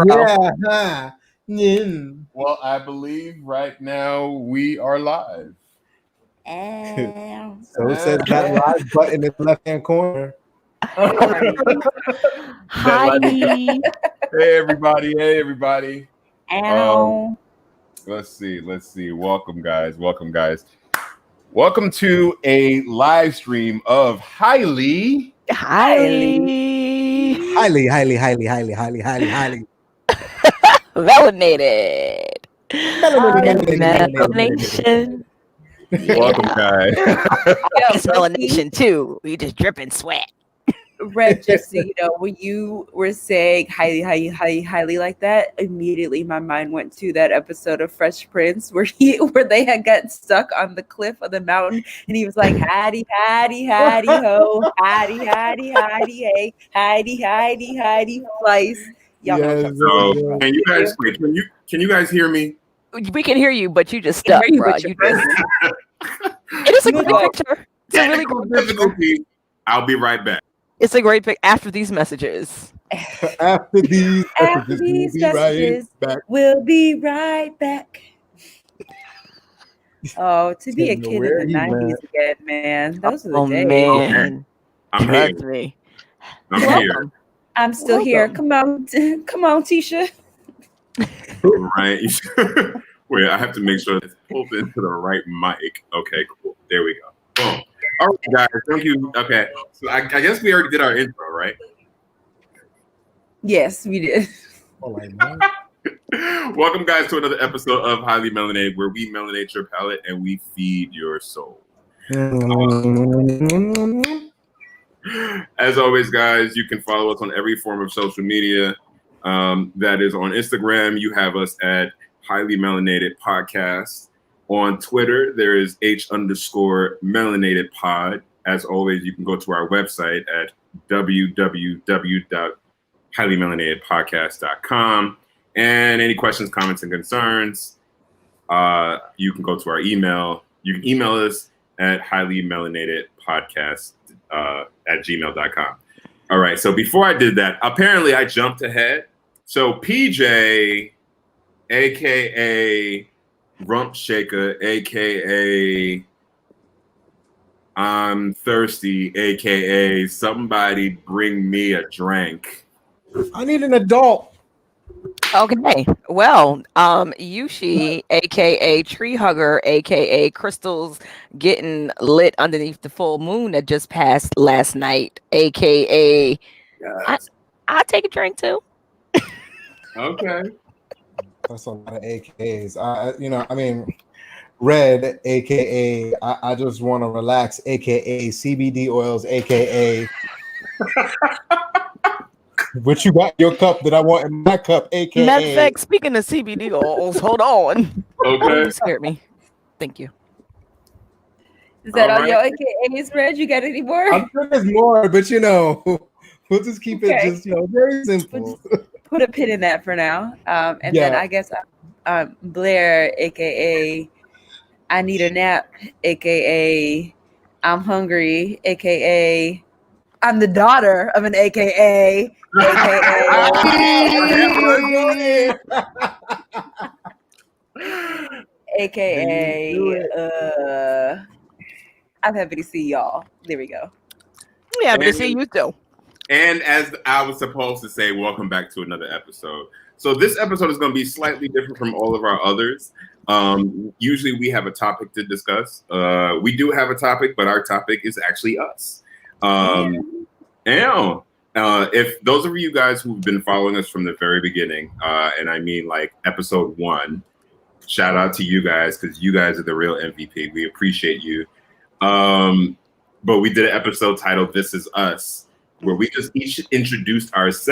Yeah. Huh. Mm. Well, I believe right now we are live. So says that live button in the left-hand corner. Hi. Hey, everybody. Hey, everybody. Ow. Let's see. Welcome, guys. Welcome to a live stream of highly Highly melanated. Melanation. welcome, guys. It's melanation too. We just dripping sweat. Red, just so you know, when you were saying highly like that, immediately my mind went to that episode of Fresh Prince where they had got stuck on the cliff of the mountain, and he was like, "Hidey, hidey, hidey ho, hidey, hidey, hidey hey, hidey, hidey, hidey flies." Y'all know what I'm So, talking about. can you guys wait? Can you guys hear me? We can hear you, but you just stuck, bro. It is a great picture. It's a really good difficulty. I'll be right back. It's a great pic after these messages. After these messages, we'll be right back. Oh, to be a kid in the 90s again, man. Those are the days. Man. I'm Trust here. me. I'm here. I'm still here. Come on, Tisha. Right. Wait, I have to make sure it's pulled into the right mic. Okay, cool. There we go. Boom. All right, guys. Thank you. Okay. So I guess we already did our intro, right? Yes, we did. Welcome, guys, to another episode of Highly Melanated, where we melanate your palate and we feed your soul. As always, guys, you can follow us on every form of social media. That is on Instagram. You have us at Highly Melanated Podcast. On Twitter, there is H_melanated pod. As always, you can go to our website at www.highlymelanatedpodcast.com. And any questions, comments, and concerns, you can go to our email. You can email us at highlymelanatedpodcast at gmail.com. All right. So before I did that, apparently I jumped ahead. So PJ, a.k.a. Rump Shaker, a.k.a. I'm thirsty, a.k.a. somebody bring me a drink. I need an adult. Okay. Well, Yushi, aka Tree Hugger, aka Crystal's getting lit underneath the full moon that just passed last night, aka Yes. I take a drink too. Okay. That's a lot of AKAs. Red, aka I just want to relax, aka CBD oils, aka what you got in your cup that I want in my cup, aka. Matter of fact, speaking of CBD oils, hold on. Okay. You scared me. Thank you. Is that all your AKAs, Red? You got any more? I'm sure there's more, but we'll just keep it just very simple. We'll put a pin in that for now. And then I guess Blair, aka I need a nap, aka I'm hungry, aka I'm the daughter of an aka, aka I'm happy to see y'all. There we go. Yeah, happy to see you too. And as I was supposed to say, welcome back to another episode. So this episode is going to be slightly different from all of our others. Usually we have a topic to discuss. We do have a topic, but our topic is actually us. If those of you guys who've been following us from the very beginning, and I mean like episode 1, shout out to you guys because you guys are the real MVP. We appreciate you. But we did an episode titled "This Is Us," where we just each introduced ourselves.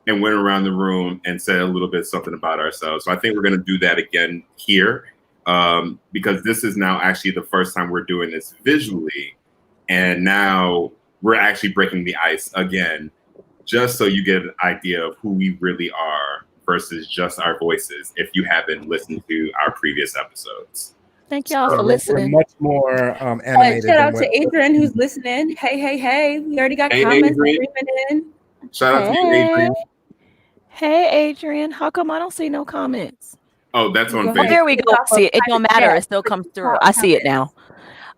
And went around the room and said a little bit something about ourselves. So I think we're going to do that again here because this is now actually the first time we're doing this visually. And now we're actually breaking the ice again, just so you get an idea of who we really are versus just our voices if you haven't listened to our previous episodes. Thank y'all for We're listening. much more animated Shout than out to Adrian who's listening. Hey. We already got Hey, comments Adrian. streaming in. Shout out to you, Adrian. Hey, Adrian. How come I don't see no comments? Oh, that's on Go Oh, Facebook. there we Click go. off See of it don't private matter. chat. It still comes through. Top I see it comments. now.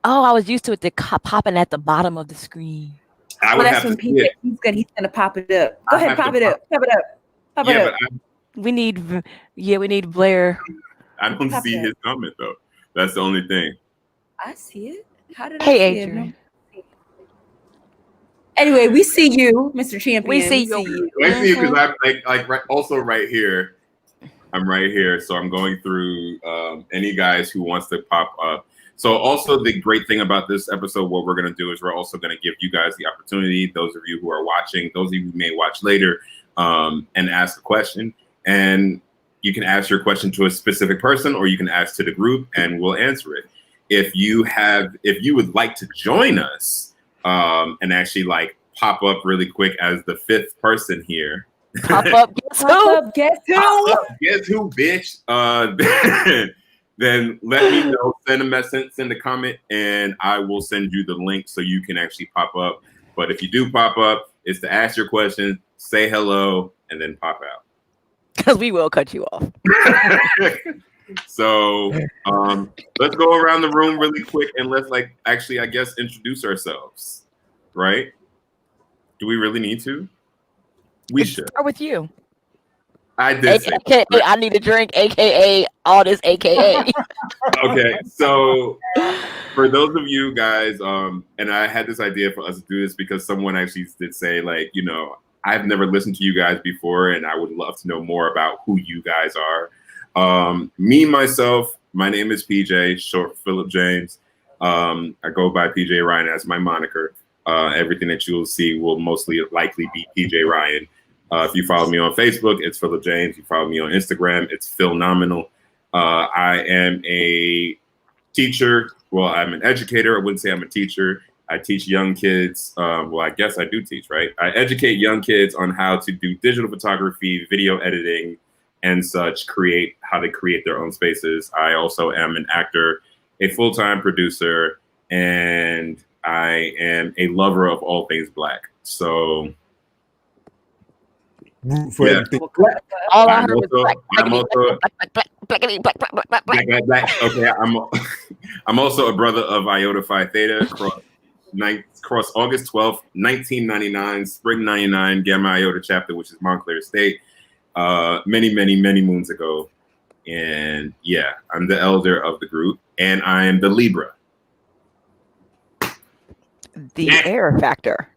Oh, I was used to it popping at the bottom of the screen. I Well, would that's have when to see PJ, it. he's good. He's gonna pop it up. Go I ahead, have to pop it up. Pop it up. Pop it Yeah, up. but We need Blair. I don't Pop see it up. his comment though. That's the only thing. I see it. How did I Hey, see Adrian. it? No. Anyway, we see you, Mr. Champion. We see you. I see you because I'm like right, also right here. I'm right here, so I'm going through any guys who wants to pop up. So also the great thing about this episode, what we're going to do is we're also going to give you guys the opportunity, those of you who are watching, those of you who may watch later, and ask a question. And you can ask your question to a specific person, or you can ask to the group, and we'll answer it. If you would like to join us and actually like pop up really quick as the fifth person here. Pop up. Guess who? Pop up, guess who? Guess who, bitch? Then let me know. Send a message, send a comment, and I will send you the link so you can actually pop up. But if you do pop up, it's to ask your question, say hello, and then pop out. Because we will cut you off. So let's go around the room really quick and let's I guess introduce ourselves. Right? Do we really need to? We should. Start with you. I did say AKA, I need a drink, AKA, all this, AKA. Okay, so for those of you guys, and I had this idea for us to do this because someone actually did say, like, you know, I've never listened to you guys before, and I would love to know more about who you guys are. Me, myself, my name is PJ, short for Philip James. I go by PJ Ryan as my moniker. Everything that you'll see will mostly likely be PJ Ryan. If you follow me on Facebook, it's Philip James. You follow me on Instagram, it's Phil Nominal. I am a teacher. Well, I'm an educator. I wouldn't say I'm a teacher. I teach young kids. Well, I guess I do teach, right? I educate young kids on how to do digital photography, video editing, and such, how to create their own spaces. I also am an actor, a full-time producer, and I am a lover of all things Black. So for yeah. everything Black. All I heard was black. Okay, I'm also a brother of Iota Phi Theta. Cross August 12th, 1999, Spring 99, Gamma Iota chapter, which is Montclair State, many moons ago. And yeah, I'm the elder of the group, and I am the Libra. the air factor.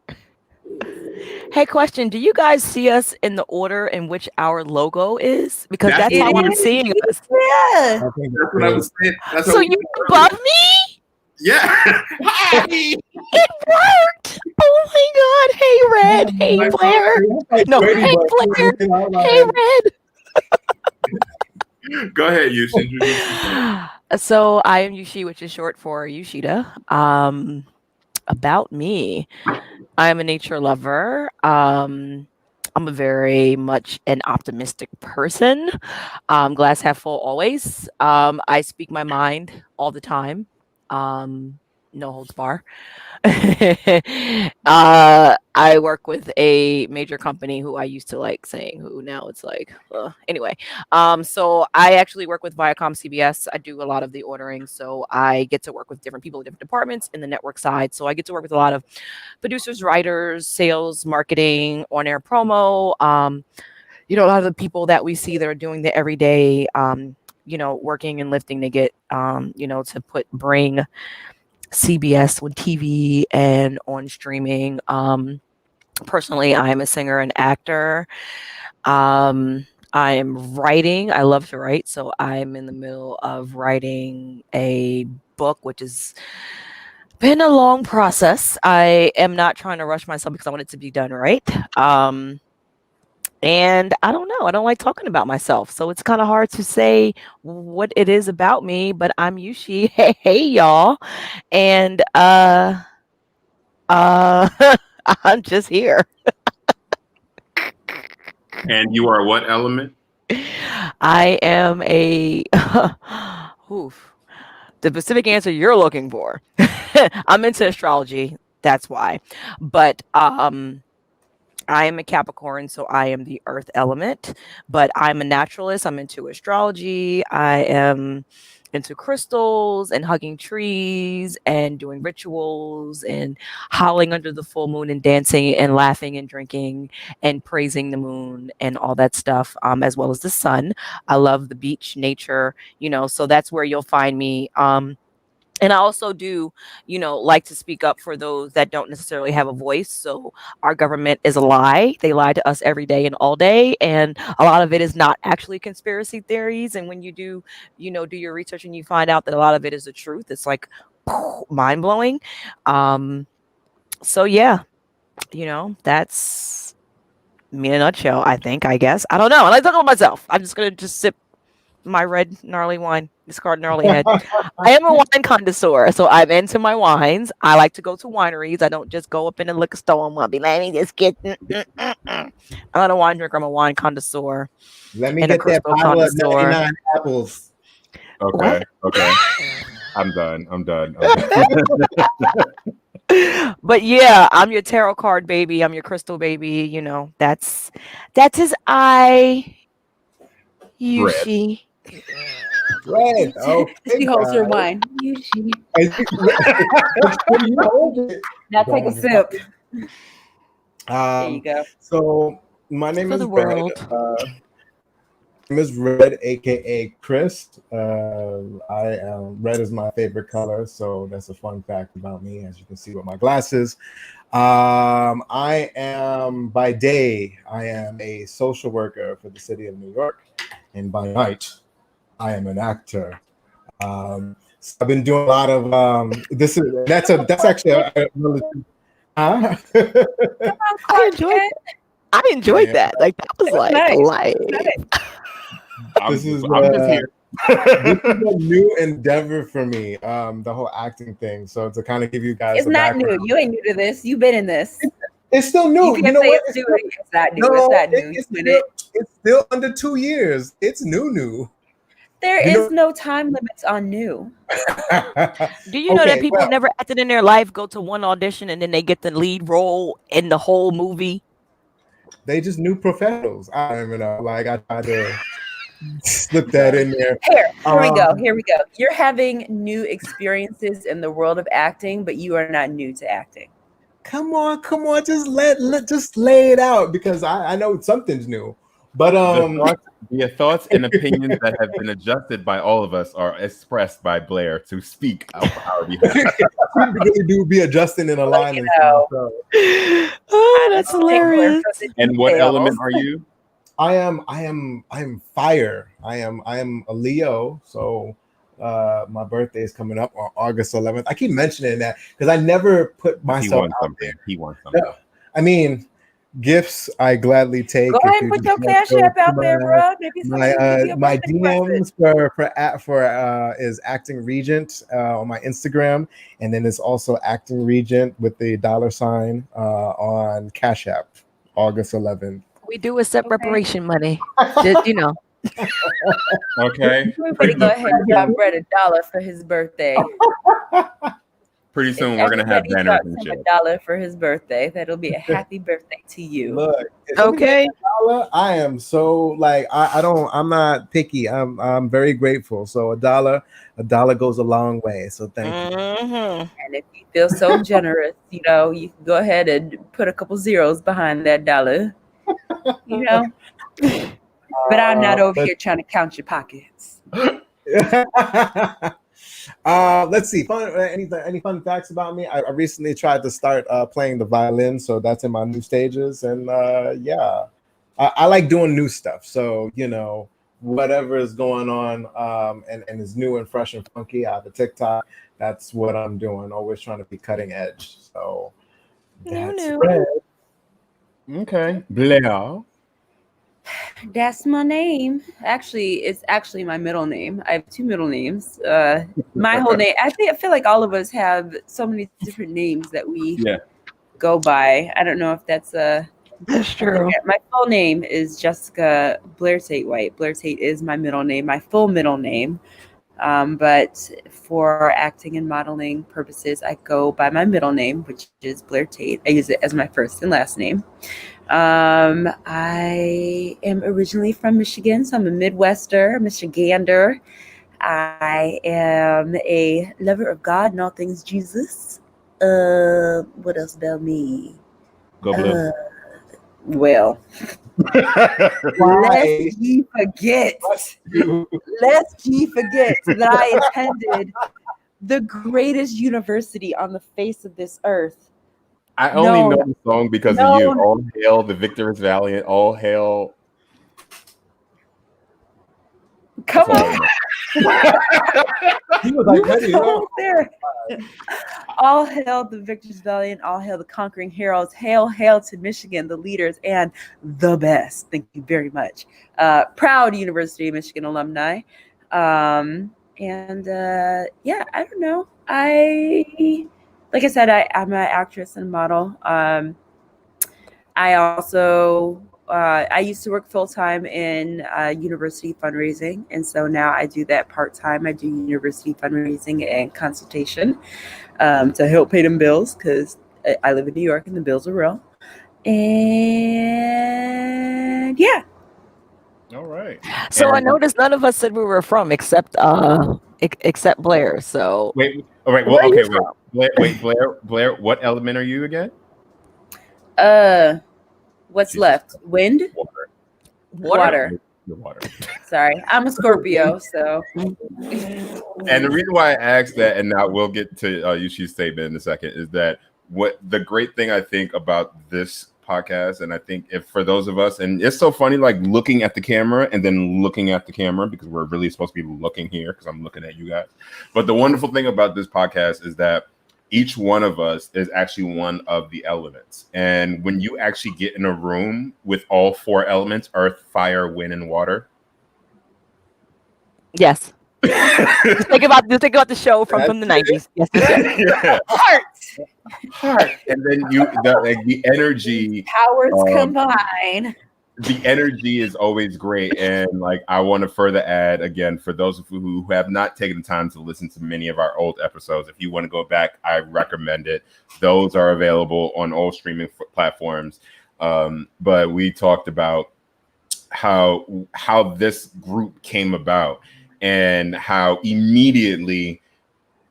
Hey, question. Do you guys see us in the order in which our logo is? Because that's how I'm seeing us. Yeah. I think That's what I was saying. That's So what you above me? Yeah. It worked. Oh my God. Hey, Red. Hey, Blair. No, hey, Blair. Hey, Red. Go ahead, you should introduce yourself. So I am Yushi, which is short for Yushida. About me, I'm a nature lover. I'm a very much an optimistic person. Glass half full always. I speak my mind all the time. No holds bar. I work with a major company who I used to like saying who, now it's like, anyway. So I actually work with Viacom CBS. I do a lot of the ordering. So I get to work with different people in different departments in the network side. So I get to work with a lot of producers, writers, sales, marketing, on-air promo. A lot of the people that we see that are doing the everyday, working and lifting to get, to bring CBS on TV and on streaming. Personally, I am a singer and actor. I am writing. I love to write. So I'm in the middle of writing a book, which has been a long process. I am not trying to rush myself because I want it to be done right. And I don't know. I don't like talking about myself. So it's kind of hard to say what it is about me, but I'm Yushi. Hey, y'all. And I'm just here. And you are what element? I am a the specific answer you're looking for. I'm into astrology. That's why. But I am a Capricorn, so I am the earth element, but I'm a naturalist. I'm into astrology. I am into crystals and hugging trees and doing rituals and howling under the full moon and dancing and laughing and drinking and praising the moon and all that stuff, as well as the sun. I love the beach, nature, so that's where you'll find me. And I also do, like to speak up for those that don't necessarily have a voice. So our government is a lie. They lie to us every day and all day. And a lot of it is not actually conspiracy theories. And when you do your research and you find out that a lot of it is the truth, it's like mind blowing. So yeah, that's me in a nutshell, I guess. I don't know. I like talking about myself. I'm just going to sip my red gnarly wine, discard gnarly head. I am a wine connoisseur, so I'm into my wines. I like to go to wineries. I don't just go up in a liquor store and want to be let me just get. I'm not a wine drinker. I'm a wine connoisseur. Let me get that bottle of 99 apples. Okay. Okay. I'm done. But yeah, I'm your tarot card baby. I'm your crystal baby. That's his eye. Yushi. Red. Okay, she holds her wine. Yushi. Now take a sip. There you go. So my name For is the Red. world. My name is Red, aka Chris. Red is my favorite color, so that's a fun fact about me, as you can see with my glasses. I am by day, I am a social worker for the city of New York, and by night, I am an actor. So I've been doing a lot of that's actually a really. Huh? I enjoyed that. Like that was like nice. This is a new endeavor for me. The whole acting thing. So to kind of give you guys, it's not new. You ain't new to this. You've been in this. It's still new. You know what? It's not new. No, it's not new. It's still under 2 years. It's new. There is no time limits on new. Do you know that people never acted in their life go to one audition and then they get the lead role in the whole movie? They just new professionals. I don't even know. Like I tried to slip that in there. Here we go. You're having new experiences in the world of acting, but you are not new to acting. Come on. Just lay it out, because I know something's new. But the thoughts and opinions that have been adjusted by all of us are expressed by Blair to speak on our behalf. We really do be adjusting in alignment. Oh, that's hilarious. And what element are you? I am fire. I am a Leo. So my birthday is coming up on August 11th. I keep mentioning that because I never put myself out there. He wants something. No, I mean, gifts I gladly take. Go ahead and put your cash app out there, bro. My DMs for is Acting Regent on my Instagram, and then it's also Acting Regent with the $sign on Cash App, August 11th. We do accept reparation money. Just, Okay. Everybody go ahead and give Brett $1 for his birthday. Pretty soon we're gonna have banners and shit. $1 for his birthday. That'll be a happy birthday to you. Look, okay. I am so like I'm not picky. I'm very grateful. So $1 goes a long way. So thank you. And if you feel so generous, you can go ahead and put a couple zeros behind that $1. But I'm not over here trying to count your pockets. Let's see. Any fun facts about me? I recently tried to start playing the violin, so that's in my new stages. And I like doing new stuff. So whatever is going on and is new and fresh and funky out of TikTok, that's what I'm doing. Always trying to be cutting edge. So that's Red. Okay, Blair. That's my name. Actually, it's actually my middle name. I have 2 middle names. My whole name. I feel like all of us have so many different names that we go by. I don't know if that's true. My full name is Jessica Blair Tate White. Blair Tate is my middle name. My full middle name. But for acting and modeling purposes, I go by my middle name, which is Blair Tate. I use it as my first and last name. I am originally from Michigan, so I'm a Midwester, Michigander. I am a lover of God and all things Jesus. What else about me? Go Blue. Well, lest ye forget that I attended the greatest university on the face of this earth. I only know the song because of you. All hail the victorious valiant. All hail. Come on. He was like, ready to go. There. All hail the victors valiant, all hail the conquering heroes, hail, hail to Michigan, the leaders, and the best. Thank you very much. Proud University of Michigan alumni. Yeah, I don't know. Like I said, I'm an actress and model. I also I used to work full-time in university fundraising, and so now I do that part-time. I do university fundraising and consultation to help pay them bills, because I live in New York and the bills are real. And yeah. All right. So I noticed none of us said we were from except Blair. So wait. All right. Well, okay. Wait. Blair. What element are you again? What's left? Wind? Water. The water. Sorry, I'm a Scorpio, so. And the reason why I asked that, and now we'll get to Yushi's statement in a second, is that what the great thing I think about this podcast, and I think if for those of us, and it's so funny, like looking at the camera and then looking at the camera, because we're really supposed to be looking here because I'm looking at you guys. But the wonderful thing about this podcast is that each one of us is actually one of the elements. And when you actually get in a room with all four elements, earth, fire, wind, and water. Yes. just think about the show from the 90s. Yes. Yeah. Heart. And then the energy. Powers combine. The energy is always great. And like, I want to further add again, for those of you who have not taken the time to listen to many of our old episodes, if you want to go back, I recommend it. Those are available on all streaming platforms. But we talked about how this group came about, and how immediately,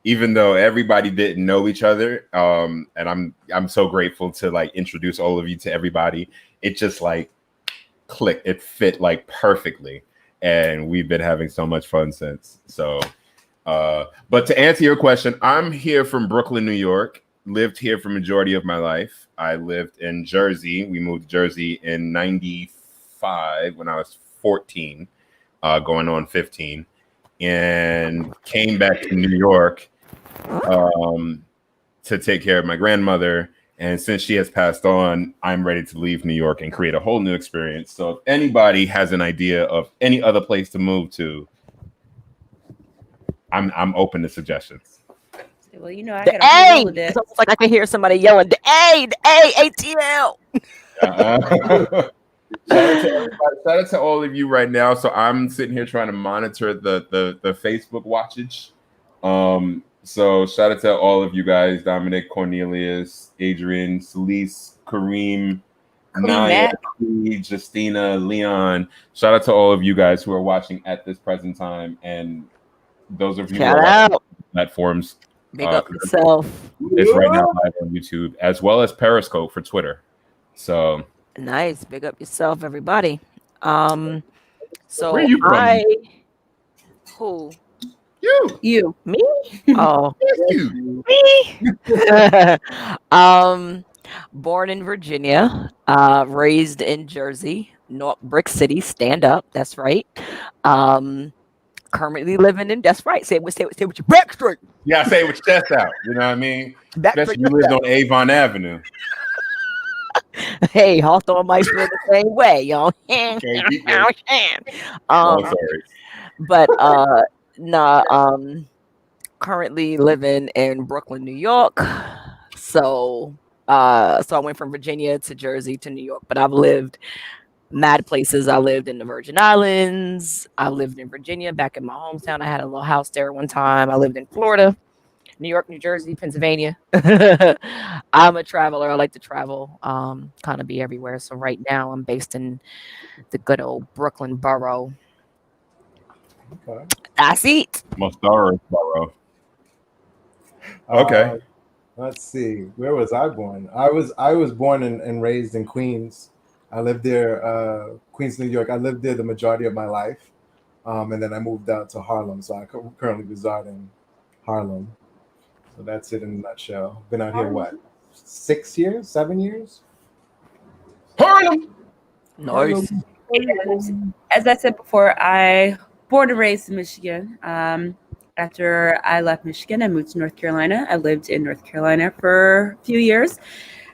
even though everybody didn't know each other, and I'm so grateful to like introduce all of you to everybody, it just like click, it fit like perfectly, and we've been having so much fun since. So but to answer your question, I'm here from Brooklyn, New York. Lived here for majority of my life. I lived in Jersey. We moved to Jersey in 95 when I was 14, going on 15, and came back to New York to take care of my grandmother. And since she has passed on, I'm ready to leave New York and create a whole new experience. So if anybody has an idea of any other place to move to, I'm open to suggestions. Well, you know, I got a whole it's almost like I can hear somebody yelling, the A, ATL. Shout out to all of you right now. So I'm sitting here trying to monitor the Facebook watchage. So shout out to all of you guys: Dominic, Cornelius, Adrian, Celise, Kareem, Naya, Justina, Leon. Shout out to all of you guys who are watching at this present time, and those of you who are watching platforms. Big up yourself. It's right now live on YouTube as well as Periscope for Twitter. So nice. Big up yourself, everybody. So where are you from? Who? You. Me? Oh. You. Me? Born in Virginia, raised in Jersey, North Brick City, stand up. That's right. Currently living in, that's right. Say it with your back straight. Yeah, say it with your chest out. You know what I mean? Especially you lived on Avon Avenue. Hey, Hawthorne might feel the same way, y'all. Sorry. But currently living in Brooklyn, New York. So I went from Virginia to Jersey to New York, but I've lived mad places. I lived in the Virgin Islands. I lived in Virginia, back in my hometown. I had a little house there one time. I lived in Florida, New York, New Jersey, Pennsylvania. I'm a traveler. I like to travel, kind of be everywhere. So right now I'm based in the good old Brooklyn borough. Okay. That's it. Mostara borough. Okay. Let's see. Where was I born? I was born and raised in Queens. I lived there, Queens, New York. I lived there the majority of my life, and then I moved out to Harlem. So I currently reside in Harlem. So that's it in a nutshell. Been out here what, 6 years, 7 years? Harlem. Nice. And as I said before, I born and raised in Michigan. After I left Michigan, I moved to North Carolina. I lived in North Carolina for a few years.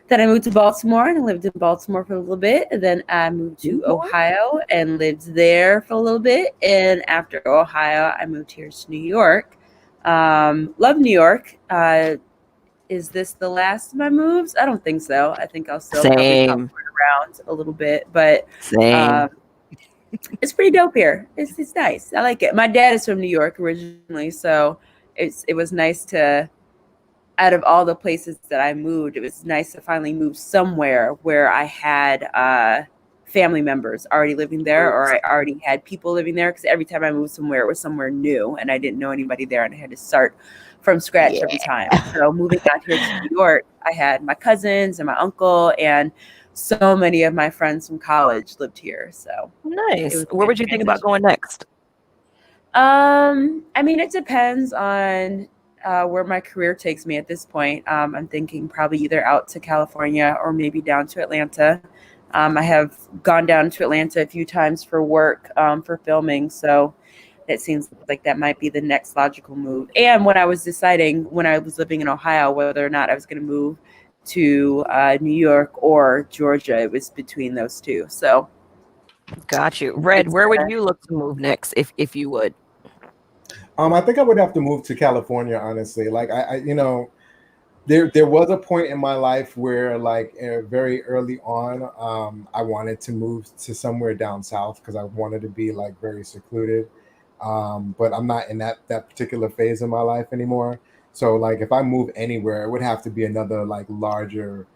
Then I moved to Baltimore and lived in Baltimore for a little bit. And then I moved to Ohio and lived there for a little bit. And after Ohio, I moved here to New York. Love New York. Is this the last of my moves? I don't think so. I think I'll still probably pop around a little bit, but it's pretty dope here. It's nice. I like it. My dad is from New York originally, so it was nice to, out of all the places that I moved, it was nice to finally move somewhere where I had family members already living there, or I already had people living there, because every time I moved somewhere, it was somewhere new and I didn't know anybody there and I had to start from scratch every time. So moving out here to New York, I had my cousins and my uncle, and so many of my friends from college lived here. So nice. Where would you think about going next? I mean, it depends on where my career takes me at this point. I'm thinking probably either out to California or maybe down to Atlanta. I have gone down to Atlanta a few times for work, for filming. So it seems like that might be the next logical move. And when I was deciding, when I was living in Ohio, whether or not I was going to move to New York or Georgia, it was between those two. So got you. Red, where would you look to move next if you would? I think I would have to move to California, honestly. Like I you know, there was a point in my life where, like, very early on, I wanted to move to somewhere down south because I wanted to be like very secluded. But I'm not in that particular phase of my life anymore. So like if I move anywhere, it would have to be another like larger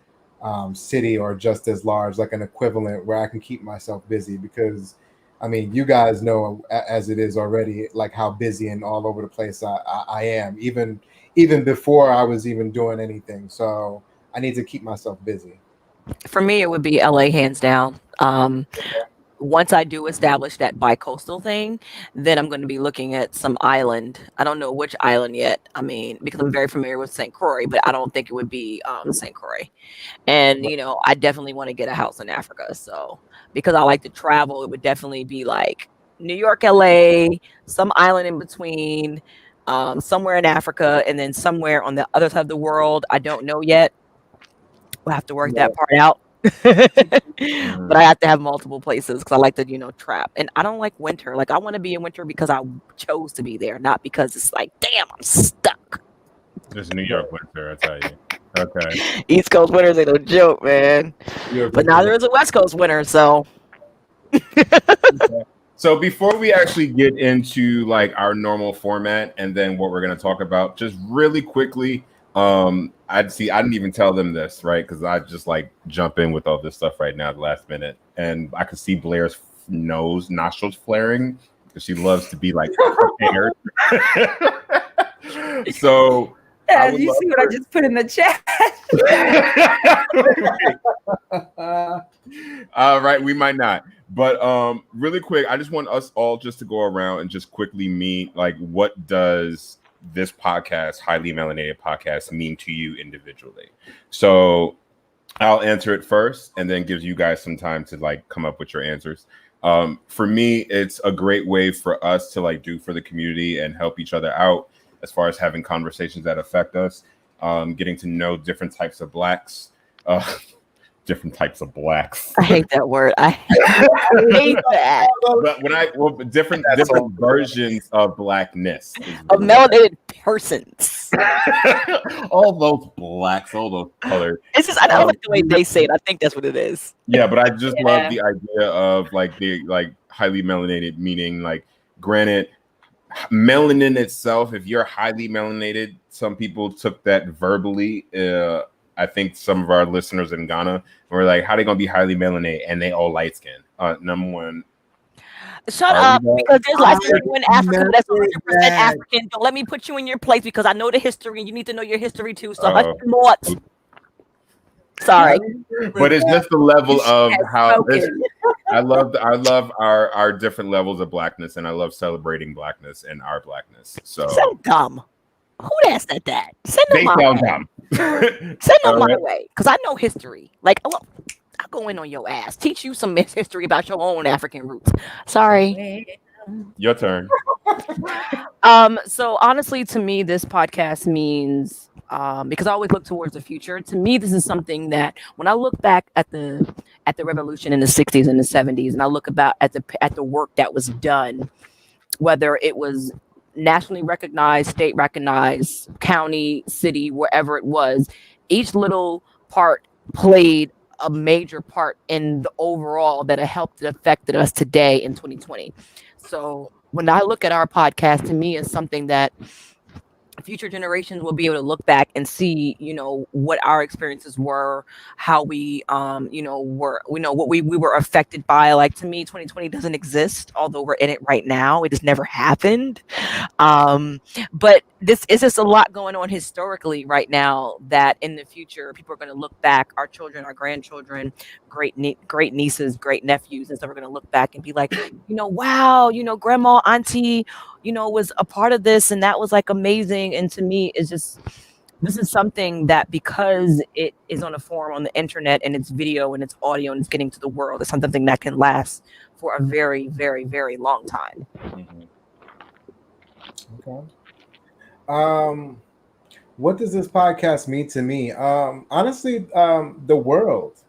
city, or just as large, like an equivalent where I can keep myself busy, because I mean, you guys know as it is already, like how busy and all over the place I am, even before I was even doing anything. So I need to keep myself busy. For me, it would be LA, hands down. Once I do establish that bi-coastal thing, then I'm going to be looking at some island. I don't know which island yet. I mean, because I'm very familiar with St. Croix, but I don't think it would be St. Croix. And, you know, I definitely want to get a house in Africa. So because I like to travel, it would definitely be like New York, LA, some island in between, somewhere in Africa, and then somewhere on the other side of the world. I don't know yet. We'll have to work that part out. But I have to have multiple places because I like to, you know, trap. And I don't like winter. Like I want to be in winter because I chose to be there, not because it's like, damn, I'm stuck. This New York winter, I tell you. Okay. East Coast winters ain't no joke, man. But now there is a West Coast winter, so. So before we actually get into like our normal format and then what we're going to talk about, just really quickly, I didn't even tell them this, right? Because I just like jump in with all this stuff right now at the last minute, and I could see Blair's nostrils flaring because she loves to be like prepared. So you see what I just put in the chat? All right, we might not, but really quick, I just want us all just to go around and just quickly meet, like, what does this podcast, Highly Melanated Podcast, mean to you individually? So I'll answer it first and then gives you guys some time to like come up with your answers. For me, it's a great way for us to like do for the community and help each other out as far as having conversations that affect us, getting to know different types of Blacks, different types of blacks. I hate that word. I hate that. But different versions of blackness. Of melanated persons. All those blacks, all those colors. It's just I don't like the way they say it. I think that's what it is. Yeah, but I just love the idea of like the highly melanated, meaning like granted, melanin itself, if you're highly melanated, some people took that verbally. I think some of our listeners in Ghana were like, how they gonna be highly melanated and they all light skin? Number one. Shut up, because there's light skin in Africa that's 100% African. Don't let me put you in your place because I know the history and you need to know your history too. So hush your mouth. Sorry, but it's just the level of how I love our different levels of blackness, and I love celebrating blackness and our blackness. So dumb. Who asked that? Send them my way. Dumb. Send them my way, because I know history. Like, I'll go in on your ass. Teach you some history about your own African roots. Sorry. Your turn. So honestly, to me, this podcast means because I always look towards the future. To me, this is something that when I look back at the revolution in the 60s and the 70s, and I look about at the work that was done, whether it was nationally recognized, state recognized, county, city, wherever it was, each little part played a major part in the overall that helped and affected us today in 2020. So when I look at our podcast, to me, it's something that future generations will be able to look back and see, what our experiences were, how we, what we were affected by. Like, to me, 2020 doesn't exist, although we're in it right now. It just never happened. But this is just a lot going on historically right now that in the future, people are going to look back, our children, our grandchildren, great nieces, great nephews, and so we're going to look back and be like, wow, grandma, auntie, was a part of this, and that was like amazing. And to me, it's just, this is something that, because it is on a forum on the internet and it's video and it's audio and it's getting to the world, it's something that can last for a very, very, very long time. Okay. What does this podcast mean to me? honestly, the world.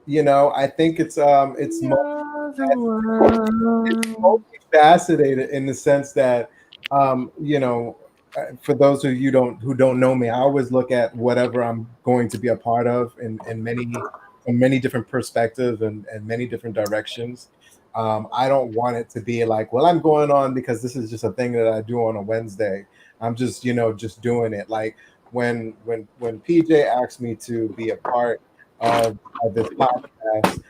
I think it's multifaceted in the sense that for those of you who don't know me, I always look at whatever I'm going to be a part of in many different perspectives and many different directions. I don't want it to be like, well, I'm going on because this is just a thing that I do on a Wednesday. I'm just just doing it. Like when PJ asked me to be a part of this podcast,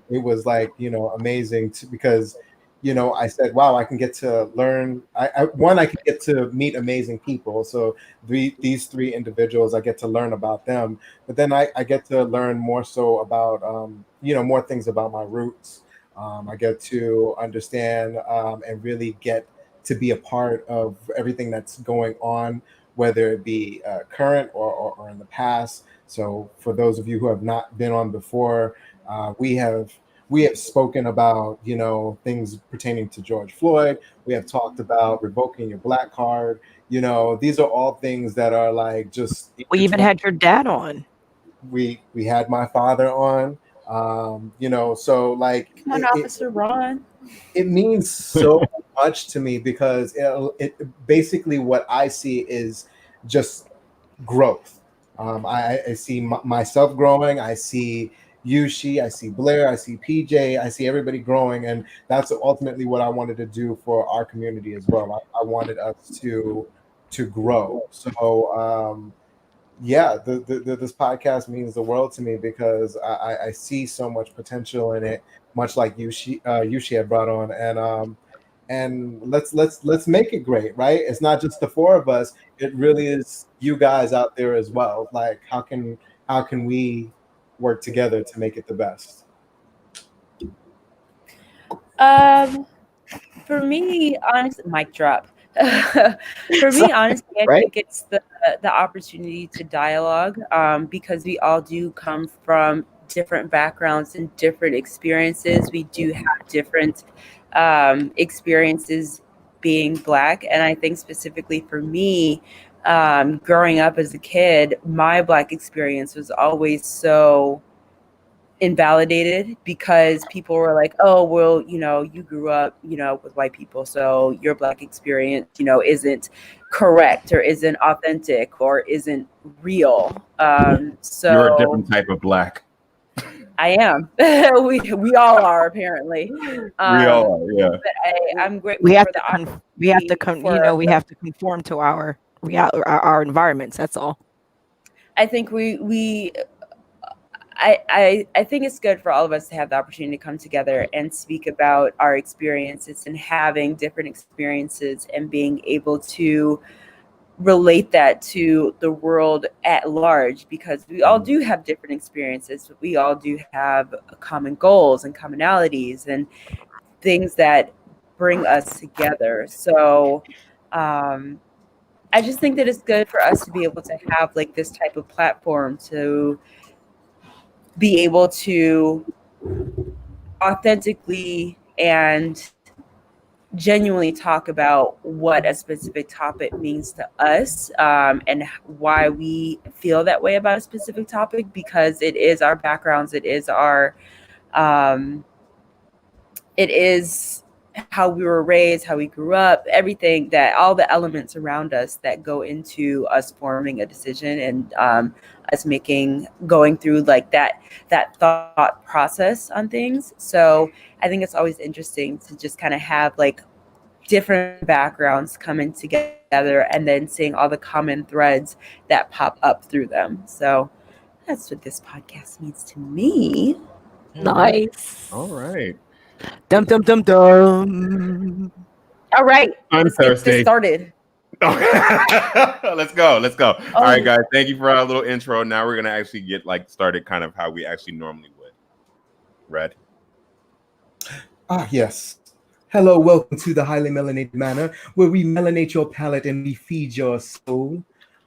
it was like amazing because I said, wow, I can get to learn. I can get to meet amazing people. So these three individuals, I get to learn about them, but then I get to learn more so about more things about my roots. I get to understand and really get to be a part of everything that's going on, whether it be current or in the past. So for those of you who have not been on before, we have spoken about things pertaining to George Floyd. We have talked about revoking your black card. These are all things that are like just. We even had your dad on. We had my father on. So like. Come on, Officer Ron. It means so much to me because it basically what I see is just growth. I see myself growing. I see Yushi, I see Blair, I see PJ, I see everybody growing, and that's ultimately what I wanted to do for our community as well. I wanted us to grow. So this podcast means the world to me because I see so much potential in it, much like Yushi had brought on, and let's make it great, right? It's not just the four of us; it really is you guys out there as well. Like, how can we work together to make it the best? For me, honestly, mic drop. For me, honestly, I think it's the opportunity to dialogue, because we all do come from different backgrounds and different experiences. We do have different experiences being Black, and I think specifically for me, growing up as a kid, my Black experience was always so invalidated because people were like, oh, well, you grew up, with white people, so your Black experience, isn't correct or isn't authentic or isn't real. You're a different type of Black. I am. we all are, apparently. We all are, yeah. But I'm grateful We have for the to opportunity. we have to conform to our environments. That's all. I think I think it's good for all of us to have the opportunity to come together and speak about our experiences and having different experiences and being able to relate that to the world at large, because we all do have different experiences, but we all do have common goals and commonalities and things that bring us together. So I just think that it's good for us to be able to have like this type of platform to be able to authentically and genuinely talk about what a specific topic means to us, and why we feel that way about a specific topic, because it is our backgrounds, it is our it is how we were raised, how we grew up, everything, that all the elements around us that go into us forming a decision and us going through like that thought process on things. So I think it's always interesting to just kind of have like different backgrounds coming together and then seeing all the common threads that pop up through them. So that's what this podcast means to me. Nice. All right. Dum dum dum dum. All right, I'm let's get thirsty. this started. Let's go. All Oh. right, guys. Thank you for our little intro. Now we're gonna actually get like started, kind of how we actually normally would. Red. Yes. Hello, welcome to the Highly Melanated Manor, where we melanate your palate and we feed your soul.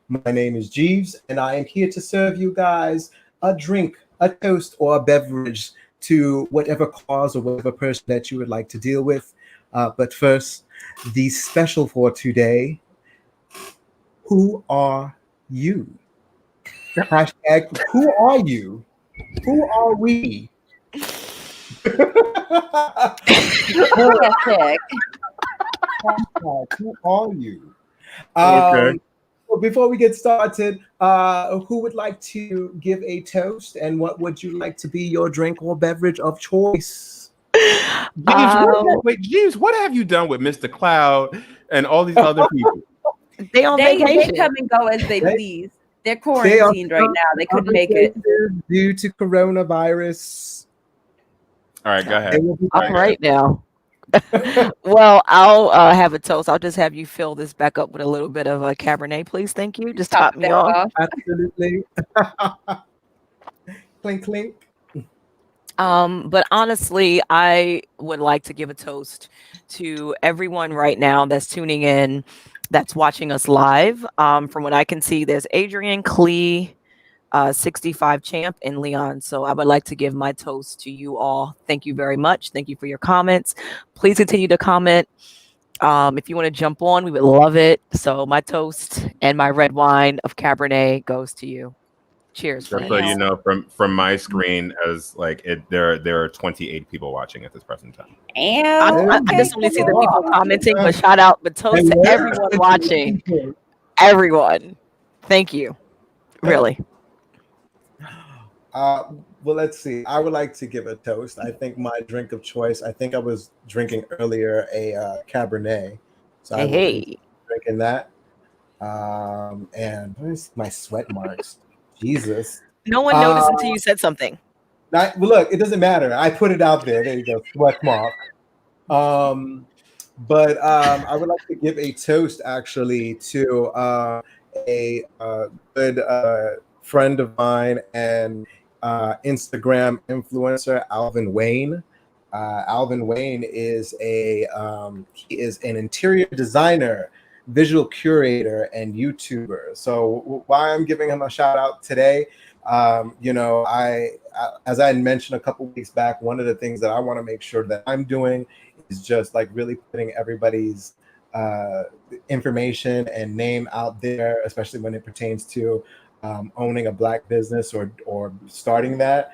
My name is Jeeves, and I am here to serve you guys a drink, a toast, or a beverage to whatever cause or whatever person that you would like to deal with. But first, the special for today, who are you? Hashtag, who are you? Who are we? Hashtag. Who are you? Okay. Well, before we get started, who would like to give a toast, and what would you like to be your drink or beverage of choice? James, what have you done with Mr. Cloud and all these other people? They on They vacation. come and go as they please. They're They are quarantined right now. They couldn't make it. due to coronavirus. All right, go They ahead. will be All right now. Well, I'll have a toast. I'll just have you fill this back up with a little bit of a Cabernet, please. Thank you. Just top me that off. absolutely. Clink clink. But honestly, I would like to give a toast to everyone right now that's tuning in, that's watching us live. From what I can see, there's Adrian, Clee, 65 Champ, and Leon. So I would like to give my toast to you all. Thank you very much. Thank you for your comments. Please continue to comment. If you want to jump on, we would love it. So my toast and my red wine of Cabernet goes to you. Cheers, Just friends. so you know, from my screen, as like there are 28 people watching at this present time. I just only see the people commenting, but shout out, but toast to everyone watching. Everyone. Thank you. Really. Well, let's see. I would like to give a toast. I think my drink of choice, I think I was drinking earlier a Cabernet. So I will be drinking that. And where's my sweat marks? Jesus. No one noticed until you said something. Well, look, it doesn't matter. I put it out there. There you go. Sweat mark. But I would like to give a toast actually to a good friend of mine and Instagram influencer, Alvin Wayne. Alvin Wayne is he is an interior designer, visual curator, and YouTuber. So why I'm giving him a shout out today, I as I mentioned a couple weeks back, one of the things that I want to make sure that I'm doing is just like really putting everybody's information and name out there, especially when it pertains to owning a Black business or starting that.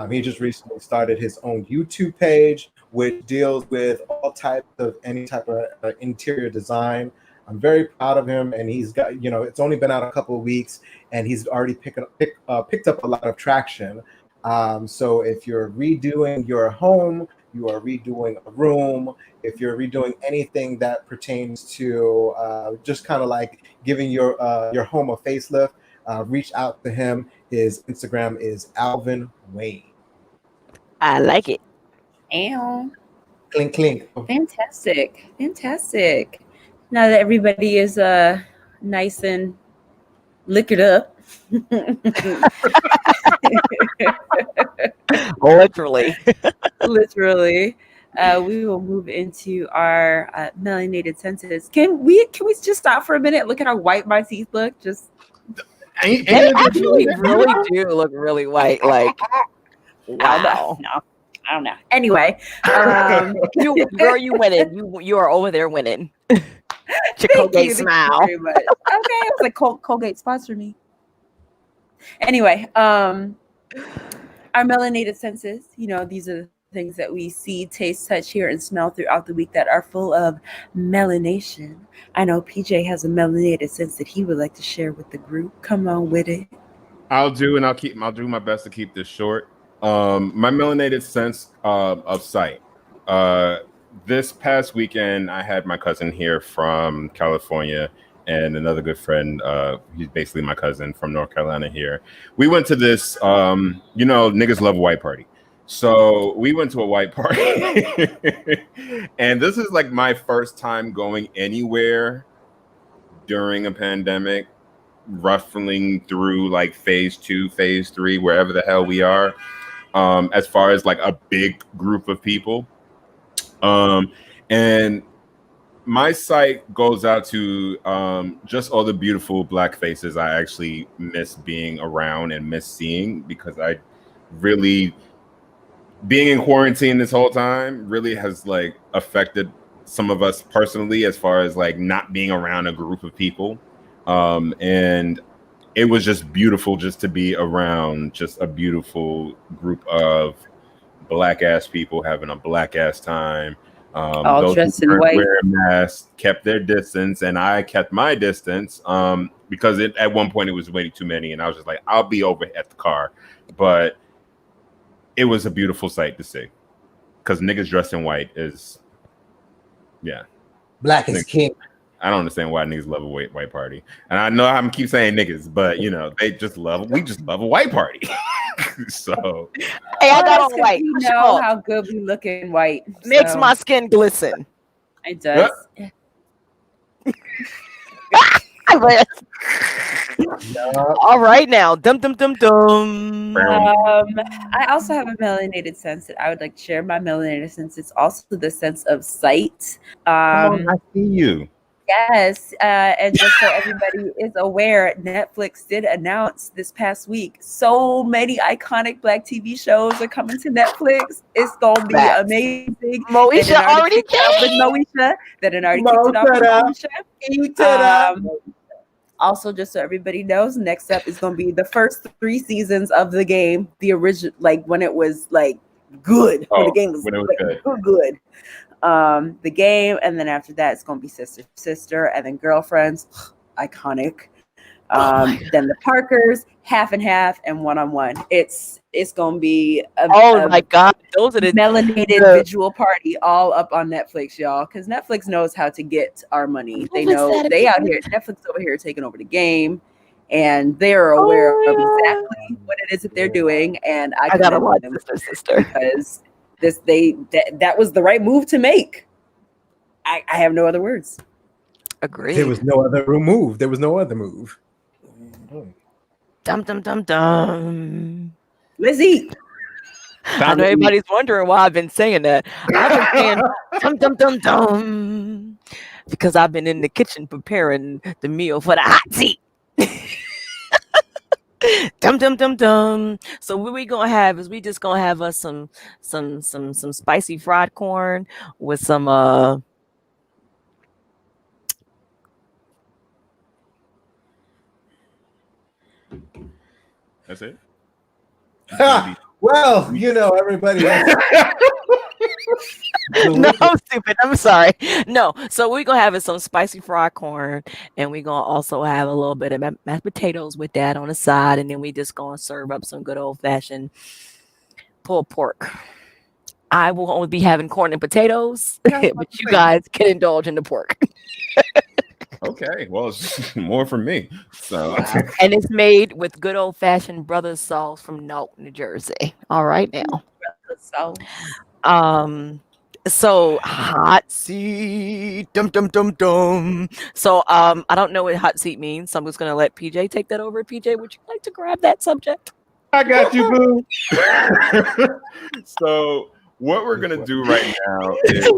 He just recently started his own YouTube page, which deals with all types of any type of interior design. I'm very proud of him, and he's got, it's only been out a couple of weeks, and he's already picked up a lot of traction. So if you're redoing your home, you are redoing a room, if you're redoing anything that pertains to just kind of like giving your home a facelift, reach out to him. His Instagram is Alvin Wayne. I like it. Ow. Clink, clink. Fantastic. Fantastic. Now that everybody is nice and liquored up. Literally. Literally. We will move into our melanated senses. Can we just stop for a minute? Look at how white my teeth look. Just they actually really do look really white. Like, wow. No, I don't know. Anyway, girl, you winning. You are over there winning. Colgate smile. Thank you very much. Okay, I was like, Colgate sponsor me. Anyway, our melanated senses. These are the things that we see, taste, touch, hear, and smell throughout the week that are full of melanation. I know PJ has a melanated sense that he would like to share with the group. Come on with it. I'll do my best to keep this short. My melanated sense of sight. This past weekend, I had my cousin here from California and another good friend. He's basically my cousin from North Carolina here. We went to this, niggas love a white party. So we went to a white party. And this is like my first time going anywhere during a pandemic, ruffling through like phase 2, phase 3, wherever the hell we are, as far as like a big group of people. And my sight goes out to just all the beautiful Black faces I actually miss being around and miss seeing, because I really, being in quarantine this whole time really has like affected some of us personally, as far as like not being around a group of people. And it was just beautiful just to be around just a beautiful group of Black ass people having a Black ass time. All those dressed who in white, wearing masks kept their distance, and I kept my distance because at one point it was way too many, and I was just like, I'll be over at the car. But it was a beautiful sight to see, because niggas dressed in white is, yeah. Black is king. I don't understand why niggas love a white party. And I know I'm keep saying niggas, but we just love a white party. So hey, I got on white. You know how good we look in white. Makes my skin glisten. It does. All right now. Dum dum dum dum. I also have a melanated sense that I would like to share. My melanated sense is also the sense of sight. Come on, I see you. Yes, and just so everybody is aware, Netflix did announce this past week so many iconic Black TV shows are coming to Netflix. It's gonna be amazing. Moesha already kicked out with Moesha. That had already kicked it off with Moesha. Also, just so everybody knows, next up is gonna be the first 3 seasons of the game, the original, like when it was like good, when the game was good. The game, and then after that it's gonna be sister, and then girlfriends, iconic. Then the Parkers, half and half, and one-on-one. It's gonna be my god, those are the melanated visual party all up on Netflix, y'all, because Netflix knows how to get our money. They know they out here, Netflix over here taking over the game, and they're aware of exactly what it is that they're doing. And I gotta watch sister because that was the right move to make. I have no other words. Agreed. There was no other move. There was no other move. Dum dum dum dum. Lizzie. I know everybody's wondering why I've been saying that. I've been saying dum dum dum dum because I've been in the kitchen preparing the meal for the hot tea. Dum dum dum dum. So what we gonna have is we just gonna have us some spicy fried corn with some That's it. Well, you know, everybody. No, I'm stupid. I'm sorry. No, so we're gonna have some spicy fried corn, and we're gonna also have a little bit of mashed potatoes with that on the side, and then we just gonna serve up some good old fashioned pulled pork. I will only be having corn and potatoes, but you guys can indulge in the pork. Okay, well, it's more from me. So, And it's made with good old fashioned Brothers sauce from Newark, New Jersey. All right now. So So hot seat, dum dum dum dum. So I don't know what hot seat means, so I'm just gonna let PJ take that over. PJ, would you like to grab that subject? I got you, boo. So, what we're gonna do right now is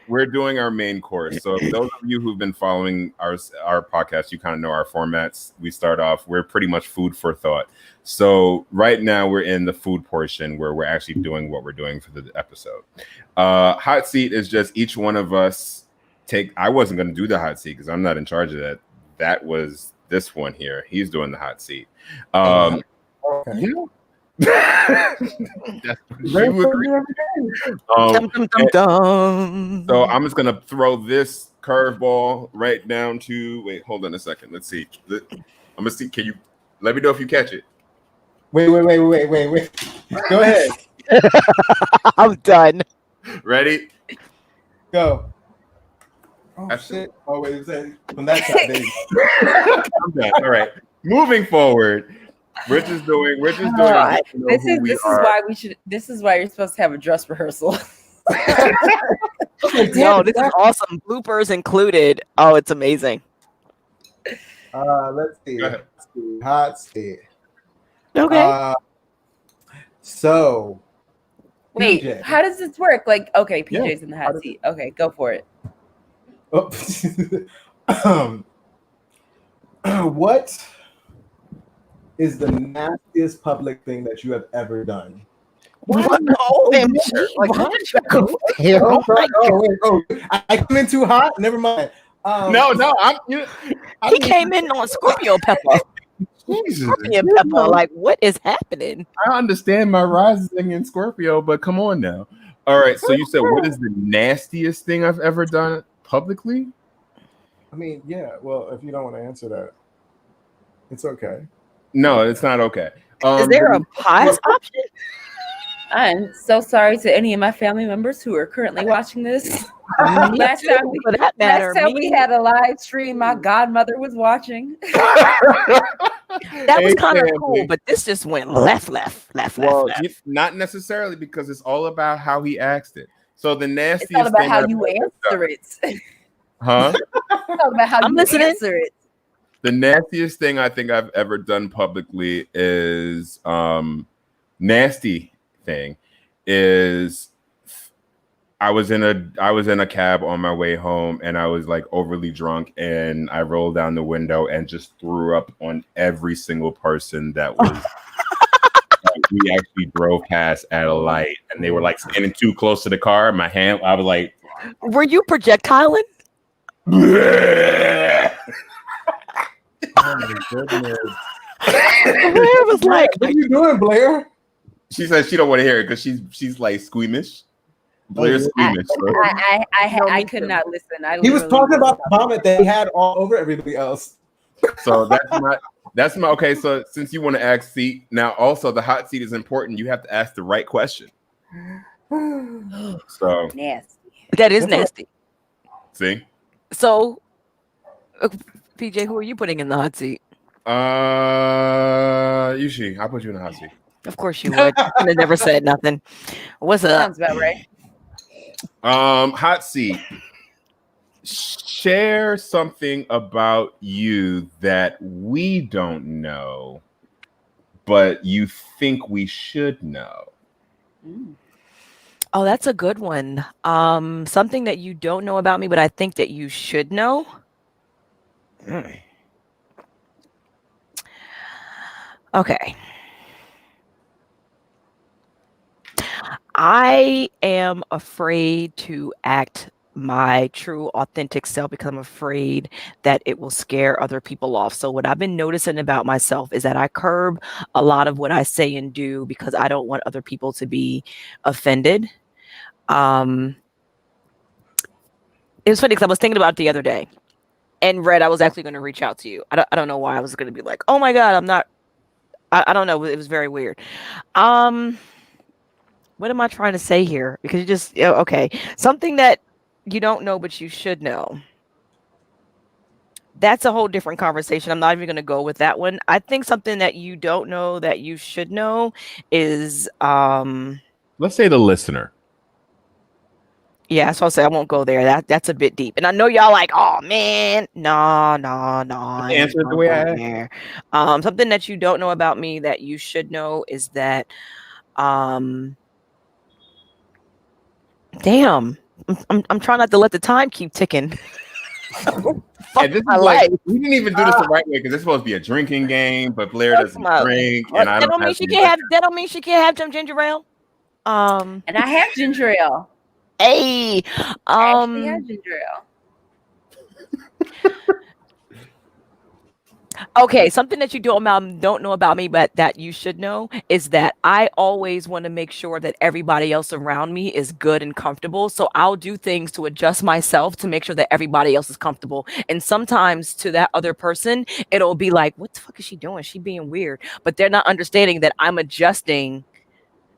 we're doing our main course. So, those of you who've been following our podcast, you kind of know our formats. We start off, we're pretty much food for thought. So, right now we're in the food portion where we're actually doing what we're doing for the episode. Hot seat is just each one of us take. I wasn't going to do the hot seat because I'm not in charge of that. That was this one here. He's doing the hot seat. Okay. That's you agree. Dum, dum, dum, dum. So I'm just gonna throw this curveball right down to. Wait, hold on a second. Let's see. I'm gonna see. Can you let me know if you catch it? Wait. Go ahead. I'm done. Ready? Go. Oh shit! Oh wait, is that from that side? There you go. I'm done. All right. Moving forward. We're just doing. this is why we should. This is why you're supposed to have a dress rehearsal. No, this is awesome. Bloopers included. Oh, it's amazing. Let's see. Hot seat. Okay. So. Wait, PJ. how does this work? Like, okay, PJ's in the hot seat. Okay, go for it. What is the nastiest public thing that you have ever done? What? OMG. Like, why did you go there? I come in too hot? Never mind. No, He came in on Scorpio pepper. Scorpio pepper. Like, what is happening? I understand my rising in Scorpio, but come on now. All right, so you said what is the nastiest thing I've ever done publicly? I mean, yeah. Well, if you don't want to answer that, it's okay. No, it's not okay. Is there a pause option? I'm so sorry to any of my family members who are currently watching this. Last time we had a live stream, my godmother was watching. That was kind of cool, but this just went left. Well, not necessarily, because it's all about how he asked it. So the nastiest it's all about thing how you answer it. Huh? It's all about how you answer it. The nastiest thing I think I've ever done publicly is nasty thing is I was in a cab on my way home, and I was like overly drunk, and I rolled down the window and just threw up on every single person that was we actually drove past at a light, and they were like standing too close to the car. My hand, I was like, were you projectiling? Oh my goodness. Blair was like, "What are you doing, Blair?" She said she don't want to hear it because she's like squeamish. Blair's squeamish. I could not listen. He was talking about the vomit that he had all over everybody else. So that's my okay. So since you want to ask seat, now also the hot seat is important. You have to ask the right question. So nasty. That is nasty. See. So, PJ, who are you putting in the hot seat? Yushi, I'll put you in the hot seat. Of course you would. I never said nothing. What's up? Sounds about right. Hot seat. Share something about you that we don't know, but you think we should know. Oh, that's a good one. Something that you don't know about me, but I think that you should know. Okay. I am afraid to act my true authentic self because I'm afraid that it will scare other people off. So what I've been noticing about myself is that I curb a lot of what I say and do because I don't want other people to be offended. It was funny because I was thinking about it the other day, and Red, I was actually going to reach out to you. I don't know why I was going to be like, oh my God, I'm not. I don't know. It was very weird. What am I trying to say here? Because you just okay, something that you don't know but you should know. That's a whole different conversation. I'm not even going to go with that one. I think something that you don't know that you should know is let's say the listener. Yeah, so I'll say I won't go there. That's a bit deep. And I know y'all like, oh man, no. Answer it the way I asked. Something that you don't know about me that you should know is that damn. I'm trying not to let the time keep ticking. And this is like we didn't even do this the right way because it's supposed to be a drinking game, but Blair doesn't drink, and I don't mean she can't have that don't mean she can't have some ginger ale. And I have ginger ale. Hey, I actually have ginger ale. Okay, something that you don't know about me, but that you should know is that I always want to make sure that everybody else around me is good and comfortable. So I'll do things to adjust myself to make sure that everybody else is comfortable. And sometimes to that other person, it'll be like, what the fuck is she doing? She being weird. But they're not understanding that I'm adjusting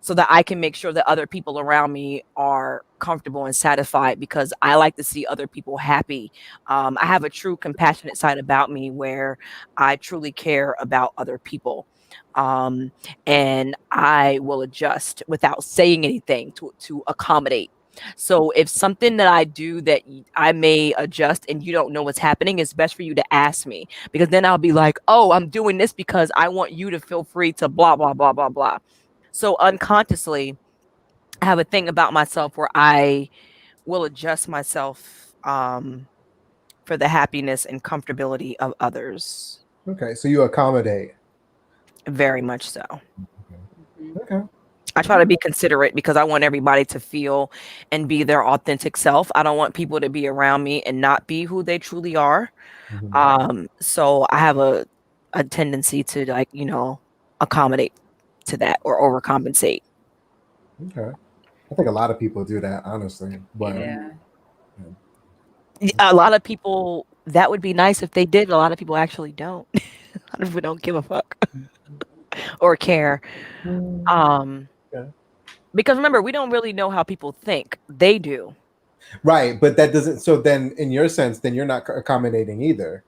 so that I can make sure that other people around me are comfortable and satisfied because I like to see other people happy. I have a true compassionate side about me where I truly care about other people. And I will adjust without saying anything to accommodate. So if something that I do that I may adjust and you don't know what's happening, it's best for you to ask me because then I'll be like, oh, I'm doing this because I want you to feel free to blah, blah, blah, blah, blah. So unconsciously, I have a thing about myself where I will adjust myself for the happiness and comfortability of others. Okay, so you accommodate. Very much so. Okay. I try to be considerate because I want everybody to feel and be their authentic self. I don't want people to be around me and not be who they truly are. So I have a tendency to accommodate to that or overcompensate. Okay. I think a lot of people do that, honestly. But yeah. A lot of people, that would be nice if they did. A lot of people actually don't. A lot of people don't give a fuck or care. Because remember, we don't really know how people think. They do. Right, but that doesn't. So then, in your sense, then you're not accommodating either.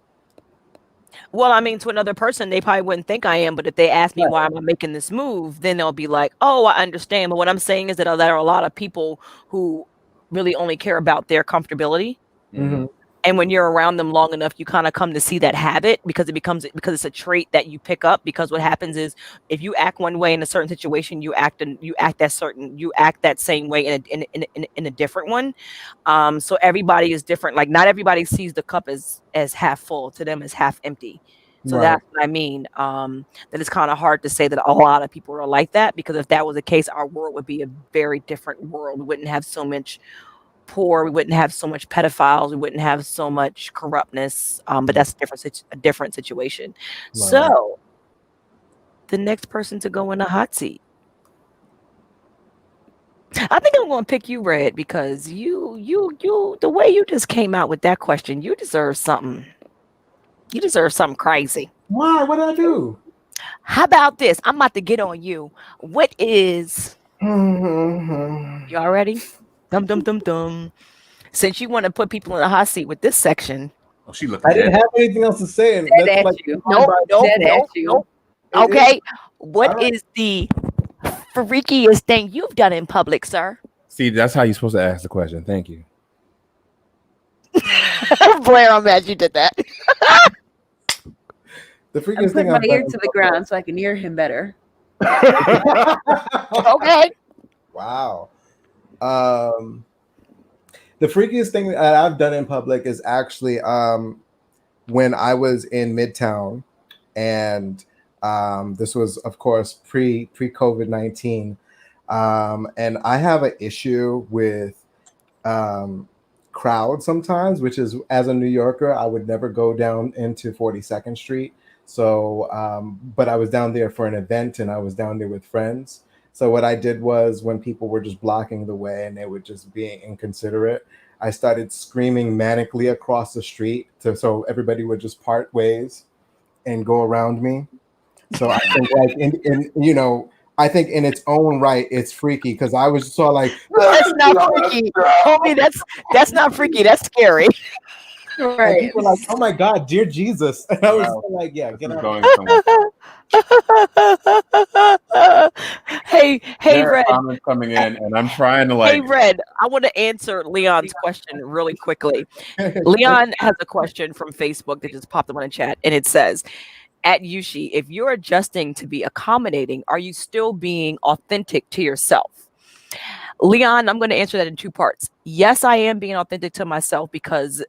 Well, I mean, to another person, they probably wouldn't think I am. But if they ask me why am I making this move, then they'll be like, "Oh, I understand." But what I'm saying is that there are a lot of people who really only care about their comfortability. Mm-hmm. And when you're around them long enough, you kind of come to see that habit because it's a trait that you pick up. Because what happens is, if you act one way in a certain situation, you act that same way in a different one. So everybody is different. Like not everybody sees the cup as half full. To them, it's half empty. So that's what I mean. That it's kind of hard to say that a lot of people are like that because if that was the case, our world would be a very different world. We wouldn't have so much poor, we wouldn't have so much pedophiles, we wouldn't have so much corruptness, but that's a different situation. So the next person to go in the hot seat, I think I'm going to pick you, Red, because you the way you just came out with that question, you deserve something crazy. Why? What did I do? How about this? I'm about to get on you. What is you all ready? Dum. Since you want to put people in the hot seat with this section. Oh, she looked. I didn't have anything else to say. And that's like Nope. Okay. What is the freakiest thing you've done in public, sir? See, that's how you're supposed to ask the question. Thank you. Blair, I'm mad you did that. The freakiest thing my ear to the ground so I can hear him better. Okay. Wow. The freakiest thing that I've done in public is actually when I was in Midtown, and this was, of course, pre-COVID-19, and I have an issue with crowd sometimes, which is, as a New Yorker, I would never go down into 42nd Street. So, but I was down there for an event and I was down there with friends. So what I did was, when people were just blocking the way and they were just being inconsiderate, I started screaming manically across the street so everybody would just part ways and go around me. So I think, like, in you know, I think in its own right, it's freaky, because I was so like, that's not freaky, homie. That's not freaky. That's scary. and people were like, oh my God, dear Jesus. And I was like, yeah, get out. Going somewhere. Hey, There are Red. comments coming in, and I'm trying to like. Hey, Red. I want to answer Leon's question really quickly. Leon has a question from Facebook that just popped up on the chat, and it says, at Yushi, if you're adjusting to be accommodating, are you still being authentic to yourself? Leon, I'm going to answer that in two parts. Yes, I am being authentic to myself because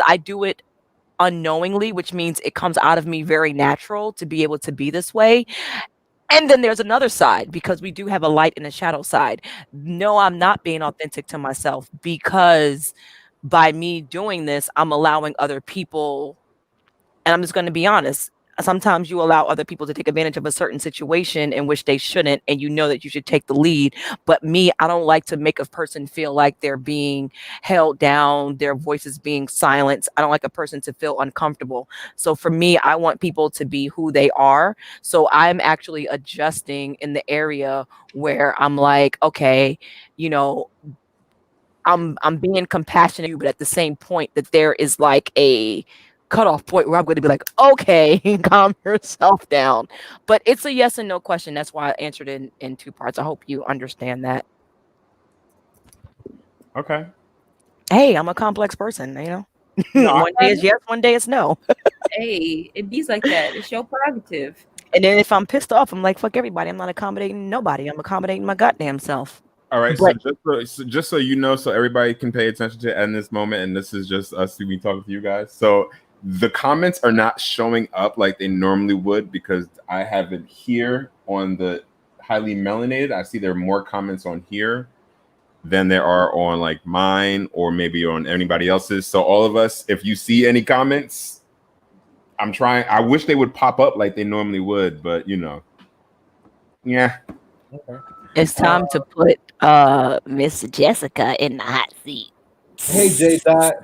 I do it unknowingly, which means it comes out of me very natural to be able to be this way. And then there's another side, because we do have a light and a shadow side. No, I'm not being authentic to myself, because by me doing this, I'm allowing other people. And I'm just going to be honest. Sometimes you allow other people to take advantage of a certain situation in which they shouldn't, and you know that you should take the lead. But me, I don't like to make a person feel like they're being held down, their voices being silenced. I don't like a person to feel uncomfortable. So for me, I want people to be who they are. So I'm actually adjusting in the area where I'm like, okay, you know, I'm being compassionate, but at the same point that there is like a cutoff point where I'm going to be like, okay, calm yourself down. But it's a yes and no question. That's why I answered in two parts. I hope you understand that. Okay. Hey, I'm a complex person, you know. No, one day is yes, one day is no. Hey, it be like that. It's your prerogative. And then if I'm pissed off, I'm like, fuck everybody. I'm not accommodating nobody. I'm accommodating my goddamn self. All right, But, so just so you know, so everybody can pay attention to it in this moment, and this is just us to be talking to you guys. So the comments are not showing up like they normally would, because I have it here on the highly melanated. I see there are more comments on here than there are on like mine or maybe on anybody else's. So all of us, if you see any comments, I wish they would pop up like they normally would, but you know, yeah. Okay. it's time to put Miss Jessica in the hot seat. Hey, J Dot.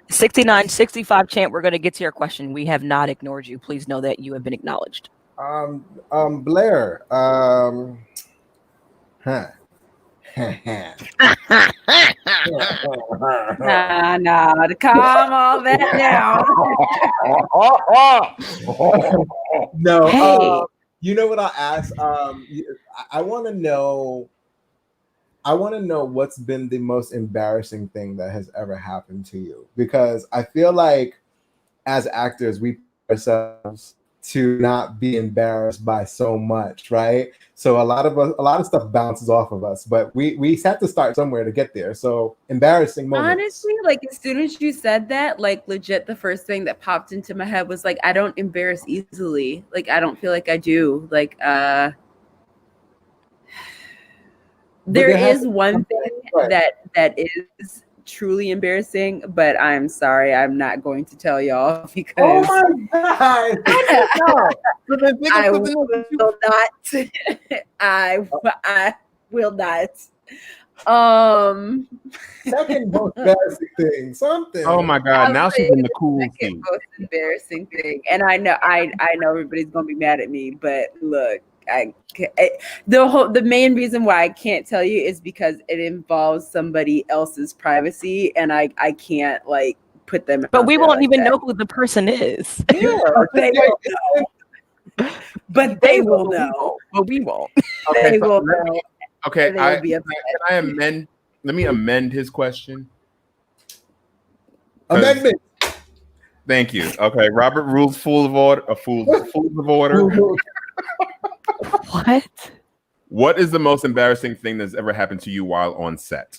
6965 chant, we're going to get to your question. We have not ignored you. Please know that you have been acknowledged. Blair. Nah, to calm all that down. No, Hey. you know what I'll ask? I want to know. I want to know what's been the most embarrassing thing that has ever happened to you, because I feel like as actors we put ourselves to not be embarrassed by so much, right? So a lot of stuff bounces off of us, but we have to start somewhere to get there. So embarrassing moments. Honestly, like as soon as you said that, like legit, the first thing that popped into my head was like, I don't embarrass easily. Like I don't feel like I do. Like there is one thing that is truly embarrassing, but I'm sorry, I'm not going to tell y'all because oh my God. I will not. I will not. Second most embarrassing thing, something. Oh my God! Now she's in the cool thing. Most embarrassing thing, and I know everybody's gonna be mad at me, but look, the main reason why I can't tell you is because it involves somebody else's privacy, and I can't like put them. But we won't even know who the person is. Yeah, they won't know. But they will know. But we won't. Okay, They will know. Okay, They will be upset. can I amend? Let me amend his question. amendment. Thank you. Okay, Robert rules full of order. Fools of order. What? What is the most embarrassing thing that's ever happened to you while on set?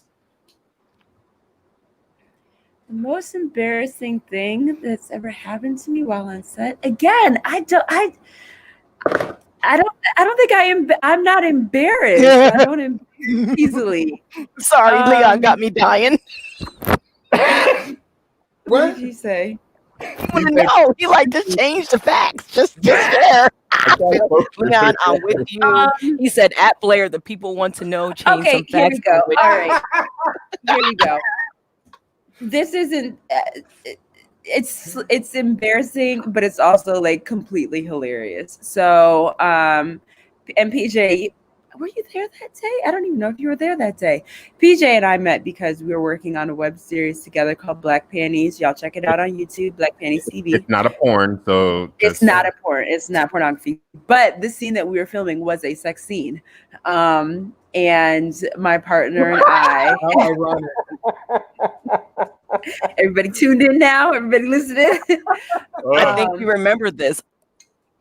The most embarrassing thing that's ever happened to me while on set. Again, I don't think I am. I'm not embarrassed. I don't embarrass easily. Sorry, Leon got me dying. What did you say? No, he like to change the facts. Just share. Leon, I'm with you. He said, "At Blair, the people want to know." Change Okay, some here facts. we go. All right, here we go. This isn't. It's embarrassing, but it's also like completely hilarious. So, and PJ, were you there that day? I don't even know if you were there that day. PJ and I met because we were working on a web series together called Black Panties. Y'all check it out on YouTube, Black Panties TV. It's not a porn, so it's not a porn. It's not pornography. But the scene that we were filming was a sex scene. And my partner and I. How ironic. Everybody tuned in now. Everybody listening. I think you remember this.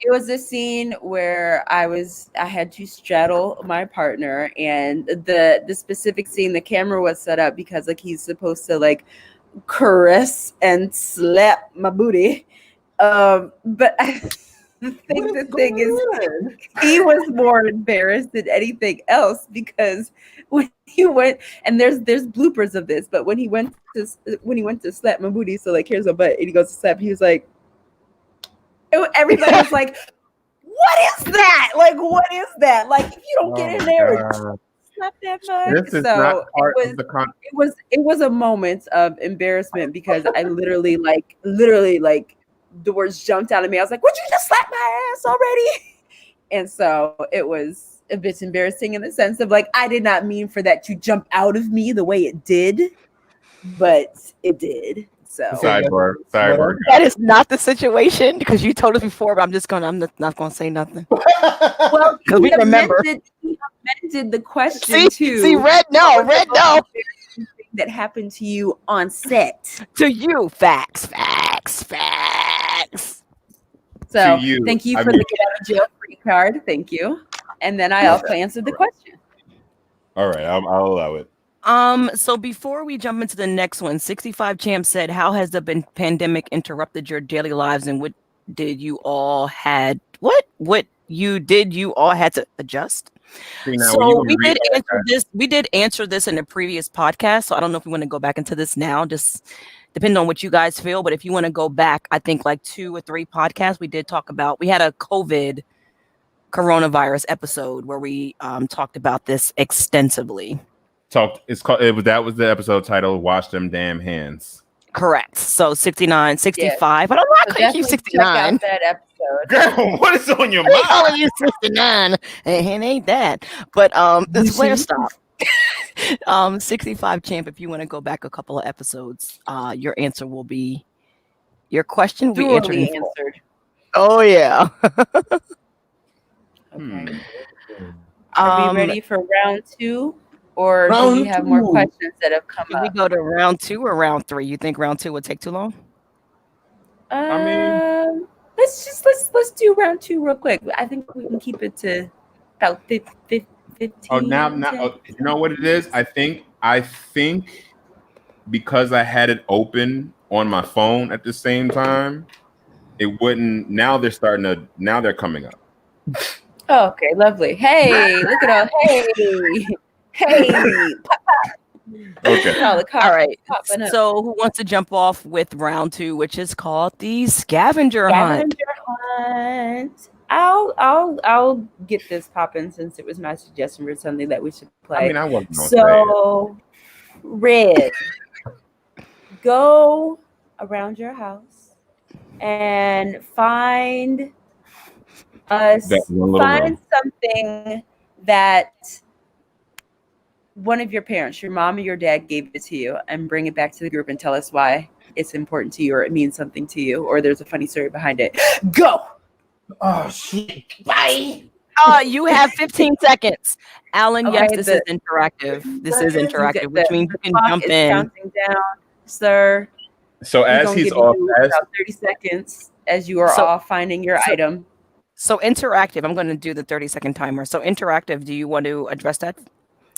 It was a scene where I had to straddle my partner, and the specific scene, the camera was set up because like he's supposed to like caress and slap my booty. But I think the thing is he was more embarrassed than anything else because when he went, and there's bloopers of this, but when he went to slap my booty, so like here's a butt, and he goes to slap, he was like, everybody was like, what is that? Like, what is that? Like, if you don't get in there and slap that mug. This is not part of the it was a moment of embarrassment because I literally the words jumped out of me. I was like, would you just slap my ass already? And so it was a bit embarrassing in the sense of like, I did not mean for that to jump out of me the way it did, but it did. So sidebar. That is not the situation because you told us before, but I'm not gonna say nothing. Well, because we remember. He amended the question too. See, red no. That happened to you on set. To you, facts. So thank you for the get out of jail free card. Thank you. And then I also answered the question. All right, I'll allow it. So before we jump into the next one, 65 Champ said, how has the pandemic interrupted your daily lives, and what did you all had to adjust? So we did answer this in a previous podcast, so I don't know if we want to go back into this now, just depending on what you guys feel. But if you want to go back, I think like 2 or 3 podcasts, we had a coronavirus episode where we talked about this extensively. That was the episode titled "Wash Them Damn Hands." Correct. So 69, 65. But I'm not going to keep 69. That episode. Girl, what is on your mind? Calling you 69, and ain't that? But this Blair stop. 65 Champ. If you want to go back a couple of episodes, your answer will be your question will be answered. Oh yeah. Okay. Are we ready for round 2? Or do we have more questions that have come up? We go to round 2 or round 3? You think round 2 would take too long? I mean, let's do round 2 real quick. I think we can keep it to about 15. Oh, now, you know what it is? I think because I had it open on my phone at the same time, it wouldn't. Now they're coming up. Oh, okay, lovely. Hey, look at all. Hey. Okay. All right. So who wants to jump off with round 2, which is called the scavenger hunt? I'll get this popping since it was my suggestion for something that we should play. I mean, I wasn't gonna say it. Red, go around your house and find something that one of your parents, your mom or your dad, gave it to you, and bring it back to the group and tell us why it's important to you, or it means something to you, or there's a funny story behind it. Go. Oh shit! Bye. You have 15 seconds. Alan, yes, this is interactive. This is interactive, which means you can jump in. Counting down, sir. So as he's off, about 30 seconds as you are off finding your item. So interactive. I'm going to do the 30-second timer. So interactive. Do you want to address that?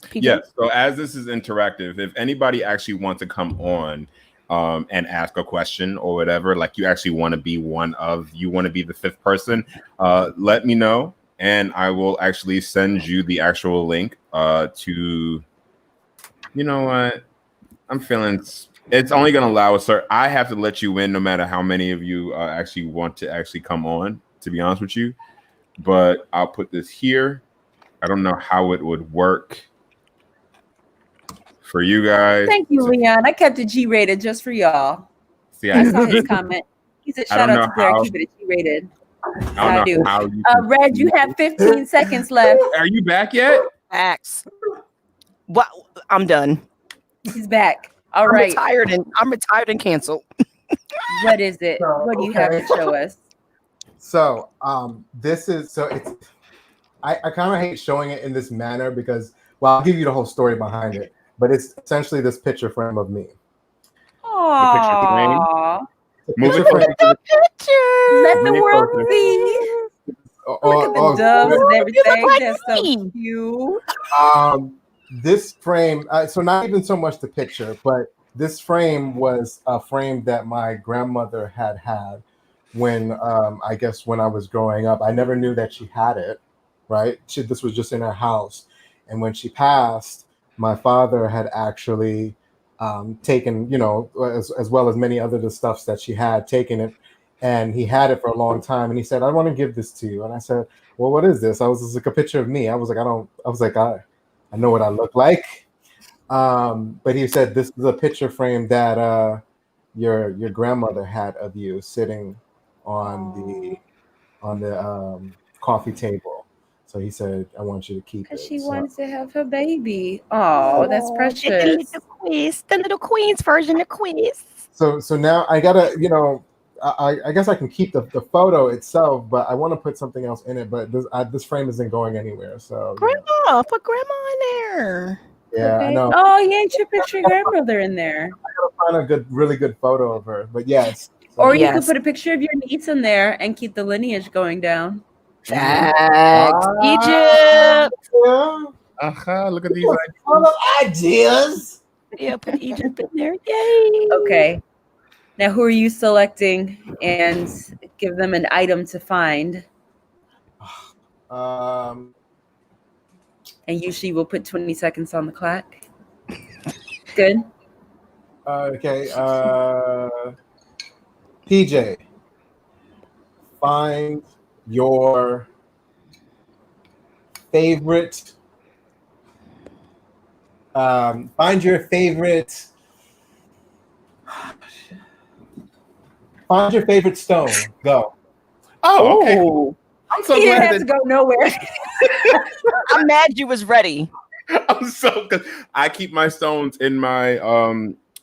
PJ? Yes. So as this is interactive, if anybody actually wants to come on and ask a question or whatever, like you actually want to be the 5th person, let me know. and I will actually send you the actual link to. You know what? I'm feeling. It's only going to allow us, sir. I have to let you in, no matter how many of you actually want to actually come on. To be honest with you, but I'll put this here. I don't know how it would work for you guys. Thank you, Leon. I kept it G-rated just for y'all. See, I saw his comment. He said, "Shout out to Derek, keeping it G-rated." I don't know how you Red, you have 15 seconds left. Are you back yet? Facts. What? I'm done. He's back. All I'm right. I'm retired and canceled. What is it? What do you have to show us? So this is it's I kind of hate showing it in this manner because I'll give you the whole story behind it, but it's essentially this picture frame of me. Aww. Move it Look at the picture. Let the world see. Look at the doves and everything. That's so cute. This frame, so not even so much the picture, but this frame was a frame that my grandmother had when I guess when I was growing up. I never knew that she had it, right? This was just in her house. And when she passed, my father had actually taken, as well as many other the stuffs that she had, taken it, and he had it for a long time. And he said, "I want to give this to you." And I said, "Well, what is this?" I was just like, a picture of me. I was like, I know what I look like. But he said, "This is a picture frame that your grandmother had of you sitting on the coffee table." So he said, "I want you to keep it." Because she wanted to have her baby. Oh, that's precious. The little queen's version of quiz. So now I gotta, I guess I can keep the photo itself, but I want to put something else in it. But this frame isn't going anywhere. So Put grandma in there. Yeah, Okay. I know. Oh, yeah, you should put your grandmother in there. I gotta find a really good photo of her. But yes. Or you could put a picture of your niece in there and keep the lineage going down. Facts. Egypt. Look at these ideas. Yeah, put Egypt in there. Yay. Okay. Now, who are you selecting? And give them an item to find. And usually we'll put 20 seconds on the clock. Good. Okay. PJ, find your favorite. Find your favorite stone. Go. Oh, okay. I'm so He didn't glad have to go nowhere. I'm mad you was ready. I'm so good. I keep my stones in my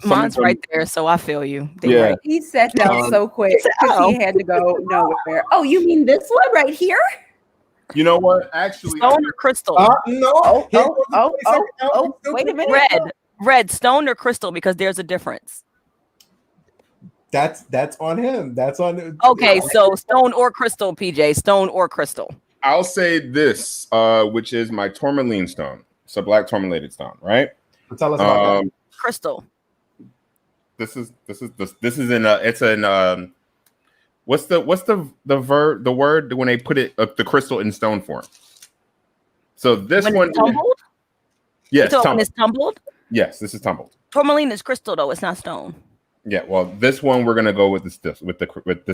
Mine's right there, so I feel you. Yeah. Right. He sat down so quick because he had to go nowhere. Oh, you mean this one right here? You know what? Actually, stone or crystal? No. Wait a minute. Red, stone or crystal, because there's a difference. That's on him. That's on. Okay, so stone or crystal, PJ. Stone or crystal. I'll say this, which is my tourmaline stone. It's a black tourmalated stone, right? Tell us about that. Crystal. This is in it's in what's the word when they put it the crystal in stone form? So this one tumbled? Yes, when it's tumbled? Yes, this is tumbled. Tourmaline is crystal though, it's not stone. Yeah, well, this one we're gonna go with the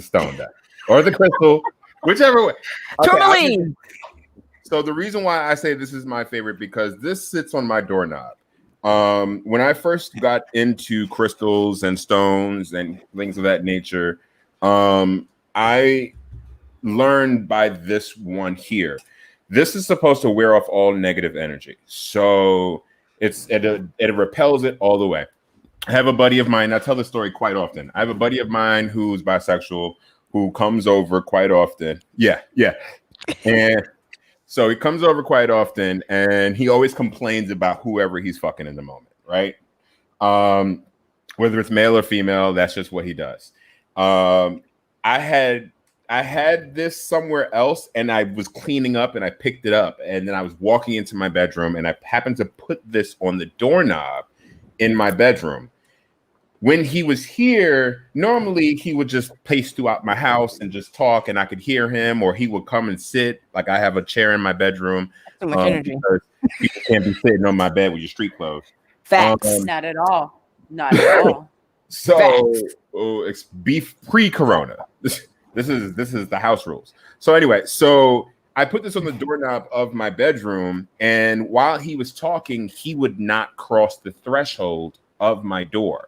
stone then, or the crystal, whichever way. Tourmaline. So the reason why I say this is my favorite because this sits on my doorknob. When I first got into crystals and stones and things of that nature, I learned by this one here. This is supposed to wear off all negative energy, so it repels it all the way. I have a buddy of mine. I tell this story quite often. I have a buddy of mine who's bisexual who comes over quite often. Yeah. And so he comes over quite often and he always complains about whoever he's fucking in the moment, right? Whether it's male or female, that's just what he does. I had this somewhere else and I was cleaning up and I picked it up and then I was walking into my bedroom and I happened to put this on the doorknob in my bedroom. when he was here, normally he would just pace throughout my house and just talk, and I could hear him, or he would come and sit. Like I have a chair in my bedroom. Too much energy. Because people can't be sitting on my bed with your street clothes. Facts. Not at all. Not at all. So it's beef pre-corona. This is the house rules. So anyway, so I put this on the doorknob of my bedroom, and while he was talking, he would not cross the threshold of my door.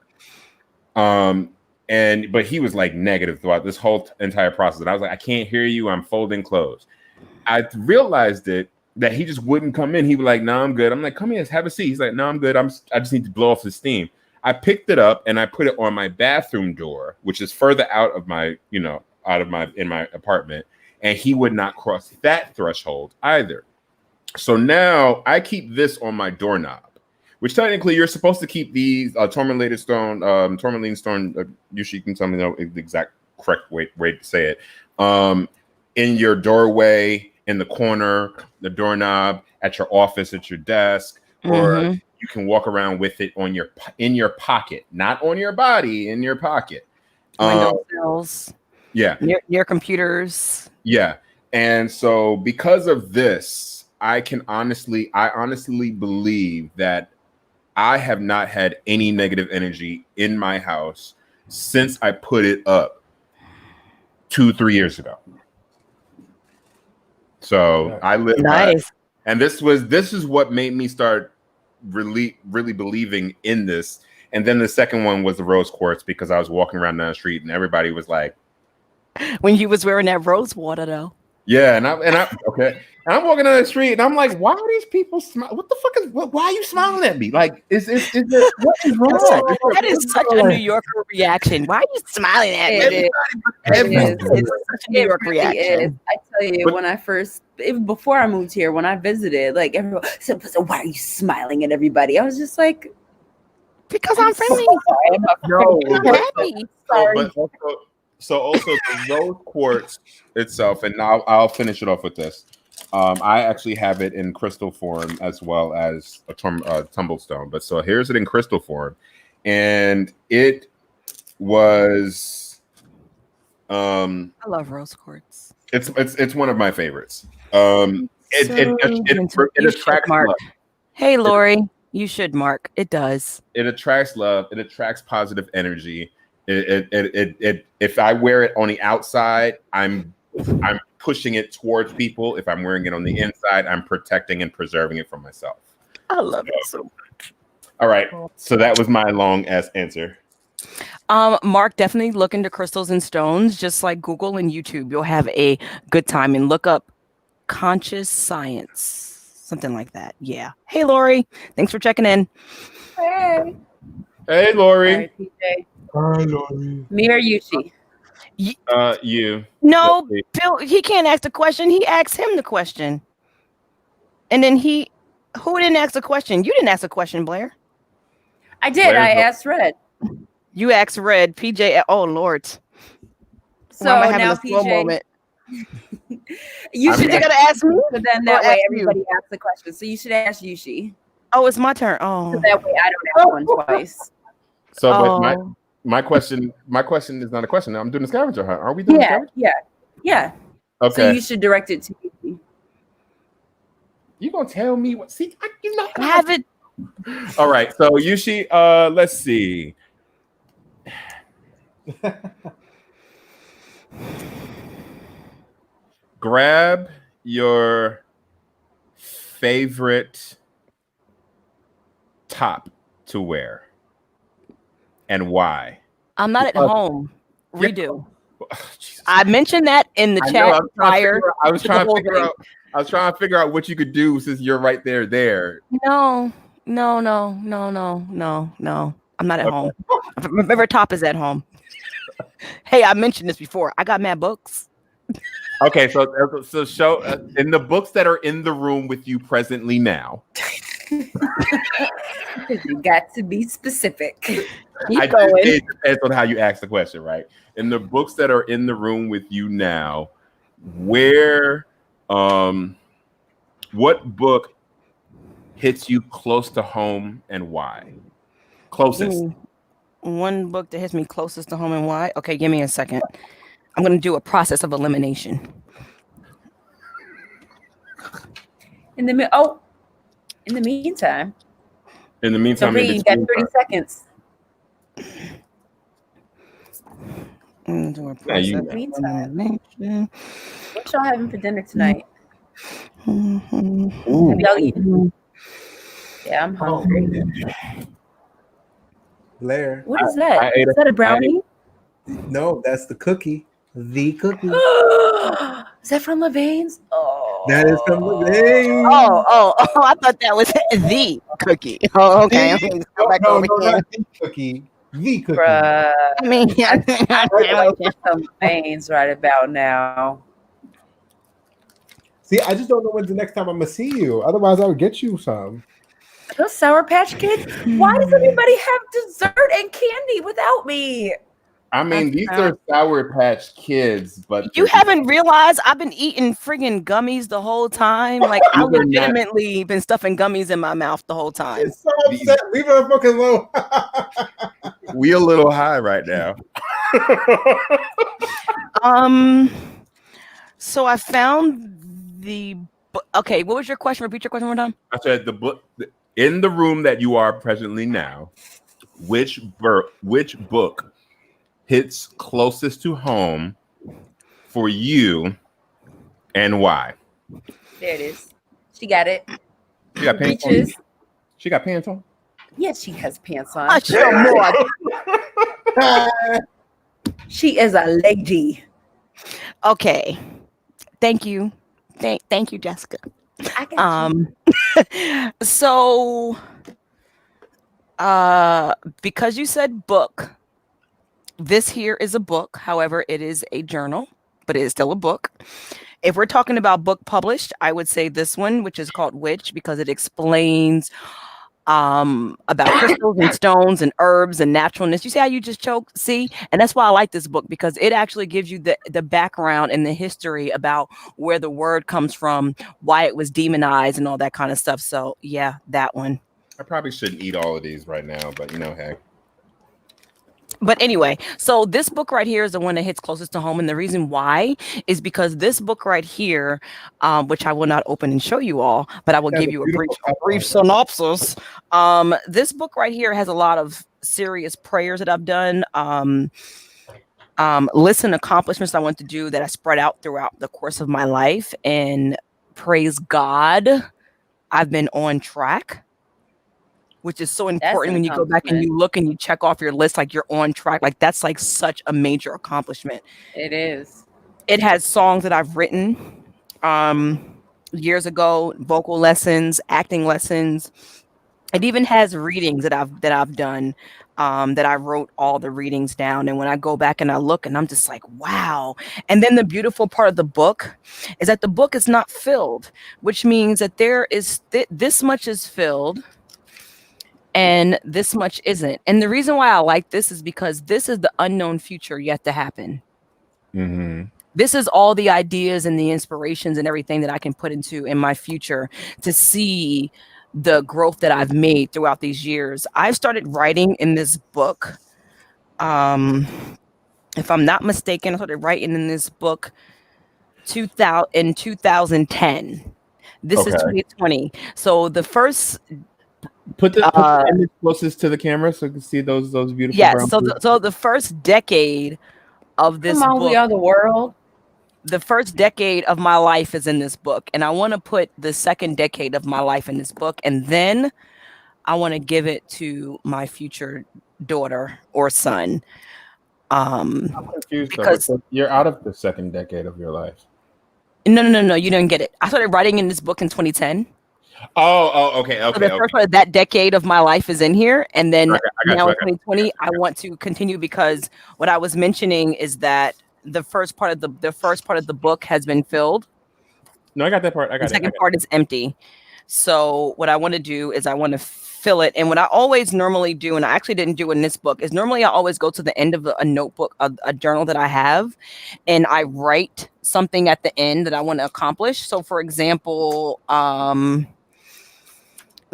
But he was like negative throughout this whole entire process. And I was like, I can't hear you. I'm folding clothes. I realized that he just wouldn't come in. He was like, no, I'm good. I'm like, come here, have a seat. He's like, no, I'm good. I just need to blow off the steam. I picked it up and I put it on my bathroom door, which is further out of my, in my apartment. And he would not cross that threshold either. So now I keep this on my doorknob, which technically you're supposed to keep these tourmaline stone. Usually you can tell me the exact correct way to say it. In your doorway, in the corner, the doorknob, at your office, at your desk, or you can walk around with it in your pocket, not on your body, in your pocket. Window sills. Yeah. Near computers. Yeah. And so because of this, I honestly believe that I have not had any negative energy in my house since I put it up 2-3 years ago. So I live nice. And this is what made me start really believing in this. And then the second one was the rose quartz, because I was walking around down the street and everybody was like, when you was wearing that rose water though. Yeah, and I'm walking down the street and I'm like, why are these people smiling? What the fuck why are you smiling at me? Like, is there, what is wrong? That is such a New Yorker reaction. Why are you smiling at me? It's such a New York reaction. I tell you, when before I moved here, when I visited, like everyone said, why are you smiling at everybody? I was just like, because I'm friendly. I'm happy. Sorry. So also the rose quartz itself, and now I'll finish it off with this. I actually have it in crystal form as well as a tumblestone. But so here's it in crystal form, and it was. I love rose quartz. It's one of my favorites. It attracts love. Hey, Lori, you should, Mark. It does. It attracts love. It attracts positive energy. If I wear it on the outside, I'm pushing it towards people. If I'm wearing it on the inside, I'm protecting and preserving it from myself. I love it so much. All right, so that was my long ass answer. Mark, definitely look into crystals and stones. Just like Google and YouTube, you'll have a good time, and look up conscious science, something like that. Yeah. Hey, Lori, thanks for checking in. hey, Lori. right, PJ. Hi, Lori. Me or Yushi? You. No, Bill, he can't ask the question. He asked him the question. And then who didn't ask the question? You didn't ask the question, Blair. I did. I asked Red. You asked Red. PJ. Oh, Lord. So Why am I having now, a slow PJ, moment? you should gotta ask me. But then that way everybody asks the question. So you should ask Yushi. Oh, it's my turn. Oh. So that way I don't ask one twice. So, but my question is not a question. I'm doing a scavenger hunt. Are we doing a scavenger? Yeah. Okay. So you should direct it to Yushi. You gonna tell me what? See, I have it. All right. So Yushi, let's see. Grab your favorite top to wear and why. I'm not at home. Redo. Oh, I mentioned that in the chat prior. I was trying to figure out what you could do since you're right there. No. I'm not at home. My favorite top is at home. Hey, I mentioned this before. I got mad books. Okay, so show in the books that are in the room with you presently now. You got to be specific. Keep going. It depends on how you ask the question, right? In the books that are in the room with you now, what book hits you close to home and why? Closest. one book that hits me closest to home and why? Okay, give me a second. I'm going to do a process of elimination. In the meantime. In the meantime, Reed, you got 30 seconds. Do a process of elimination. What y'all having for dinner tonight? Mm-hmm. Have y'all eaten? Yeah, I'm hungry. Blair. What is that? Is that a brownie? No, that's the cookie. The cookie. Is that from Levain's? Oh, That is from Levain. Oh! I thought that was the cookie. Oh, okay. I'm gonna go back over here. Not the cookie. The cookie. Bruh. I mean, I want some Levain's right about now. See, I just don't know when's the next time I'm gonna see you. Otherwise, I would get you some. Those Sour Patch Kids. Why does everybody have dessert and candy without me? I mean, these are Sour Patch Kids, but you haven't realized I've been eating friggin' gummies the whole time. Like I legitimately been stuffing gummies in my mouth the whole time. It's so upset. Leave her fucking alone. We a little high right now. So I found the. Okay, what was your question? Repeat your question one more time. I said the book in the room that you are presently now. Which book hits closest to home for you, and why? There it is. She got it. She got pants on. She got pants on. Yes, she has pants on. She is a lady. Okay. Thank you. Thank you, Jessica. I got you. So because you said book, this here is a book. However, it is a journal, but it is still a book. If we're talking about book published, I would say this one, which is called Witch, because it explains about crystals and stones and herbs and naturalness. You see how you just choke? See? And that's why I like this book, because it actually gives you the background and the history about where the word comes from, why it was demonized and all that kind of stuff. So yeah, that one. I probably shouldn't eat all of these right now, but you know, hey. But anyway, so this book right here is the one that hits closest to home. And the reason why is because this book right here, which I will not open and show you all, but I will give you a brief synopsis. This book right here has a lot of serious prayers that I've done. Lists and accomplishments I want to do that I spread out throughout the course of my life. And praise God, I've been on track, which is so important when you go back and you look and you check off your list, like you're on track. Like that's like such a major accomplishment. It is. It has songs that I've written years ago, vocal lessons, acting lessons. It even has readings that I've done, that I wrote all the readings down. And when I go back and I look, and I'm just like, wow. And then the beautiful part of the book is that the book is not filled, which means that there is this much is filled and this much isn't. And the reason why I like this is because this is the unknown future yet to happen. Mm-hmm. This is all the ideas and the inspirations and everything that I can put into in my future to see the growth that I've made throughout these years. I've started writing in this book. If I'm not mistaken, I started writing in this book in 2010. This is 2020. So the first Put the image closest to the camera so you can see those beautiful. Yes. So the first decade of this book, we are the world. The first decade of my life is in this book, and I want to put the second decade of my life in this book, and then I want to give it to my future daughter or son. I'm confused because you're out of the second decade of your life. No, you didn't get it. I started writing in this book in 2010. Okay. So the first part of that decade of my life is in here, and then now in 2020, I want to continue, because what I was mentioning is that the first part of the book has been filled. No, I got that part. The second part is empty. So what I want to do is I want to fill it. And what I always normally do, and I actually didn't do in this book, is normally I always go to the end of a notebook, a journal that I have, and I write something at the end that I want to accomplish. So for example,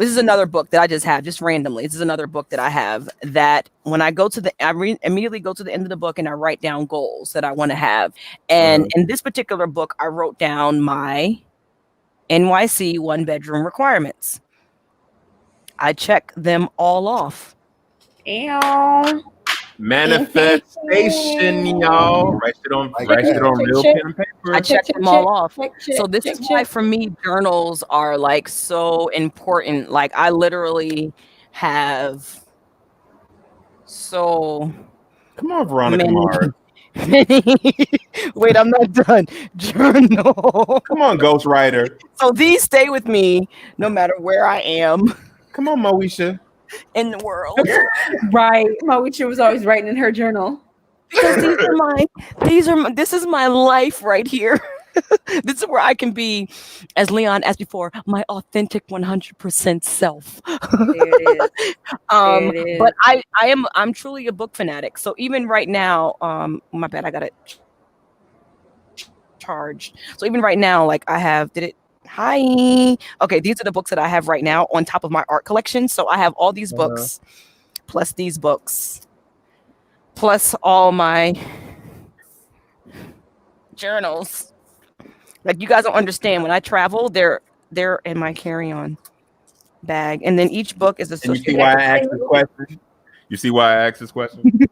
This is another book that I just have, just randomly. This is another book that I have that when I go to immediately go to the end of the book and I write down goals that I want to have. And in this particular book, I wrote down my NYC 1-bedroom requirements. I check them all off. Ew. Manifestation, y'all. Write it on real pen and paper. I check them all off. So this is why for me journals are like so important. Like I literally have so Come on, Veronica Mars. Wait, I'm not done. Journal. Come on, Ghostwriter. So these stay with me no matter where I am Come on, Moesha. in the world. Right. Moesha was always writing in her journal. Because this is my life right here. This is where I can be, as Leon asked before, my authentic 100% self. There it is. But I'm truly a book fanatic. So even right now, my bad, I got it charged. So even right now, like I have, hi. Okay, these are the books that I have right now on top of my art collection. So I have all these books, plus these books, plus all my journals. Like you guys don't understand. When I travel, they're in my carry-on bag, and then each book is associated. You see why I asked this question? You see why I asked this question?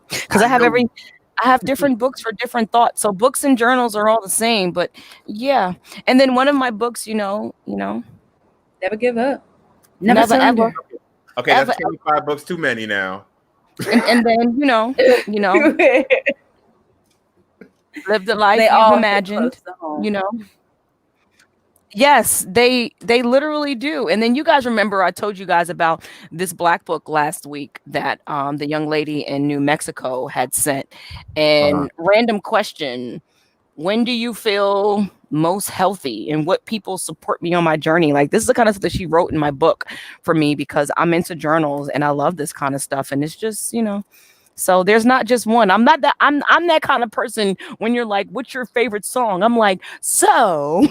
Because I have different books for different thoughts. So books and journals are all the same, but yeah. And then one of my books, never give up. Never ever. Okay, that's 25 books too many now. And then live the life you've imagined, Yes, they literally do. And then you guys remember I told you guys about this Black book last week that the young lady in New Mexico had sent. And random question, when do you feel most healthy and what people support me on my journey? Like this is the kind of stuff that she wrote in my book for me because I'm into journals and I love this kind of stuff. And it's just, so there's not just one. I'm that kind of person when you're like, what's your favorite song? I'm like, so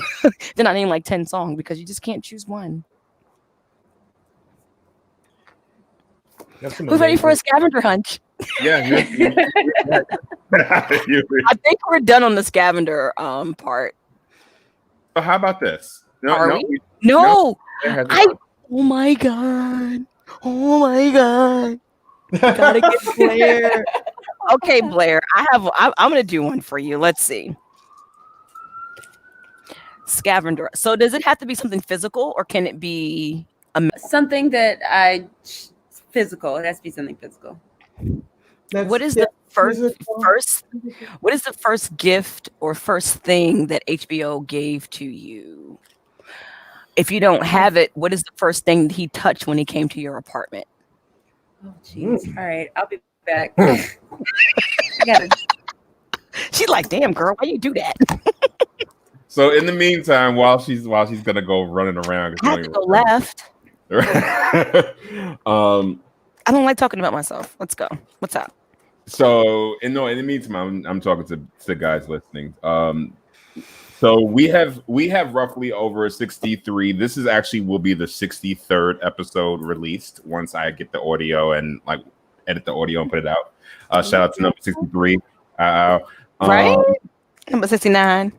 then I name like 10 songs because you just can't choose one. Who's ready for a scavenger hunt? Yeah. I think we're done on the scavenger part. So how about this? No. Oh my god. Gotta get Blair. Okay, Blair. I'm gonna do one for you. Let's see. Scavenger. So does it have to be something physical or can it be something that physical? It has to be something physical. What is the first gift or first thing that HBO gave to you? If you don't have it, what is the first thing he touched when he came to your apartment? Oh, jeez. All right, I'll be back. I gotta. She's like, "Damn, girl, why you do that?" So in the meantime, while she's gonna go running around, I have to go left. I don't like talking about myself. Let's go. What's up? So in the meantime, I'm talking to guys listening. So we have roughly over 63. This is actually will be the 63rd episode released once I get the audio and like edit the audio and put it out. Shout out to number 63. Right? Number 69.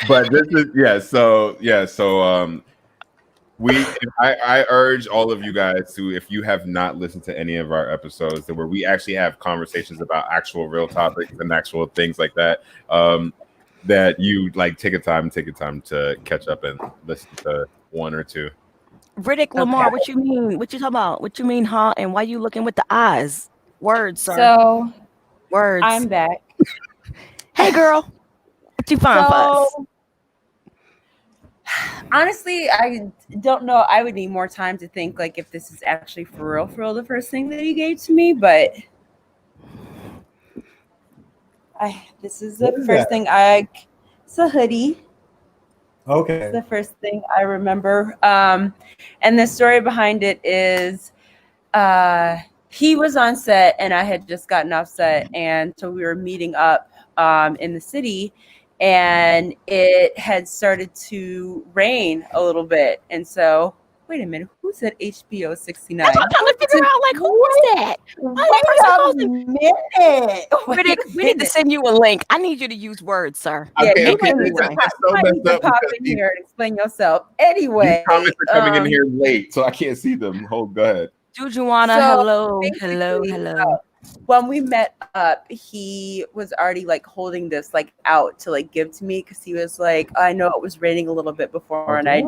But this is I urge all of you guys to, if you have not listened to any of our episodes where we actually have conversations about actual real topics and actual things like that, that you like take a time to catch up and listen to one or two. Riddick Lamar, what you mean? What you talking about? What you mean, huh? And why you looking with the eyes? Words, sir. So words. I'm back. Hey girl. What you find for us? Honestly, I don't know. I would need more time to think like if this is actually for real the first thing that he gave to me, but this is the first thing it's a hoodie. Okay. It's the first thing I remember. And the story behind it is he was on set and I had just gotten off set, and so we were meeting up in the city, and it had started to rain a little bit. And so, wait a minute, who said HBO 69? That's what I'm trying to figure out. Like, who was that? Wait We need to send you a link. I need you to use words, sir. Yeah, Okay, you okay. might need It's to, so you might messed need to up pop because in these here and explain yourself. Anyway, comments are coming in here late, so I can't see them. Hold, go ahead. Jujuana, So, hello. basically, when we met up, he was already like holding this like out to like give to me because he was like, I know it was raining a little bit before, and I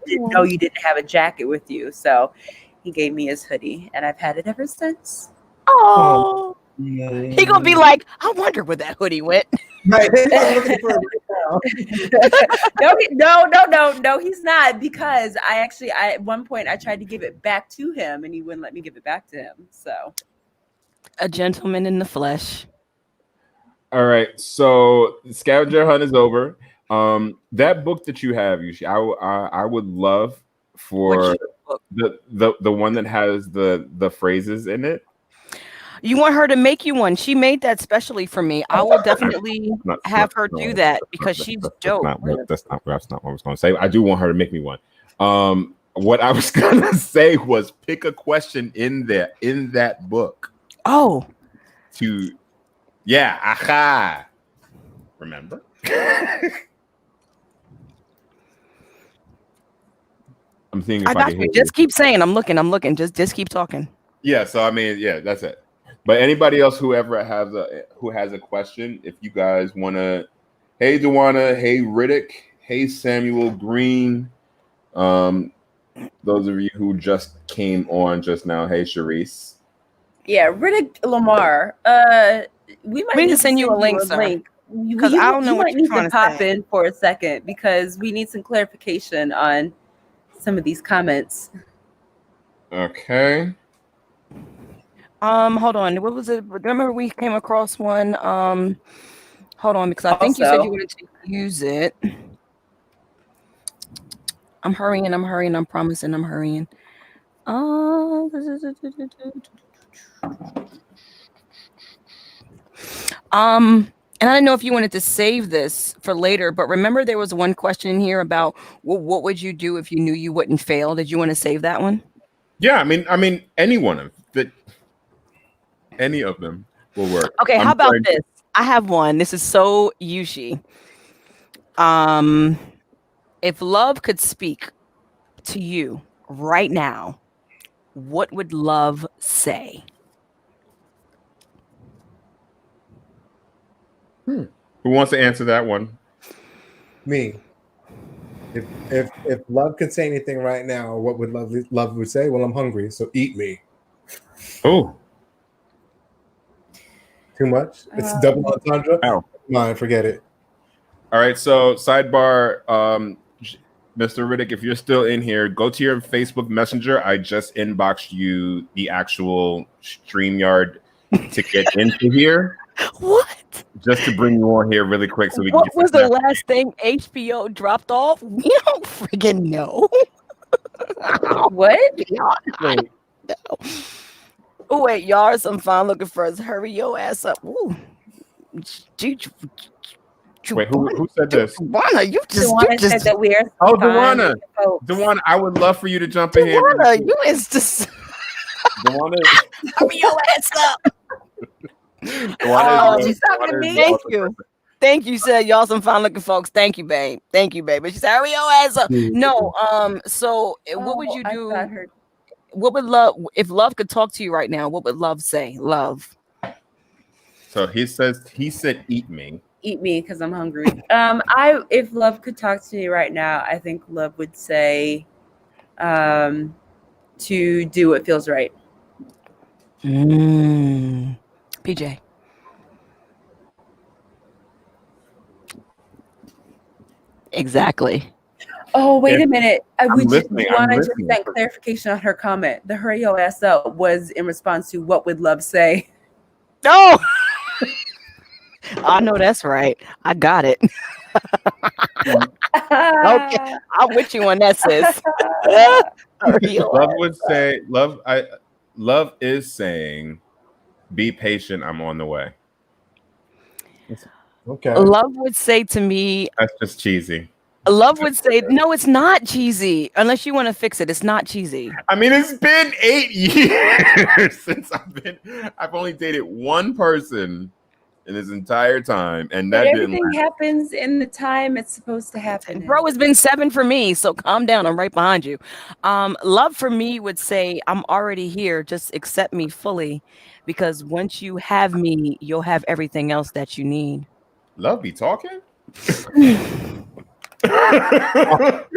didn't know you didn't have a jacket with you, so he gave me his hoodie, and I've had it ever since. Oh, he gonna be like, I wonder where that hoodie went. Right. I'm looking for it right now. No, he's not, because I at one point I tried to give it back to him and he wouldn't let me give it back to him. So A gentleman in the flesh. All right, so scavenger hunt is over. That book that you have, Yushi, I would love for the one that has the phrases in it. You want her to make you one? She made that specially for me. I will definitely have her do that because she's dope. That's not what I was going to say. I do want her to make me one. What I was going to say was pick a question in that book. Oh. Aha. Remember? I'm seeing if I got you. Just keep saying. I'm looking. Just keep talking. Yeah. So I mean, yeah, that's it. But anybody else who has a question, if you guys want to, hey Dewana, hey Riddick, hey Samuel Green, those of you who just came on just now, hey Sharice. Yeah, Riddick Lamar. We might need to send you a link, sir. Because I don't know what you're trying to pop in for a second because we need some clarification on some of these comments. Okay. Hold on. What was it? Remember we came across one. Hold on, because I think you said you wanted to use it. I'm hurrying. I'm promising I'm hurrying. And I didn't know if you wanted to save this for later, but remember there was one question in here about what would you do if you knew you wouldn't fail? Did you want to save that one? Yeah, I mean, any of them will work. Okay, how about this? I have one. This is so Yushi. If love could speak to you right now, what would love say? Who wants to answer that one? Me. If love could say anything right now, what would love would say? Well, I'm hungry, so eat me. Oh. Too much? It's double entendre? Ow. No, forget it. All right, so sidebar, Mr. Riddick, if you're still in here, go to your Facebook Messenger. I just inboxed you the actual StreamYard to get into here. What? Just to bring you on here really quick so we can What was the last thing HBO dropped off? We don't friggin' know. What? Wait. No. Oh, wait, y'all are some fine looking first. Hurry your ass up. Ooh. Wait, who said this? Dewana, you just said that we are. Oh, Dewana, I would love for you to jump in here. Dewana, you is just. Dewana, hurry your ass up. She's talking to me. Thank you, said y'all some fine looking folks. Thank you, babe. But she said, hurry your ass up. No, so what would you do? What would love, if love could talk to you right now, what would love say? Love. So he said eat me. Eat me because I'm hungry. If love could talk to me right now, I think love would say to do what feels right. PJ. Exactly. Oh, wait a minute. Would you want to just send for clarification on her comment? The hurry your ass up was in response to what would love say? No. I know that's right. I got it. Okay, I'm with you on that, sis. Love would say, love is saying, be patient, I'm on the way. Okay. Love would say to me, That's just cheesy. Love would say, no, it's not cheesy. Unless you want to fix it, it's not cheesy. I mean, it's been 8 years since I've only dated one person in this entire time, and But that didn't everything last. happens in the time it's supposed to happen. Bro, it's been 7 for me, so calm down. I'm right behind you. Love for me would say, I'm already here. Just accept me fully, because once you have me, you'll have everything else that you need. Love be talking.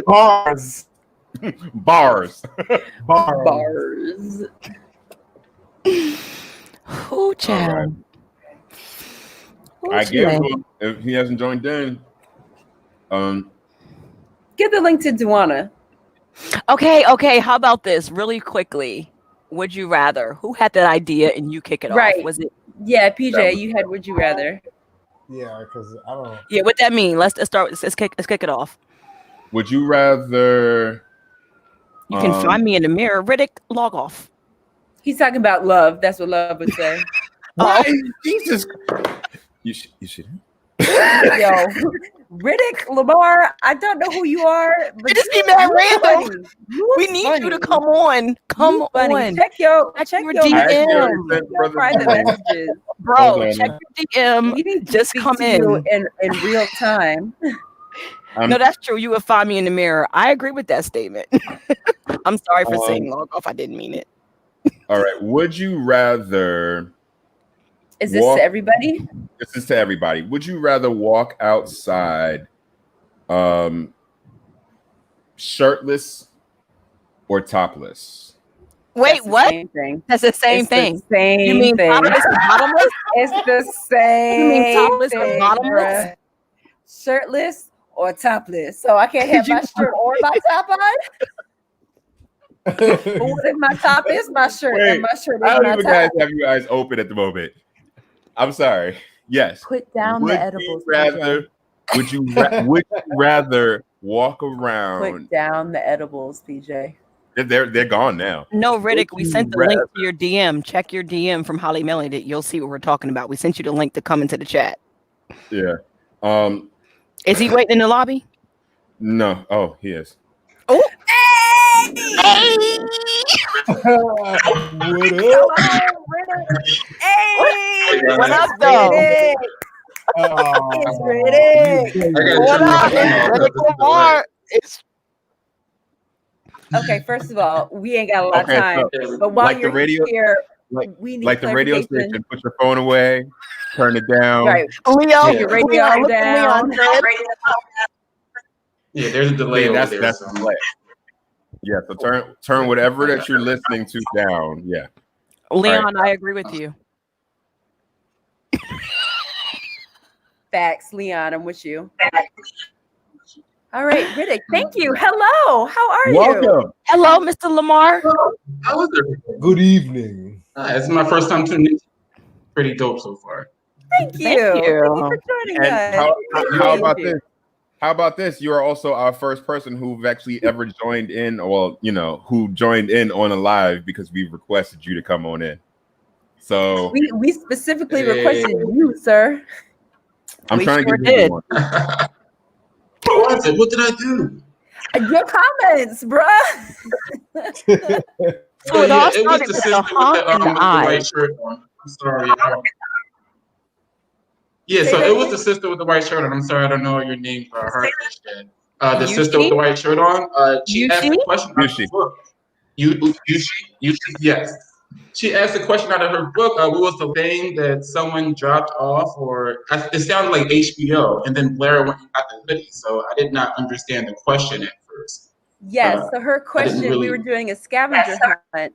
Bars. Bars. Bars. Who child? I give him if he hasn't joined in. Get the link to Duana. Okay. How about this? Really quickly. Would you rather? Who had that idea and you kick it Right. off? Was it? Yeah, PJ, you had Would You Rather. Yeah, because I don't. Yeah, what that mean? Let's start. Let's kick it off. Would you rather? You can find me in the mirror. Riddick, log off. He's talking about love. That's what Love would say. Why? Jesus. You should. Yo, Riddick, Lamar, I don't know who you are, but It just be mad random. We need you to come on. Come on. Check your DM. private messages. Bro, check your DM. We need to Just speak come to you in. in real time. No, that's true. You would find me in the mirror. I agree with that statement. I'm sorry for saying log off. I didn't mean it. All right. Would you rather? Is this to everybody? This is to everybody. Would you rather walk outside shirtless or topless? Wait, what? Same thing. That's the same thing. Same You mean thing. topless and bottomless? It's the same. You mean topless thing, or bottomless? bruh. Shirtless or topless. So I can't have my shirt or my top on. But what if my top is my shirt and my shirt is I don't my even top? guys have you guys open at the moment. I'm sorry. Yes. Put down the edibles. Would you rather walk around? Put down the edibles, PJ. They're gone now. No, Riddick, we sent the link to your DM. Check your DM from Holly Melanated. You'll see what we're talking about. We sent you the link to come into the chat. Yeah. Is he waiting in the lobby? No. Oh, he is. Oh. Hey! What up, though? It's Riddick. What up? Riddick Lamar. Okay, first of all, we ain't got a lot of time. So, but while like you're the radio, here, like, we need like the radio clarification. station, put your phone away, turn it down. Right. Leo, Your radio down. Yeah, there's a delay over That's there. the delay. Yeah, so turn whatever that you're listening to down. Yeah. Leon, I agree with you. Facts, Leon, I'm with you. All right, Riddick, thank you. Hello, how are you? Welcome. Hello, Mr. Lamar. How was it? Good evening. This is my first time tuning in. Pretty dope so far. Thank you. Thank you. Thank you for joining And us. how about this? How about this? You are also our first person who've actually ever joined in, well, who joined in on a live because we've requested you to come on in. So We specifically requested you, sir. I'm We trying sure to get you did. one. What was it? What did I do? Your comments, bruh. So it all it was started the with sister the with honk the, and the with the eye. white shirt on. I'm sorry. Yeah, so it was the sister with the white shirt on. I'm sorry, I don't know your name for her. The sister with the white shirt on. She asked a question out of her book. Yes. She asked a question out of her book. What was the thing that someone dropped off, or it sounded like HBO, and then Blair went and got the hoodie. So I did not understand the question at first. Yes, so her question, we were doing a scavenger hunt.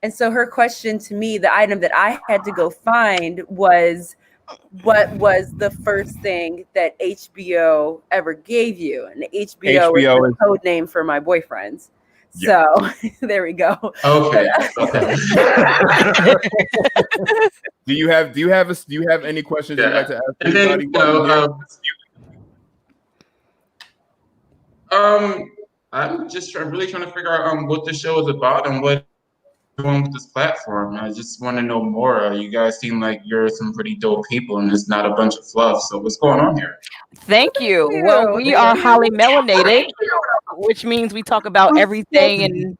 And so her question to me, the item that I had to go find was, what was the first thing that HBO ever gave you? And HBO is the code name for my boyfriends. Yeah. So there we go. Okay. Do you have any questions you'd like to ask And anybody? I'm just really trying to figure out what the show is about and what doing with this platform. I just want to know more. You guys seem like you're some pretty dope people, and it's not a bunch of fluff. So what's going on here? Thank you. Well, we are highly melanated, which means we talk about everything and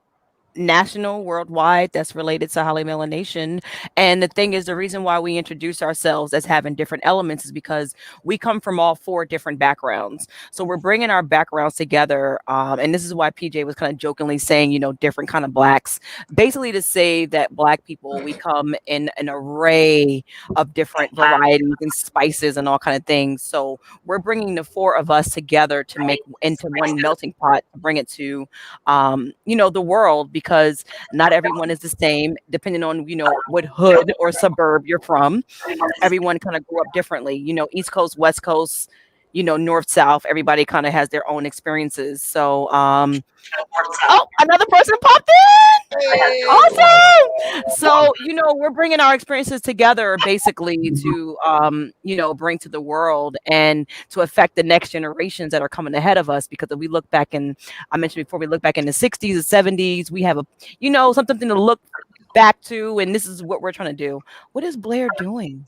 national, worldwide that's related to highly melanation. And the thing is, the reason why we introduce ourselves as having different elements is because we come from all 4 different backgrounds. So we're bringing our backgrounds together. And this is why PJ was kind of jokingly saying, you know, different kind of blacks, basically to say that Black people, we come in an array of different varieties and spices and all kind of things. So we're bringing the 4 of us together to make into one melting pot, to bring it to, you know, the world, because not everyone is the same, depending on, you know, what hood or suburb you're from. Everyone kind of grew up differently, you know, East Coast, West Coast, you know, North, South, everybody kind of has their own experiences. So, oh, another person popped in. Awesome. So, you know, we're bringing our experiences together basically to, you know, bring to the world and to affect the next generations that are coming ahead of us. Because if we look back in, I mentioned before, we look back in the 60s and 70s, we have a, you know, something to look back to. And this is what we're trying to do. What is Blair doing?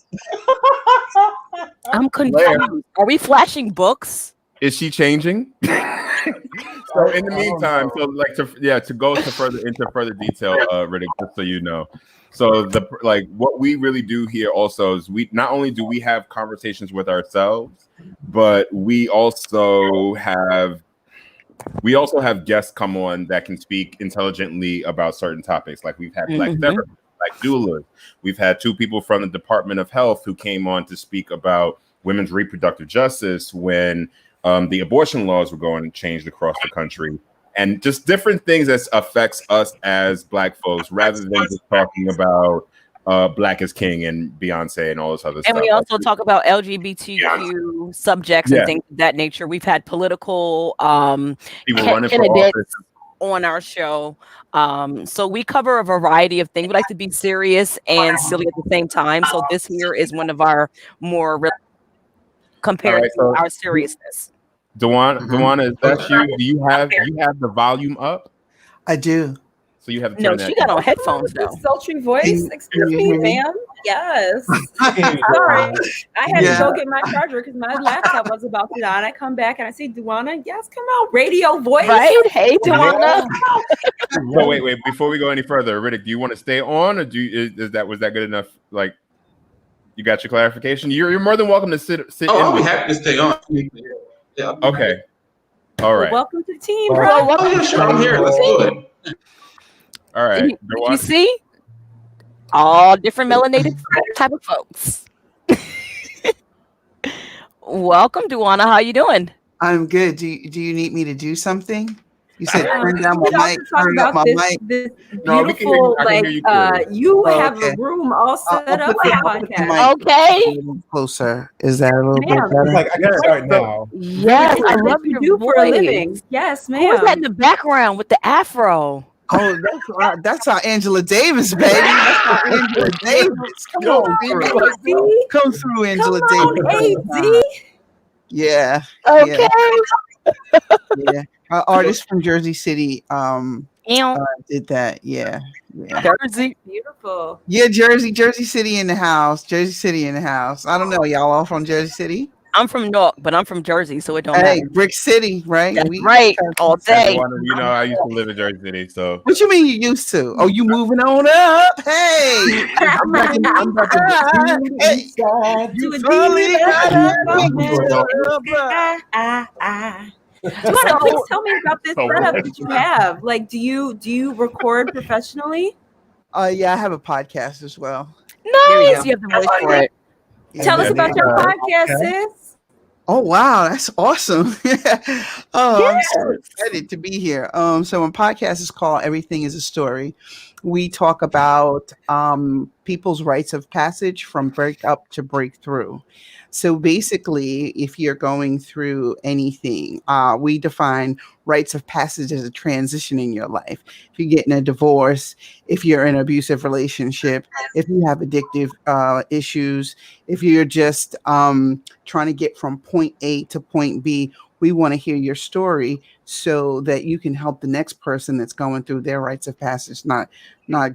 I'm confused. Blair. Are we flashing books? Is she changing? So in the meantime, so like to go to further detail, Riddick, just so you know. So what we really do here also is we not only do we have conversations with ourselves, but we also have guests come on that can speak intelligently about certain topics. Like we've had Black therapists, Black doulas. We've had 2 people from the Department of Health who came on to speak about women's reproductive justice when the abortion laws were going and changed across the country, and just different things that affects us as Black folks, rather than just talking about Black is King and Beyonce and all this other stuff. And we also talk about LGBTQ subjects and things of that nature. We've had political people running for candidates office on our show. So we cover a variety of things. We like to be serious and silly at the same time. So this here is one of our more compared to our seriousness. Dewana, is that you? Do you have the volume up? I do. So you have to No, turn she that got on headphones though. Sultry voice. Excuse me, hear me? ma'am. Yes. Sorry. I had to go get my charger because my laptop was about to die. And I come back and I see Dewana. Yes, come on. Radio voice. Right? Hey, Dewana. So wait. Before we go any further, Riddick, do you want to stay on, or was that good enough? Like, you got your clarification? You're more than welcome to sit. I'll be happy to stay on. Yeah, okay. All right. Welcome to the team, bro. Oh, yeah, sure. I'm here. Let's do it. All right. You see? All different melanated type of folks. Welcome, Dewana. How you doing? I'm good. Do you need me to do something? You said turn down my mic. Talk Turn up about my this mic. No, we can hear you. beautiful, I can hear you clearly. you Oh, have okay. a room all set I'll up put for the- the I'll put the podcast. mic Okay. a little closer. Is that a little bit Ma'am. better? It's like I can start now. Yes, I What love you your do for a voice. living. Yes, Who is that ma'am. in the background with the afro? Oh, that's our Angela Davis, baby. That's our Angela Davis. Come on, baby. Come through, Angela Davis. AD. Yeah. Okay. Yeah. Our artist from Jersey City Ew. did that. Yeah. Jersey. Beautiful. Yeah, Jersey City in the house. Jersey City in the house. I don't know. Y'all all from Jersey City? I'm from Newark, but I'm from Jersey, so it don't Hey, matter. Brick City, right? That's right. All day. You know, I used to live in Jersey City, so What you mean you used to? Oh, you moving on up? Hey, I'm back in hey, you finally Dewana, please tell me about this setup that you have. Like, do you record professionally? Yeah, I have a podcast as well. Nice. You have the voice for it. Tell us about your podcast, sis. Oh wow, that's awesome! I'm so excited to be here. So my podcast is called "Everything Is a Story." We talk about people's rites of passage from breakup to breakthrough. So basically, if you're going through anything, we define rites of passage as a transition in your life. If you're getting a divorce, if you're in an abusive relationship, if you have addictive issues, if you're just trying to get from point A to point B, we want to hear your story so that you can help the next person that's going through their rites of passage not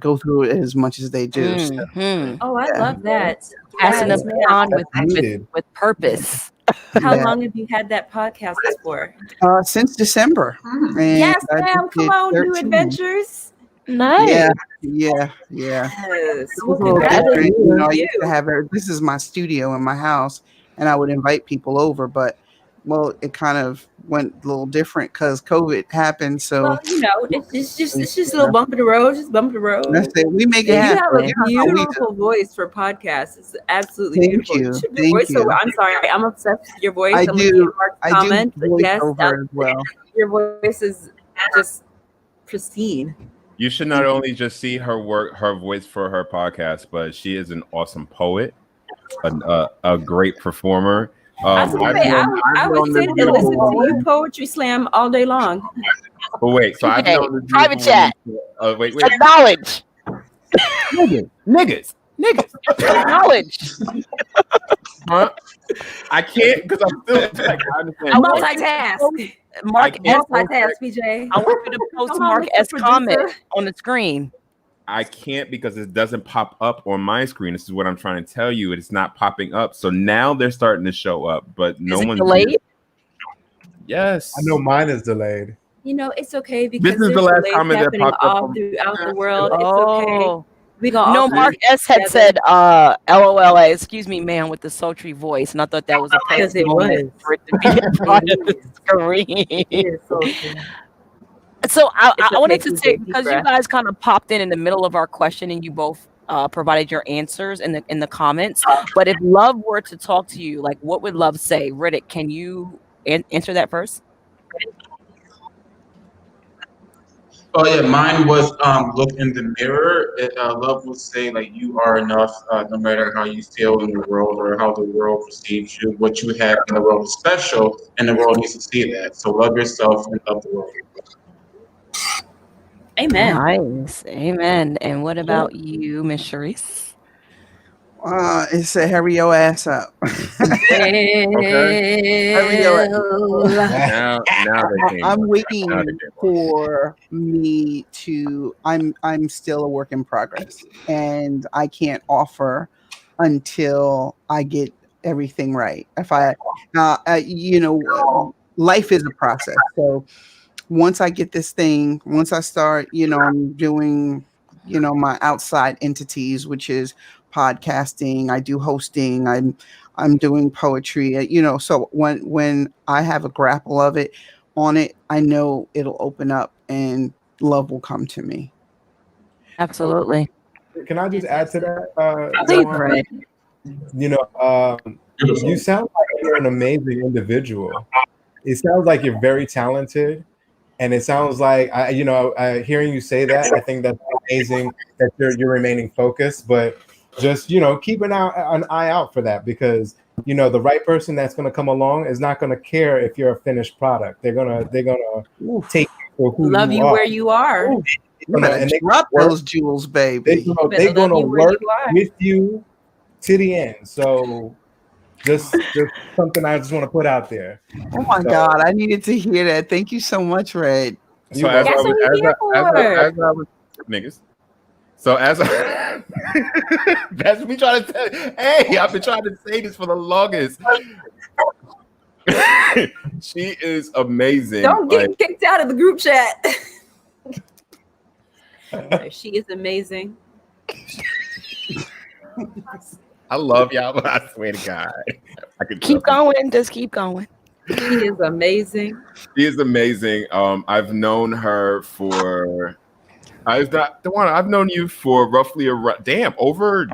go through it as much as they do. So, Mhm. Oh, I love that. Passing the Yes, ma'am. baton That's needed. with purpose. How yeah. long have you had that podcast for? Since December. And Yes, I just ma'am. Come did on, new 13. adventures. Nice. Yeah. Yes. It's a Well, little congratulations different. You know, I to used to you. have this is my studio in my house, and I would invite people over, but it kind of went a little different because COVID happened. So Well, it's just a little bump in the road, just bump in the road. that's it. We make it You happen. have a You know how we do. beautiful voice for podcasts. It's absolutely Thank beautiful. you. Should Thank your voice you. so I'm sorry, I'm obsessed with your voice. I I'm looking do. at Mark's I do comment. Yes, voiceover as well. your voice is just pristine. You should not only just see her work, her voice for her podcast, but she is an awesome poet, a great performer. I would sit and listen to you poetry slam all day long. But wait, so I've Hey, known this private beautiful chat. woman. Wait. Acknowledge. Niggas. Acknowledge. Huh? I can't because I'm still like, I understand. Multitask. Mark I can't Multitask, BJ. I want you to post Come on, Mark Mr. S Producer. comment on the screen. I can't because it doesn't pop up on my screen. This is what I'm trying to tell you. It's not popping up. So now they're starting to show up, but no Is it one's delayed? Yes. I know mine is delayed. It's okay because This is there's the last delays comment that happening popped up all on- throughout the world. It's okay. We gonna all come Mark S had together. said, LOLA, excuse me, man, with the sultry voice. And I thought that was a Yes, perfect it moment was. for it to be in front of the screen. It is sultry. So I It's wanted okay, to PJ, take, deep because you breath. guys kind of popped in the middle of our question and you both provided your answers in the comments. But if Love were to talk to you, like what would Love say? Riddick, can you answer that first? Oh yeah, mine was look in the mirror. Love would say like you are enough, no matter how you feel in the world or how the world perceives you. What you have in the world is special, and the world needs to see that. So love yourself and love the world. Amen. Nice. Amen. And what about you, Miss Sharice? It said, hurry your ass up. Now they came. I'm waiting Now they came. for me to. I'm still a work in progress, and I can't offer until I get everything right. If I, life is a process. So once I get this thing, once I start, I'm doing, my outside entities, which is podcasting. I do hosting. I'm doing poetry. So when I have a grapple of it on it, I know it'll open up and love will come to me. Absolutely. Can I just add to that? Please, Joanne? Red. You sound like you're an amazing individual. It sounds like you're very talented, and it sounds like hearing you say that, I think that's amazing that you're remaining focused. But just keep an eye out for that, because the right person that's going to come along is not going to care if you're a finished product. They're gonna take you for who Love you are. where you are. And they Drop work. those jewels, baby. They're going to love you where work you are. with you to the end. So just something I just want to put out there. Oh my God, I needed to hear that. Thank you so much, Red. So as That's I what we're here was niggas. So as that's me trying to tell you. Hey, I've been trying to say this for the longest. She is amazing. Don't get kicked out of the group chat. She is amazing. I love y'all, but I swear to God, I could Keep going. Just keep going. She is amazing. She is amazing. I've known her for. I've known you for roughly over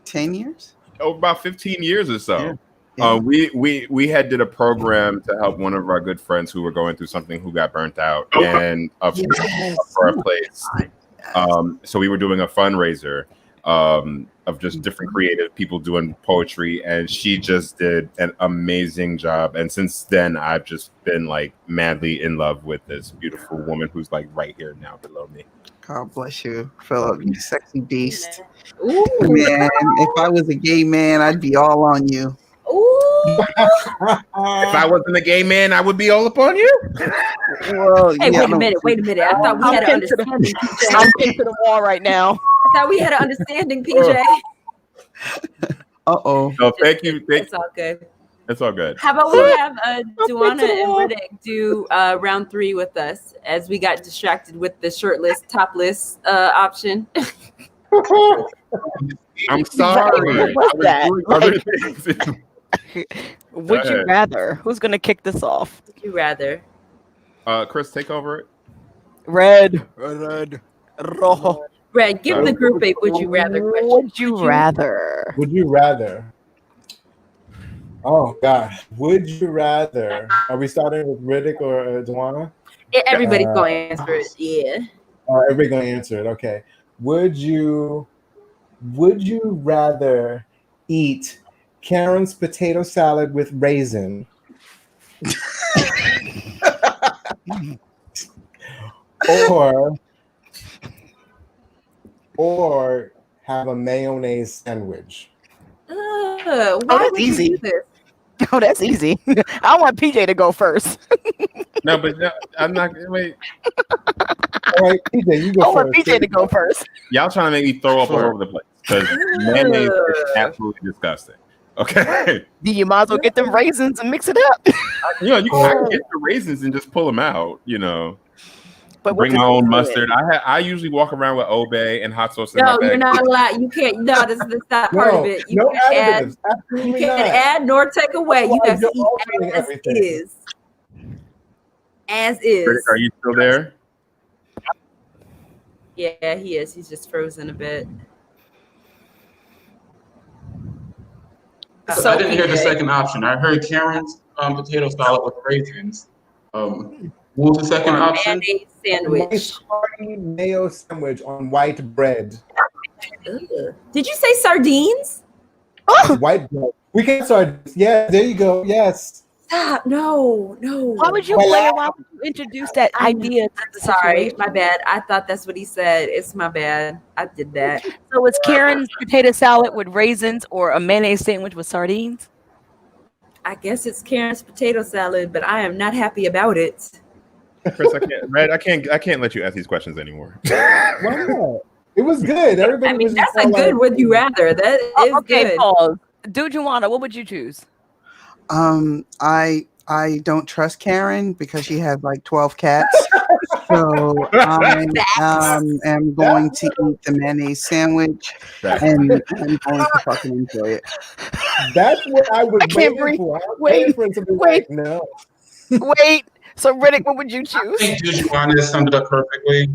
10 years? over about 15 years or so. Yeah. Yeah. We had did a program to help one of our good friends who were going through something, who got burnt out, and for a place. So we were doing a fundraiser of just different creative people doing poetry, and she just did an amazing job. And since then, I've just been like madly in love with this beautiful woman who's like right here now below me. God bless you, Philip, you sexy beast. Ooh. Man, if I was a gay man, I'd be all on you. Ooh. If I wasn't a gay man, I would be all upon you. Well, Hey, yeah, wait a minute. I thought we had an understanding, PJ. I'm pinned to the wall right now. I thought we had an understanding, PJ. Uh-oh. No, thank you. It's all good. It's all good. How about we have Duana and wall. Riddick do round 3 with us as we got distracted with the shirtless, topless option. I'm sorry. What's that? Other things. Would you ahead. rather? Who's gonna kick this off? Would you rather? Chris, take over it. Red, rojo. Red, give the group a would you rather question. Would you rather? Would you rather? Oh God, would you rather? Are we starting with Riddick or Duana? Everybody's going to answer it. Yeah. Everybody gonna answer it. Okay. Would you rather eat Karen's potato salad with raisin, or have a mayonnaise sandwich? Why that's would easy. you do this? Oh, that's easy. I want PJ to go first. No, but no, I'm not. Wait, All right, PJ, you I go want first. PJ to go first. y'all trying to make me throw up all over the place because mayonnaise is absolutely disgusting. Okay, You might as well get them raisins and mix it up. you know you can get the raisins and just pull them out. You know, But bring what my does own it do? mustard. I usually walk around with Obey and hot sauce in my No, bag. you're not allowed. You can't. No, that's not part of it. You no can't add. additives. You Absolutely can't not. add nor take away. You have Otherwise, to you're altering eat as everything. is. As is. Are you still there? Yeah, he is. He's just frozen a bit. So I didn't hear the second option. I heard Karen's potato salad with raisins. What was the second Or option? mayonnaise Nice sandwich. hearty mayo sandwich on white bread. Ugh. Did you say sardines? White bread. We can start. Yeah, there you go. Yes. Stop. No. Why would you Blair? Why would you introduce that idea to the Sorry, situation? my bad. I thought that's what he said. It's my bad. I did that. So it's Karen's potato salad with raisins or a mayonnaise sandwich with sardines? I guess it's Karen's potato salad, but I am not happy about it. Chris, I can't let you ask these questions anymore. Why not? It was good. Everybody I mean, was that's just a all good like, would you rather. That is Okay, good. pause. Dude, Juana, what would you choose? I don't trust Karen because she has like 12 cats. So I am going to eat the mayonnaise sandwich and I'm going to fucking enjoy it. That's what I was I can't waiting breathe. for. I was Wait, waiting for it to be wait. like, no. Wait. So Riddick, what would you I choose? think Jujuana summed it up perfectly.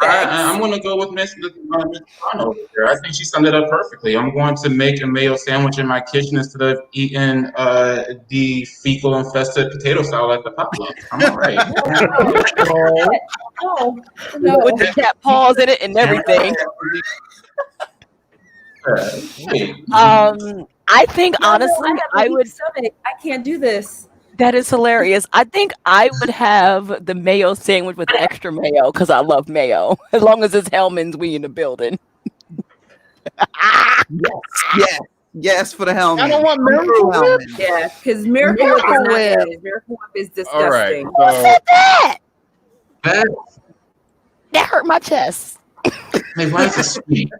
I'm going to go with Miss Toronto over there. I think she summed it up perfectly. I'm going to make a mayo sandwich in my kitchen instead of eating the fecal infested potato salad at the potluck. I'm all right. Oh, No. With the cat paws in it and everything. I think honestly, I would. Stomach. I can't do this. That is hilarious. I think I would have the mayo sandwich with extra mayo because I love mayo. As long as it's Hellman's, we in the building. Yes, for the helmet. I don't want Come Miracle through, Whip. Hellman. Yeah, because Miracle Whip is not Whip. good. Miracle Whip is disgusting. All right. Who said that? That hurt my chest. Hey, why is it sweet?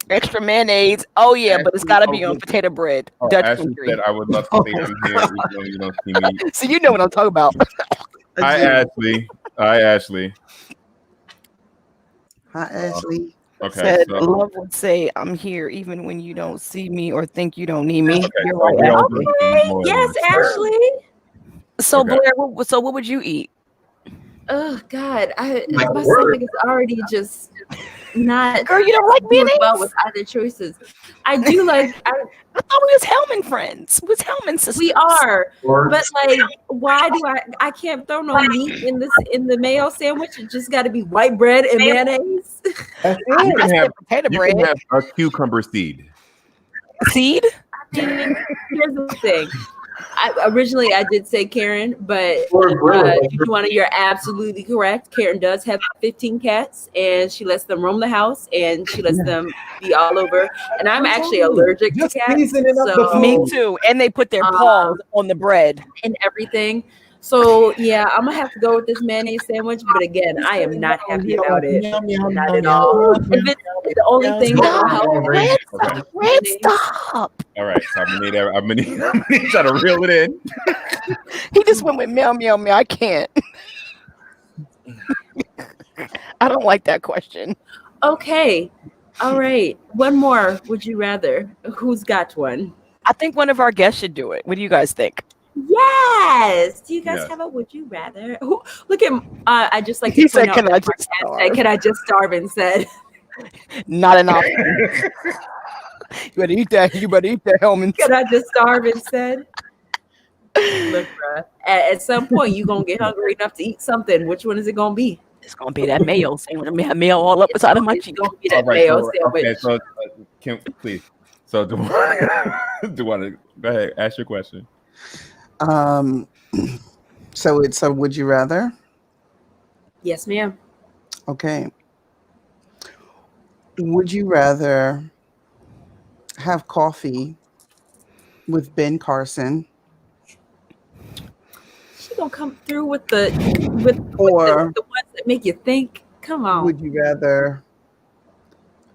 Extra mayonnaise. Oh yeah, but it's got to be on potato bread. Oh, Dutch Ashley country. said, I would love to see him here, even though you don't see me. So you know what I'm talking about. Hi, Ashley. Hi, Ashley. Hi, Ashley. Okay. Said So, love would say I'm here even when you don't see me or think you don't need me. okay, You're so right. we all Ashley. agree more than Yes, one. Ashley. So Okay. Blair, what would you eat? Oh God, Like my a word. stomach is already just not Girl, you don't like doing mayonnaise? well with either choices. I do like. I thought we was Hellman friends. We was Hellman sisters. We are, Or but like, why do I can't throw no meat in the mayo sandwich? It just got to be white bread and mayonnaise. that's You it. can have, potato you bread. can have a cucumber seed. Seed? I mean, here's the thing. Originally I did say Karen, but you're absolutely correct. Karen does have 15 cats, and she lets them roam the house, and she lets them be all over. And I'm actually allergic to cats. So me too. And they put their paws on the bread and everything. So yeah, I'm gonna have to go with this mayonnaise sandwich. But again, I am not happy about it. Not at all. If it's the only thing that will help. Red, stop. All right, so I'm gonna need try to reel it in. He just went with meow, meow, meow. I can't. I don't like that question. Okay. All right. One more. Would you rather? Who's got one? I think one of our guests should do it. What do you guys think? Yes. Do you guys have a would you rather? Look at I just like to He said, point "Can out I just starve?" Can I just starve instead? Not an option. You better eat that. You better eat that helmet. Can I just starve instead? Look, bruh, at some point you're gonna get hungry enough to eat something. Which one is it gonna be? It's gonna be that mayo. Saying when I have mayo all up inside of my cheek. It's gonna be that mayo sandwich. Okay, so Kim, please. So do want to go ahead? Ask your question. So it's a would you rather? Yes, ma'am. Okay. Would you rather have coffee with Ben Carson She gonna come through with the ones that make you think. Come on. Would you rather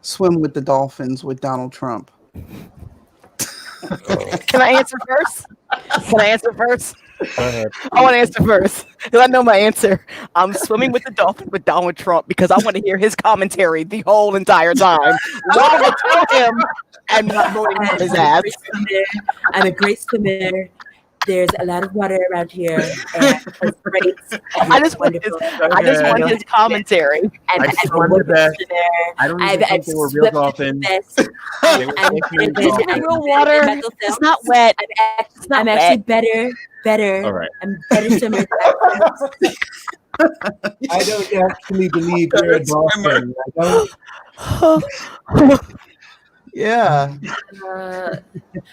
swim with the dolphins with Donald Trump? Can I answer first? Can I answer first? Go ahead. I want to answer first because I know my answer. I'm swimming with the dolphin with Donald Trump because I want to hear his commentary the whole entire time while I tell him I'm not voting for his ass. I'm a great swimmer. There's a lot of water around here. And it's great. I just want his commentary. I don't even think they were real dolphins. They were real water. It's not wet. I'm actually better. All right. I'm better swimmer. I don't actually believe you're a dolphin. I don't. Yeah.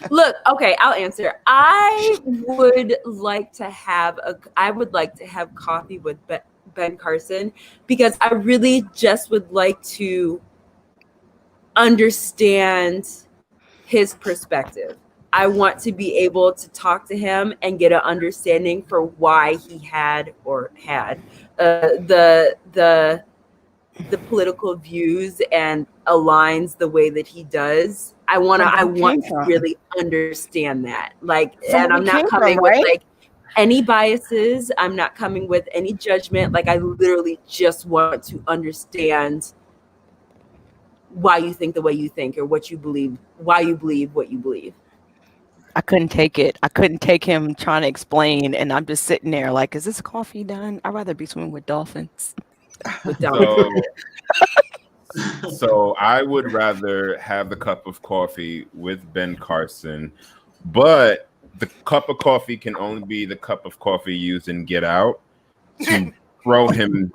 Look, okay, I'll answer. I would like to have coffee with Ben Carson because I really just would like to understand his perspective. I want to be able to talk to him and get an understanding for why he had the political views and aligns the way that he does. I want to really understand that. And I'm not coming with like any biases. I'm not coming with any judgment. Like I literally just want to understand why you think the way you think or what you believe, why you believe what you believe. I couldn't take it. I couldn't take him trying to explain, and I'm just sitting there like, is this coffee done? I'd rather be swimming with dolphins. So I would rather have the cup of coffee with Ben Carson, but the cup of coffee can only be the cup of coffee used in Get Out to throw him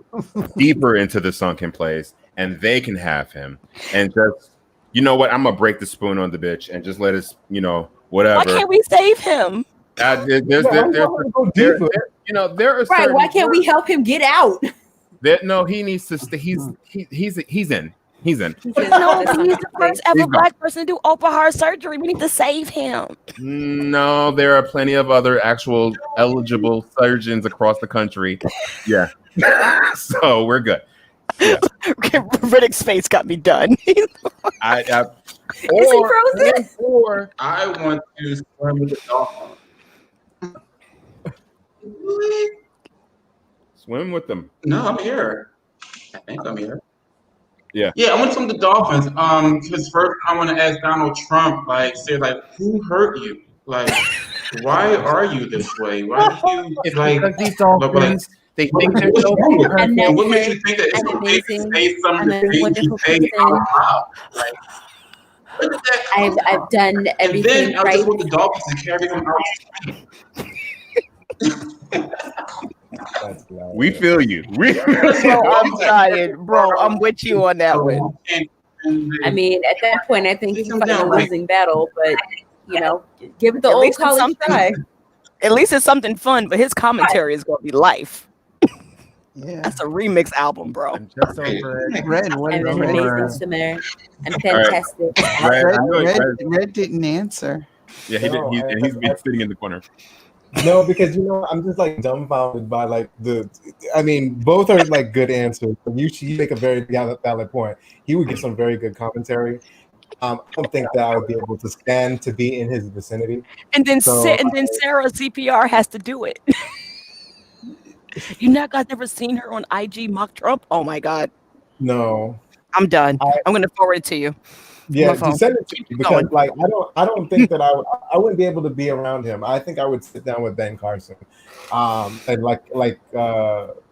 deeper into the sunken place, and they can have him. And just, you know what? I'm gonna break the spoon on the bitch and just let us, whatever. Why can't we save him? There are right. Why can't we help him get out? No, he needs to stay. He's in. No, he's the first ever black person to do open heart surgery. We need to save him. No, there are plenty of other actual eligible surgeons across the country. Yeah. So we're good. Yeah. Riddick's face got me done. Is he frozen? Or I want to swim with the dolphin. Swim with them. No, I'm here. I think I'm here. Yeah. Yeah, I want to swim with the dolphins. Because first I want to ask Donald Trump, who hurt you? Like, why are you this way? Why do you because these dolphins? They think they're so perfect. And what makes you think that it's okay to say some of the things you say out loud? Like, where did that come from? I've done everything and then I just want the dolphins to carry them out. We feel you. Bro, I'm tired. Bro, I'm with you on that one. I mean, at that point, I think he's fighting a losing battle, but give it the old college try. At least it's something fun, but his commentary is gonna be life. Yeah. That's a remix album, bro. I'm just over it. Red, what I'm is an Red? amazing swimmer. I'm fantastic. Red didn't answer. Yeah, he did. He's been sitting in the corner. No, because I'm just like dumbfounded by like I mean, both are like good answers. But you make a very valid point. He would give some very good commentary. I don't think that I would be able to stand to be in his vicinity. And then So, Sarah CPR has to do it. You guys never seen her on IG mock Trump? Oh my God. No. I'm done. I'm gonna forward it to you. Yeah, to send it to me because like I don't think that I wouldn't be able to be around him. I think I would sit down with Ben Carson, and like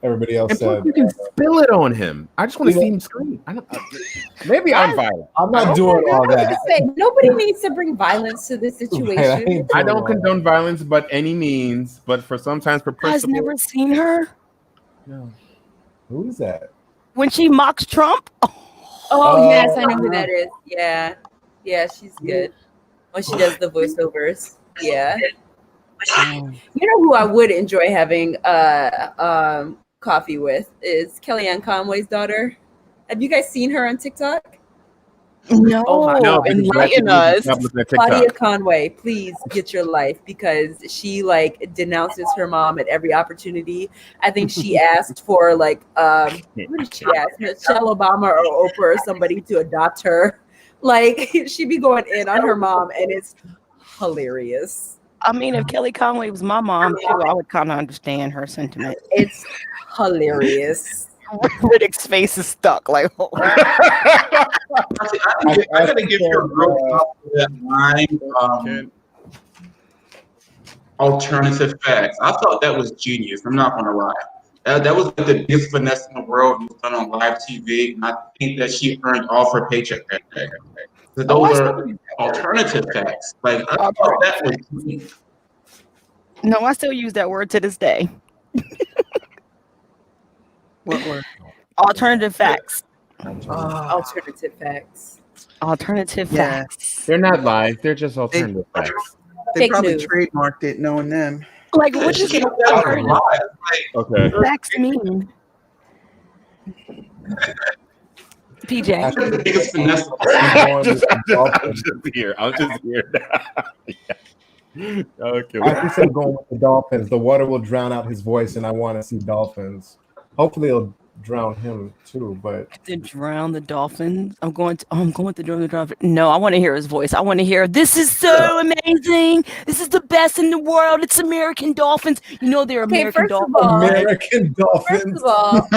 everybody else said, you can spill it on him. I just want to see him scream. Maybe I'm violent. I'm not doing all that. Nobody needs to bring violence to this situation. I don't condone violence, but any means. But for sometimes for principle. You guys never seen her? No. Who is that? When she mocks Trump. Oh yes, I know who that is. Yeah, she's good when she does the voiceovers. Yeah, you know who I would enjoy having coffee with is Kellyanne Conway's daughter. Have you guys seen her on TikTok? No, no, enlighten us. Claudia Conway, please get your life because she like denounces her mom at every opportunity. I think she asked for like what did she ask? Michelle Obama or Oprah or somebody to adopt her. Like she be going in on her mom and it's hilarious. I mean, if Kelly Conway was my mom too, I would kind of understand her sentiment. It's hilarious. Riddick's face is stuck. Like, oh. I gotta give you a real that line. Alternative facts. I thought that was genius. I'm not gonna lie. That was like the biggest finesse in the world. It was done on live TV, and I think that she earned all her paycheck that day. So those are alternative facts. Like I thought that was genius. No, I still use that word to this day. What word? Alternative facts. Alternative facts. Alternative facts. They're not lies. They're just alternative facts. They Fake probably news. trademarked it, knowing them. Like, what does alternative Okay. facts mean? PJ. That's the biggest finesse. I'm just here. I'm just here now. Yeah. Okay. I think I'm going with the Dolphins. The water will drown out his voice, and I want to see Dolphins. Hopefully, it'll drown him too. But To drown the dolphins. I'm going to drown the dolphin. No, I want to hear his voice. I want to hear, this is so amazing. This is the best in the world. It's American Dolphins. You know they're American Dolphins. American Dolphins. First of all,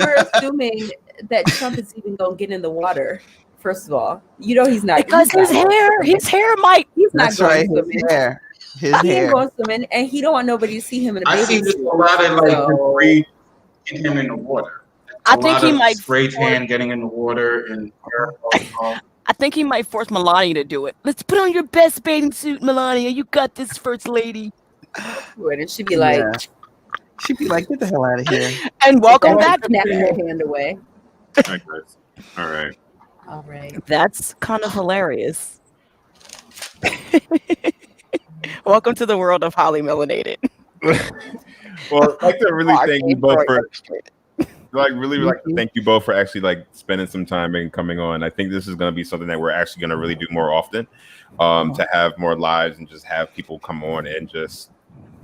we're assuming that Trump is even going to get in the water. First of all, you know he's not. Because his hair might. He's not That's going right. swimming. His He hair. ain't going swimming, and he don't want nobody to see him in a I bathing see just suit. a lot of like So- debris getting him in the water. I A think lot he of might spray tan getting in the water and hair falling off. I think he might force Melania to do it. Let's put on your best bathing suit, Melania. You got this, First Lady. And she'd be like, Yeah. She'd be like, get the hell out of here. And welcome back. snapping her hand away. All right, guys. All right. All right. That's kind of hilarious. Welcome to the world of Holly Melanated. Well, I'd like to really thank you both for really like to thank you both for actually like spending some time and coming on. I think this is going to be something that we're actually going to really do more often, to have more lives and just have people come on and just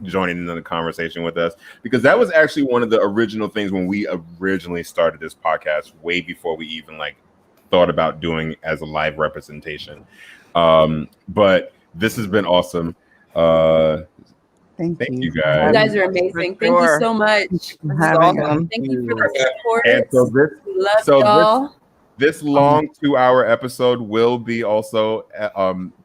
joining in the conversation with us, because that was actually one of the original things when we originally started this podcast, way before we even like thought about doing as a live representation. But this has been awesome. Thank you You guys. guys are amazing. Thank you so much. This is having awesome. Thank you for the support. And so We love y'all. this long 2-hour episode will be also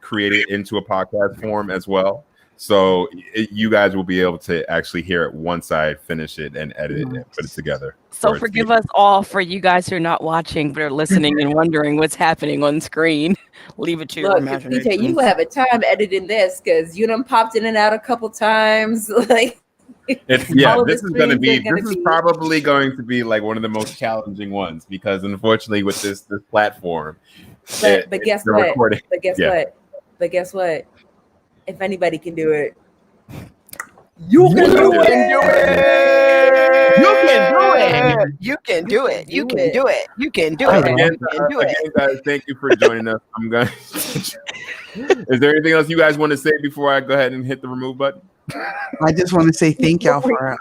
created into a podcast form as well. So you guys will be able to actually hear it once I finish it and edit it and put it together. So forgive us all for you guys who are not watching but are listening and wondering what's happening on screen. Leave it to your Look, imagination. PJ, you will have a time editing this because you done popped in and out a couple times. Like, This is probably going to be like one of the most challenging ones, because unfortunately with this platform, but guess the what? recording- But guess yeah. what? But guess what? If anybody can do it, You can do You it. You can do it. You can do it. You can do it. You can do it. Again, You can do again, it. guys, thank you for joining us. I'm going. Is there anything else you guys want to say before I go ahead and hit the remove button? I just want to say thank y'all for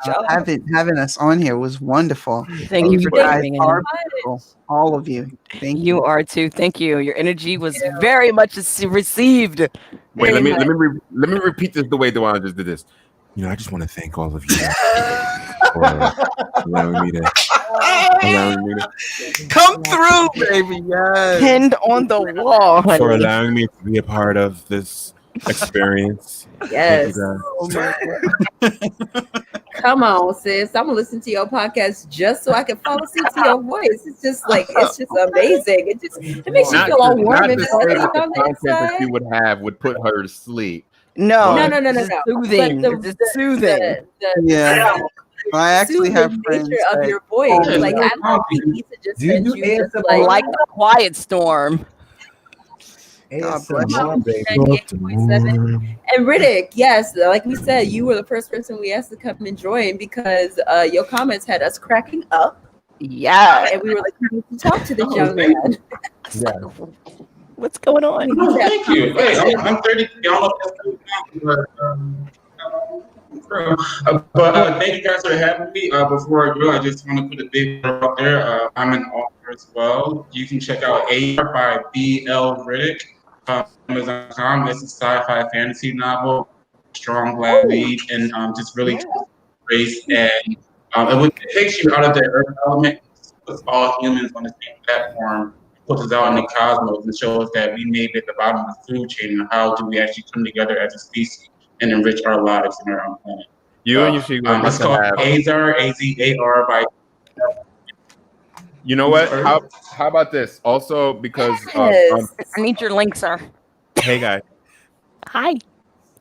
having us on here. It was wonderful. Thank you for guys coming in. are beautiful. All of you. Thank you. You are too. Thank you. Your energy was very much received. Wait, let me repeat this the way Dewan just did this. You know, I just want to thank all of you for allowing me to Come through, baby. Yes. Pinned on the wall, honey. for allowing me to be a part of this experience. Yes. Thank you, guys. Oh my God. Come on, sis. I'm gonna listen to your podcast just so I can fall asleep to your voice. It's just amazing. It makes you feel all warm and not to say fuzzy that the on the content that inside. she would have would put her to sleep. No, No. It's soothing. It's soothing. Yeah. I actually have soothing friends nature of that- your voice. Yeah, Like no I don't problem. think to just Do you send do you just ASMR? Like the quiet storm. God bless you. ASMR, baby. 98.7. And Riddick, yes, like we said, you were the first person we asked to come and join because your comments had us cracking up, Yeah. and we were like, we need to talk to this Oh, young thank man. Yeah. What's going on? Oh, thank you. Hey, I'm 30. I don't know if that's but thank you guys for having me. Before I go, I just want to put a big word out there. I'm an author as well. You can check out AR by B.L. Riddick. Amazon.com. It's a sci-fi fantasy novel, strong black lead, and just really race and it takes you out of the earth element, puts all humans on the same platform, puts us out in the cosmos, and shows that we may be at the bottom of the food chain, and how do we actually come together as a species and enrich our lives and our own planet. You and Yoshi will It's get to called have. Azar, A-Z-A-R by. You know what? How about this? Also, because Yes. I need your link, sir. hey guys. Hi.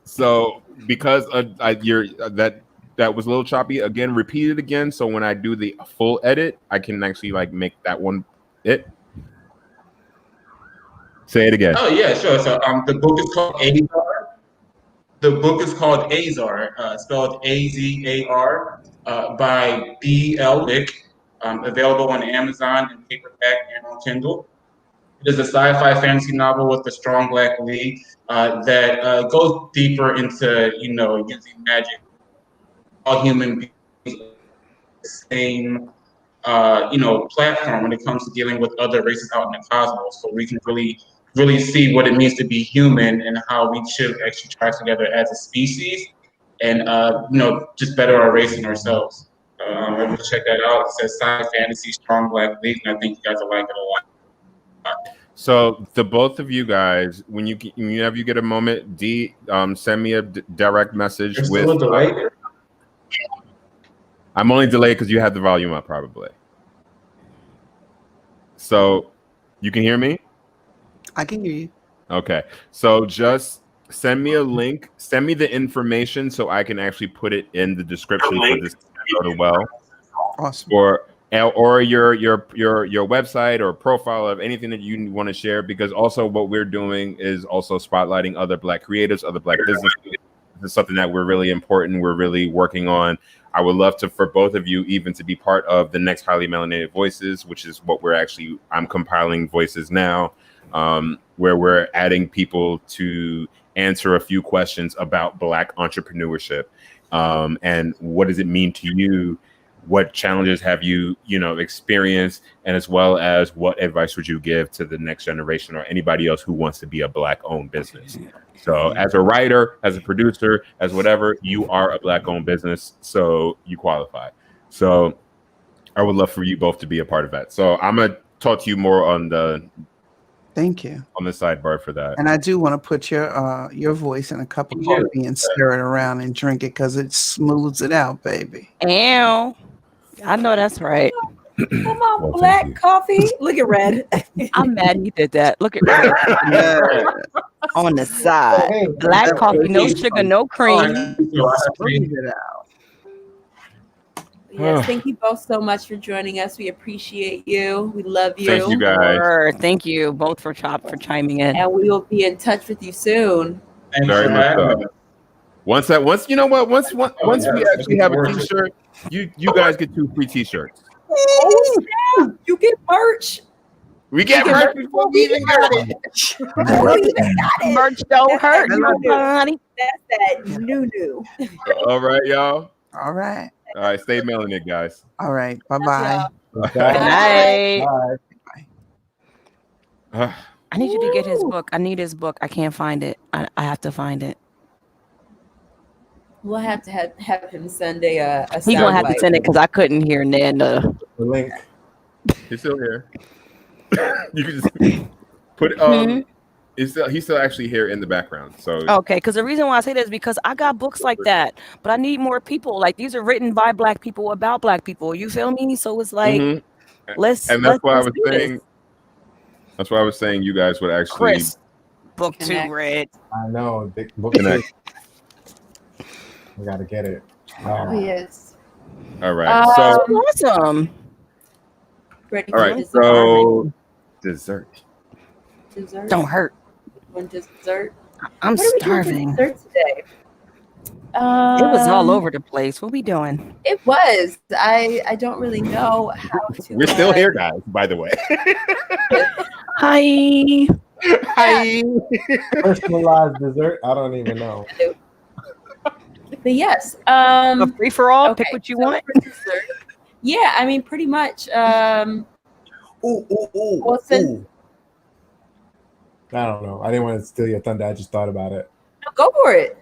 So because that was a little choppy. Again, repeat it again. So when I do the full edit, I can actually like make that one it. Say it again. Oh yeah, sure. So the book is called Azar. The book is called Azar, spelled A-Z-A-R, by B.L. Wick, available on Amazon in paperback and on Kindle. It is a sci-fi fantasy novel with a strong black lead that goes deeper into, using magic. All human beings the same, platform when it comes to dealing with other races out in the cosmos. So we can really see what it means to be human and how we should actually try together as a species and, just better our race and ourselves. Everyone check that out. It says sci fantasy, strong black lead, and I think you guys will like it a lot. So the both of you guys, whenever you get a moment, send me a direct message There's with. still a delay there? I'm only delayed because you have the volume up, probably. So you can hear me? I can hear you. Okay. So just send me a link. Send me the information so I can actually put it in the description for this episode as well. Awesome. Or your website or profile of anything that you want to share, because also what we're doing is also spotlighting other Black creatives, other Black businesses. This is something that we're really important. We're really working on. I would love for both of you even to be part of the next Highly Melanated Voices, which is what I'm compiling voices now, where we're adding people to answer a few questions about Black entrepreneurship. And what does it mean to you? What challenges have you experienced? And as well as what advice would you give to the next generation or anybody else who wants to be a Black owned business? So as a writer, as a producer, as whatever, you are a Black owned business, so you qualify. So I would love for you both to be a part of that. So I'm going to talk to you more on the Thank you. On the sidebar for that. And I do want to put your voice in a cup of coffee and stir it around and drink it because it smooths it out, baby. Ew. I know that's right. Come on, black coffee. Look at Red. I'm mad he did that. Look at Red. On the side. Black coffee, no sugar, no cream. Smooth it out. Yes, thank you both so much for joining us. We appreciate you. We love you. Thank you guys. Thank you both for chiming in. And we will be in touch with you soon. Thanks Very for much having so. us. Once you know what? Once we actually have a T-shirt, you guys get 2 free T-shirts. Oh, snap. You get merch. We get merch before we even got it. Merch don't hurt nobody. That's that new. All right, y'all. All right. All right, stay melanated, guys. All right. Bye-bye. Good night. Bye. I need you to get his book. I need his book. I can't find it. I have to find it. We'll have to have him send a He gonna have to send it because I couldn't hear Nanda. The link. He's still here. You can just put he's still actually here in the background. So Okay, because the reason why I say that is because I got books like that, but I need more people. Like these are written by Black people about Black people. You feel me? So it's like and that's why I was saying. That's why I was saying you guys would actually Chris, book Connect. 2 read. I know. Book connect. We gotta get it. Oh, yes. All right. So Awesome. Ready all for right. dessert? So dessert. Dessert? Don't hurt. One dessert? I'm What are we doing for starving. dessert today? It was all over the place. What we doing? It was. I don't really know how to. We're still here, guys. By the way. Hi. Hi. Personalized dessert. I don't even know. But yes. A free for all. Okay, Pick what you so want. for dessert, yeah, I mean, pretty much. Ooh. Well, since- I don't know. I didn't want to steal your thunder. I just thought about it. Go for it.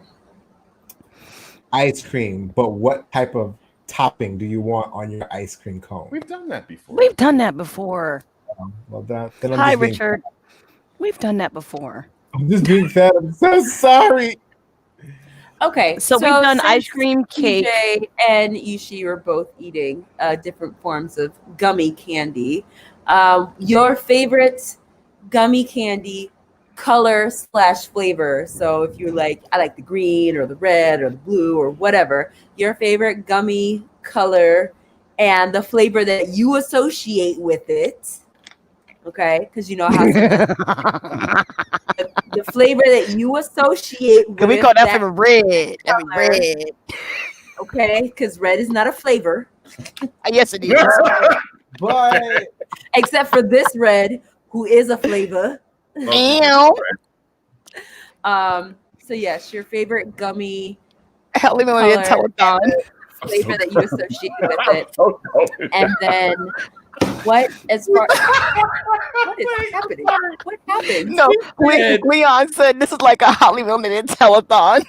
Ice cream, but what type of topping do you want on your ice cream cone? We've done that before. We've done that before. Well, then I'm Hi, just being- Richard. We've done that before. I'm just being fat. I'm so sorry. Okay, So we've done since ice cream, cake. TJ and Yushi are both eating different forms of gummy candy. Your favorite gummy candy color / flavor. So if you're like, I like the green or the red or the blue or whatever, your favorite gummy color and the flavor that you associate with it. Okay, because you know how the flavor that you associate with. Can we call that flavor red? That'd be red. Okay, because red is not a flavor. Yes, it is. But Except for this red, who is a flavor. Ew. So yes, your favorite gummy Hell, leave me on your color telethon. and the flavor that you associate with it. And then what as far what is happening? What happened? No, Leon said this is like a Hollywood Minute telethon.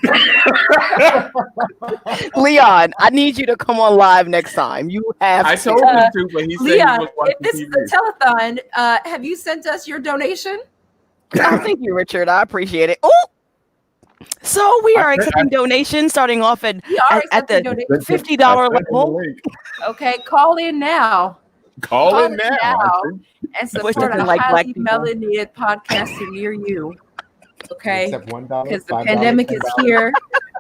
Leon, I need you to come on live next time. You have I to. told him to, but he said Leon, he was watching if this TV. is a telethon, have you sent us your donation? Oh, thank you, Richard. I appreciate it. Oh, so we are accepting donations starting off at We are at the accepting donations. $50 I sent him the level. link. Okay, call in now. Call in in now. now. And Wish support nothing a like black highly people. melanated podcaster near you. Okay, except $1, because the $5, pandemic is $10, here.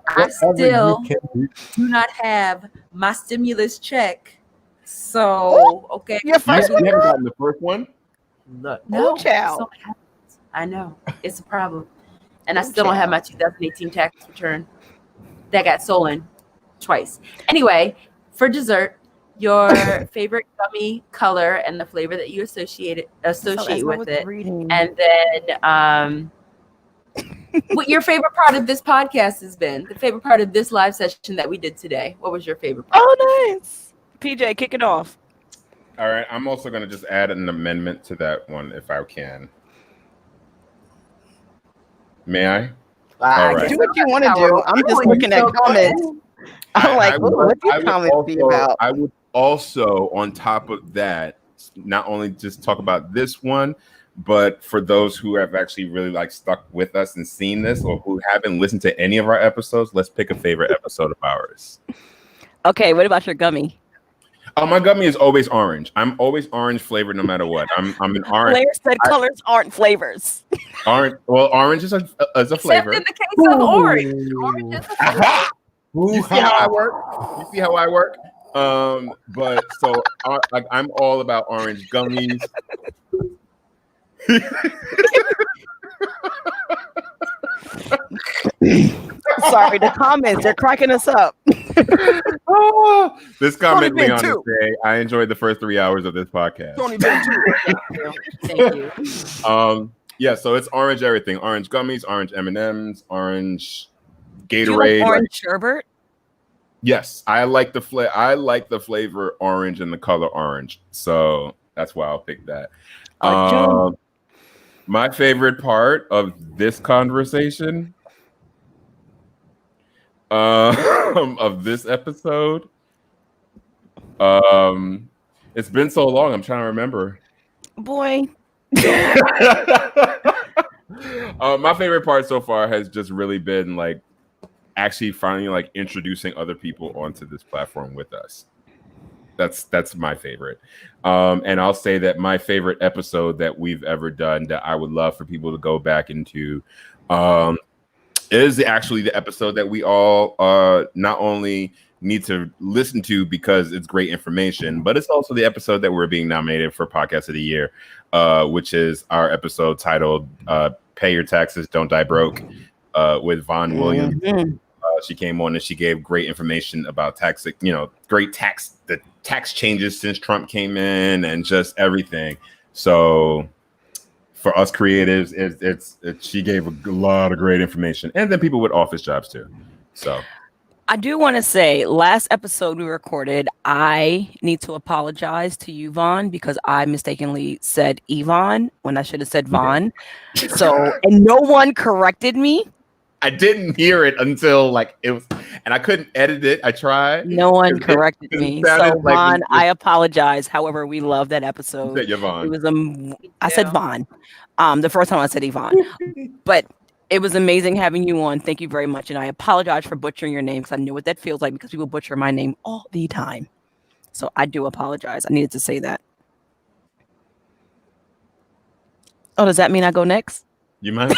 I whatever still you can do. do not have my stimulus check. So, okay. Your first You haven't gotten the first one? No, Oh, child. so I know. It's a problem. And I still don't have my 2018 tax return. That got stolen twice. Anyway, for dessert, your favorite gummy color and the flavor that you associate with it. And then what your favorite part of this podcast has been, the favorite part of this live session that we did today. What was your favorite part? Oh, nice. PJ, kick it off. All right. I'm also going to just add an amendment to that one if I can. May I? All right. Do what you want to do. I'm just looking at comments. I'm like, ooh, what's your comment be about? I would also, on top of that, not only just talk about this one, but for those who have actually really like stuck with us and seen this, or who haven't listened to any of our episodes, let's pick a favorite episode of ours. Okay, what about your gummy? Oh, my gummy is always orange. I'm always orange flavored no matter what. I'm an orange. Blair said colors aren't flavors. Orange. Well, orange is a flavor. Except in the case of orange. Orange is a flavor. You see how I work? You see how I work? But so I'm all about orange gummies. Sorry, the comments, they're cracking us up. This comment, been Leon, is two. saying, I enjoyed the first 3 hours of this podcast. Thank you. Yeah, so it's orange everything. Orange gummies, orange M&Ms, orange Do you Gatorade. like orange sherbet? Yes, I like the flavor orange and the color orange. So that's why I'll pick that. My favorite part of this conversation, of this episode, it's been so long. I'm trying to remember. Boy. My favorite part so far has just really been like actually finally like introducing other people onto this platform with us. That's my favorite. And I'll say that my favorite episode that we've ever done that I would love for people to go back into is actually the episode that we all not only need to listen to because it's great information, but it's also the episode that we're being nominated for Podcast of the Year, which is our episode titled Pay Your Taxes, Don't Die Broke, with Vaughn Williams. Mm-hmm. She came on and she gave great information about the tax changes since Trump came in and just everything. So for us creatives, she gave a lot of great information, and then people with office jobs too. So I do want to say, last episode we recorded, I need to apologize to you, Vaughn, because I mistakenly said Yvonne when I should have said Vaughn. So, and no one corrected me. I didn't hear it until like it was, and I couldn't edit it. I tried. No one corrected me. So, like Vaughn, I apologize. However, we love that episode. You said Yvonne. It was I said Vaughn. The first time I said Yvonne, but it was amazing having you on. Thank you very much, and I apologize for butchering your name because I know what that feels like because people butcher my name all the time. So I do apologize. I needed to say that. Oh, does that mean I go next? You might.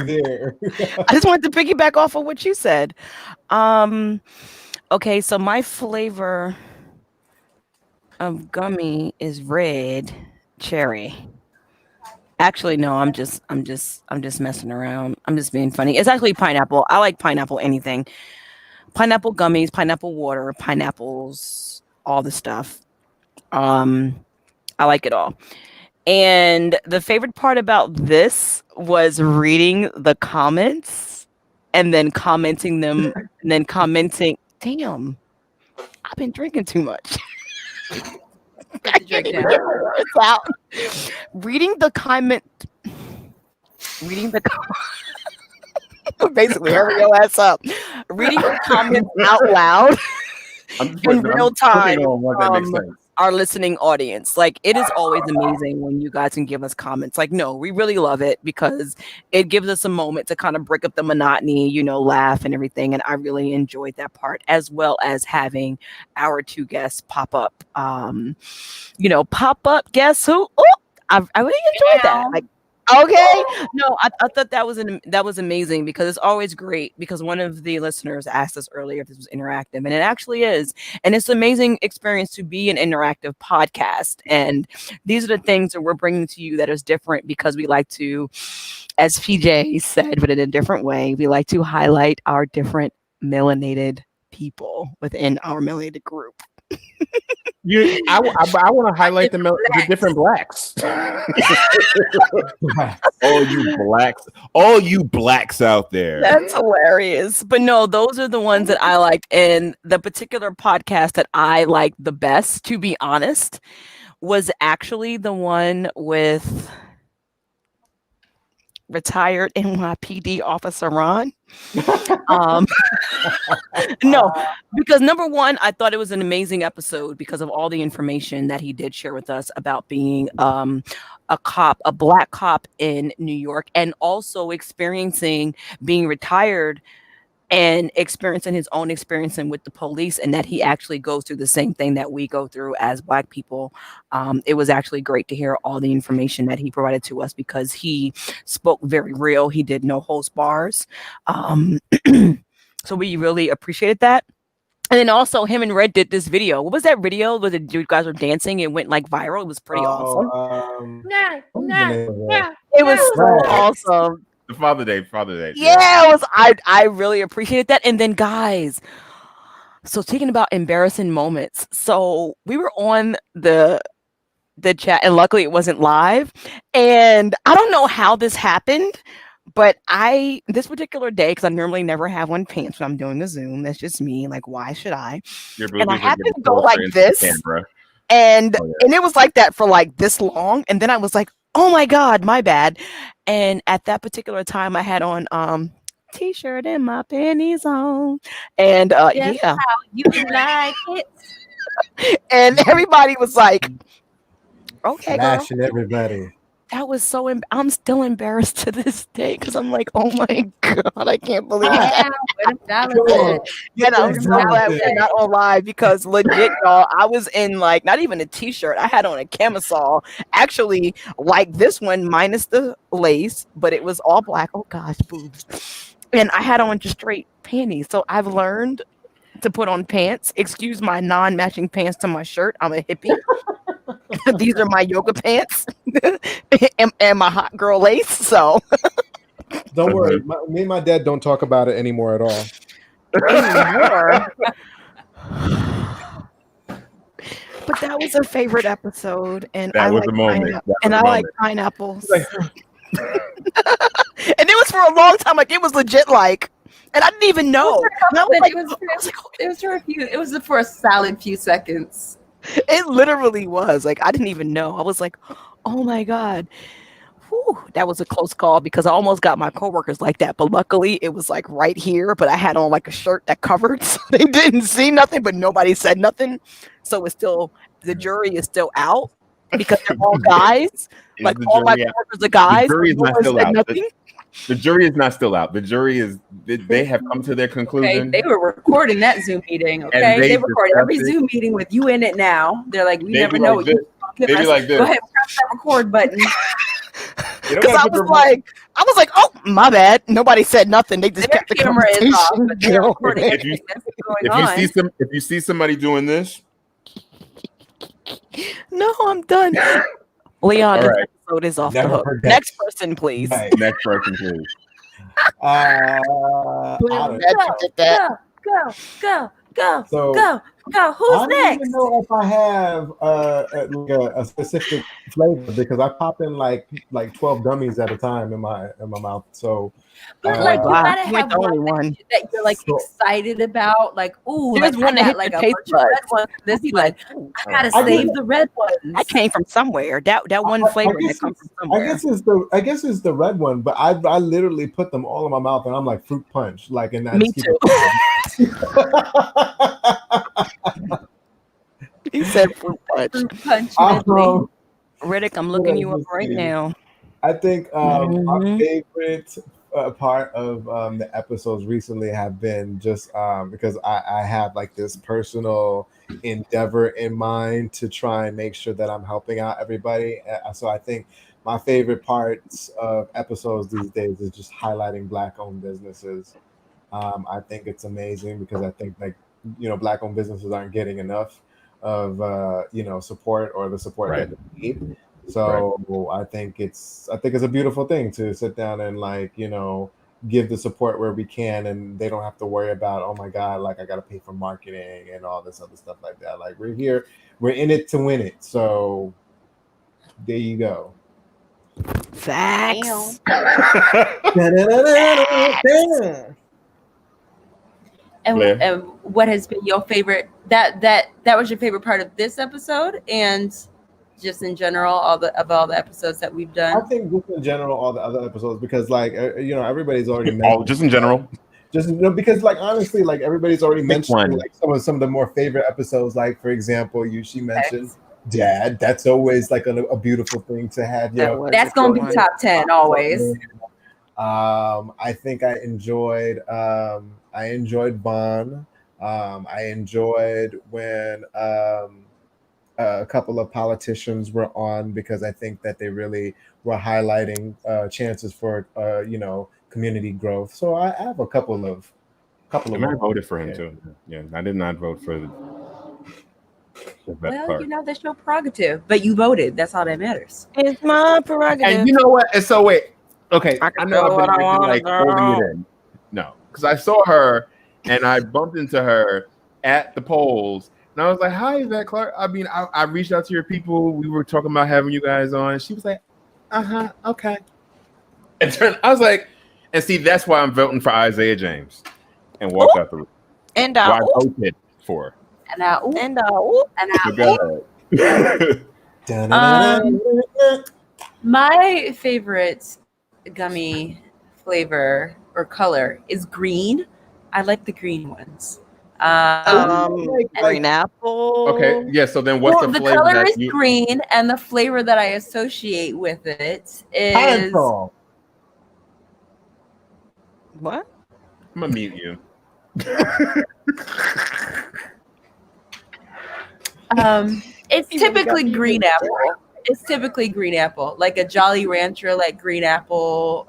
There. I just wanted to piggyback off of what you said. Okay, so my flavor of gummy is red cherry. Actually, no, I'm just messing around. I'm just being funny. It's actually pineapple. I like pineapple anything. Pineapple gummies, pineapple water, pineapples, all the stuff. I like it all. And the favorite part about this was reading the comments and then commenting them and then commenting, damn, I've been drinking too much. I can't even get words out. Reading the basically hurry your ass up. Reading the comments out loud in real time. Our listening audience. Like, it is always amazing when you guys can give us comments. Like, no, we really love it because it gives us a moment to kind of break up the monotony, laugh and everything. And I really enjoyed that part, as well as having our two guests pop up. Pop up guess who? Oh, I really enjoyed that. Like, okay. No, I thought that was amazing because it's always great because one of the listeners asked us earlier if this was interactive, and it actually is. And it's an amazing experience to be an interactive podcast. And these are the things that we're bringing to you that is different because we like to, as PJ said, but in a different way, we like to highlight our different melanated people within our melanated group. I want to highlight the different blacks. all you blacks out there. That's hilarious. But no, those are the ones that I liked. And the particular podcast that I liked the best, to be honest, was actually the one with retired NYPD officer Ron. No, because number one, I thought it was an amazing episode because of all the information that he did share with us about being a black cop in New York, and also experiencing being retired and experiencing his own experience with the police, and that he actually goes through the same thing that we go through as Black people. It was actually great to hear all the information that he provided to us because he spoke very real. He did no holds bars. So we really appreciated that. And then also him and Red did this video. What was that video where the you guys were dancing? It went like viral. It was pretty awesome. Yeah. It was so awesome. The Father Day. Yeah, it was. I really appreciated that. And then, guys, so speaking about embarrassing moments, so we were on the chat, and luckily it wasn't live. And I don't know how this happened, but this particular day, because I normally never have on pants when I'm doing the Zoom. That's just me. Like, why should I? Your And I boobies are happened getting to go closer like into this. the camera. And Oh, yeah. and it was like that for like this long, and then I was like, "Oh my God, my bad." And at that particular time, I had on t-shirt and my panties on, and Just yeah, how you like it. and everybody was like, "Okay, girl." Flashing everybody. That was so. I'm still embarrassed to this day because I'm like, "Oh my God, I can't believe that." Where the dollars Come on. at? And I'm so glad Jonathan. we're not on live because legit, y'all, I was in like not even a t-shirt. I had on a camisole, actually like this one minus the lace, but it was all black. Oh gosh, boobs. And I had on just straight panties. So I've learned to put on pants. Excuse my non-matching pants to my shirt. I'm a hippie. These are my yoga pants and my hot girl lace. So Don't worry. Me and my dad don't talk about it anymore at all. anymore. But that was a favorite episode, and That I was like a moment. and I like pineapples. And it was for a long time. Like it was legit. Like, and I didn't even know. And I was like, It was for a solid few seconds. it literally was like I didn't even know. I was like, oh my God. Whew, that was a close call because I almost got my coworkers like that, but luckily it was like right here. But I had on like a shirt that covered, so they didn't see nothing, but nobody said nothing. So it's still the jury is still out because they're all guys. Like all my coworkers are guys. The jury is not still out. Nothing. The jury is not still out. The jury is. They have come to their conclusion. Okay, they were recording that Zoom meeting. Okay, they record every Zoom meeting with you in it now. They're like, we never know what you. Maybe like this. Go ahead, press that record button. Because I was like, oh, my bad. Nobody said nothing. They just kept the camera is off, but they're going. recording everything that's going on. If you see somebody doing this, no, I'm done. Leon, all this right. episode is off Never the hook. heard that. Next person, please. Right. Next person, please. Go. So, Who's I don't next? even know if I have a specific flavor because I pop in like 12 gummies at a time in my mouth. So, But like you wow. gotta have one that you're like excited about. Like, ooh, there's like one I that got like hit a the bunch of red one. This be like, I gotta save the red ones. That came from somewhere. That one flavor that comes from somewhere. I guess it's the red one, but I literally put them all in my mouth and I'm like fruit punch, like in that. Me too. He said fruit punch. Fruit punch. Riddick, I'm looking you up right now. I think my favorite part of the episodes recently have been just because I have like this personal endeavor in mind to try and make sure that I'm helping out everybody. So I think my favorite parts of episodes these days is just highlighting Black-owned businesses. I think it's amazing because I think Black-owned businesses aren't getting enough of support or the support that they need. So I think it's a beautiful thing to sit down and give the support where we can, and they don't have to worry about, oh my God, like I got to pay for marketing and all this other stuff like that. Like we're here, we're in it to win it. So there you go. Facts. And what has been your favorite? That was your favorite part of this episode, and just in general, all the episodes that we've done. I think just in general, all the other episodes, because everybody's already mentioned. Just in general. Because honestly, everybody's already mentioned some of the more favorite episodes. Like for example, she mentioned Dad. That's always a beautiful thing to have. That's gonna be top 10 always. I think I enjoyed Vaughn. I enjoyed when a couple of politicians were on because I think that they really were highlighting chances for community growth. So I have a couple of. I voted for him too. Yeah, I did not vote for the best part. That's your prerogative, but you voted. That's all that matters. It's my prerogative. And you know what? And so wait, Okay, I know I've been drinking, like holding it in. No, because I saw her and I bumped into her at the polls, and I was like, "Hi, is that Clark?" I mean, I reached out to your people. We were talking about having you guys on. And she was like, okay. And I was like, and see, that's why I'm voting for Isaiah James, and walked out the room. And Why I voted for her. My favorite gummy flavor or color is green. I like the green ones. Green apple. Okay, yeah. So then, what's the flavor color that is green, and the flavor that I associate with it is. What? I'm gonna mute you. It's typically green apple. It's typically green apple, like a Jolly Rancher, like green apple.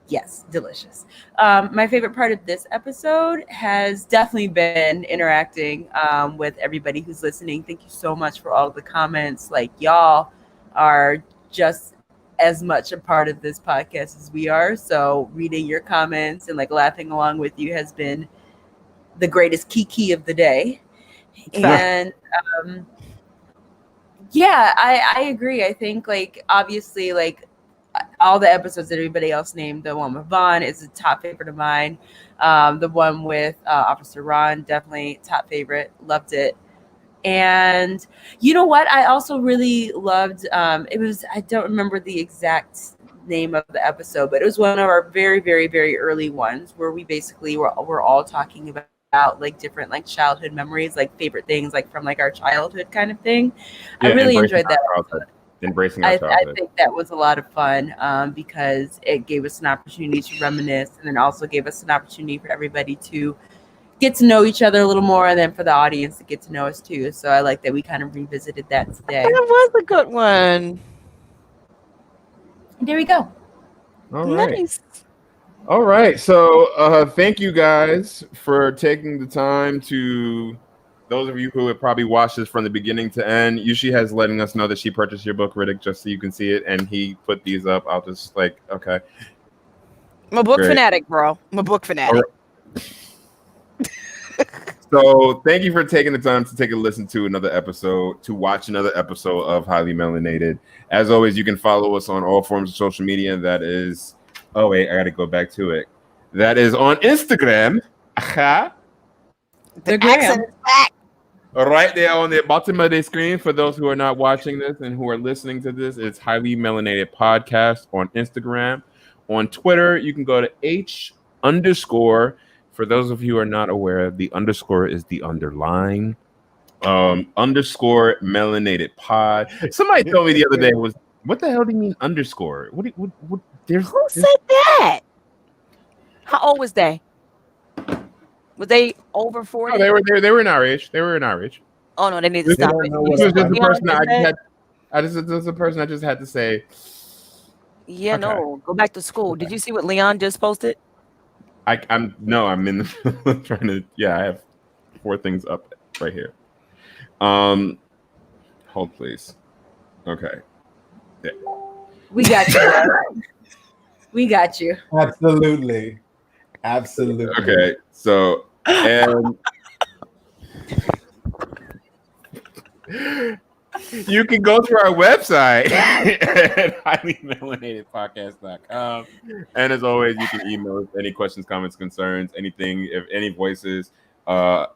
Yes, delicious. My favorite part of this episode has definitely been interacting with everybody who's listening. Thank you so much for all of the comments. Like, y'all are just as much a part of this podcast as we are. So reading your comments and like laughing along with you has been the greatest kiki of the day. And yeah, I agree. I think like obviously like all the episodes that everybody else named, the one with Vaughn is a top favorite of mine. The one with Officer Ron, definitely top favorite. Loved it. And you know what? I also really loved, it was, I don't remember the exact name of the episode, but it was one of our very, very, very early ones where we basically were all talking about like different like childhood memories, like favorite things like from like our childhood kind of thing. Yeah, I really enjoyed that. Embracing our childhood. I think that was a lot of fun because it gave us an opportunity to reminisce, and then also gave us an opportunity for everybody to get to know each other a little more, and then for the audience to get to know us too. So I like that we kind of revisited that today. That was a good one. There we go. All right. Nice. All right. So thank you guys for taking the time to. Those of you who have probably watched this from the beginning to end, Yushi has letting us know that she purchased your book, Riddick, just so you can see it, and he put these up. I'll just like, okay. I'm a book fanatic, bro. I'm a book fanatic. So thank you for taking the time to take a listen to another episode, to watch another episode of Highly Melanated. As always, you can follow us on all forms of social media. That is, oh wait, I got to go back to it. That is on Instagram. The accent is back. Right there on the bottom of the screen for those who are not watching this and who are listening to this, it's Highly Melanated Podcast on Instagram. On Twitter, you can go to H_. For those of you who are not aware, the underscore is the underline. Underscore Melanated Pod. Somebody told me the other day what the hell do you mean underscore? What Who said that? How old was they? Was they over 40? No, they were in our age. They were in our age. Oh no, they need to stop it. This was just the person I just had to say. Yeah, okay. No, go back to school. Okay. Did you see what Leon just posted? I'm in the trying to. Yeah, I have 4 things up right here. Hold please. Okay. Yeah. We got you. We got you. Absolutely. Okay, so and you can go to our website at highlymelanatedpodcast.com. And as always, you can email us any questions, comments, concerns, anything, if any voices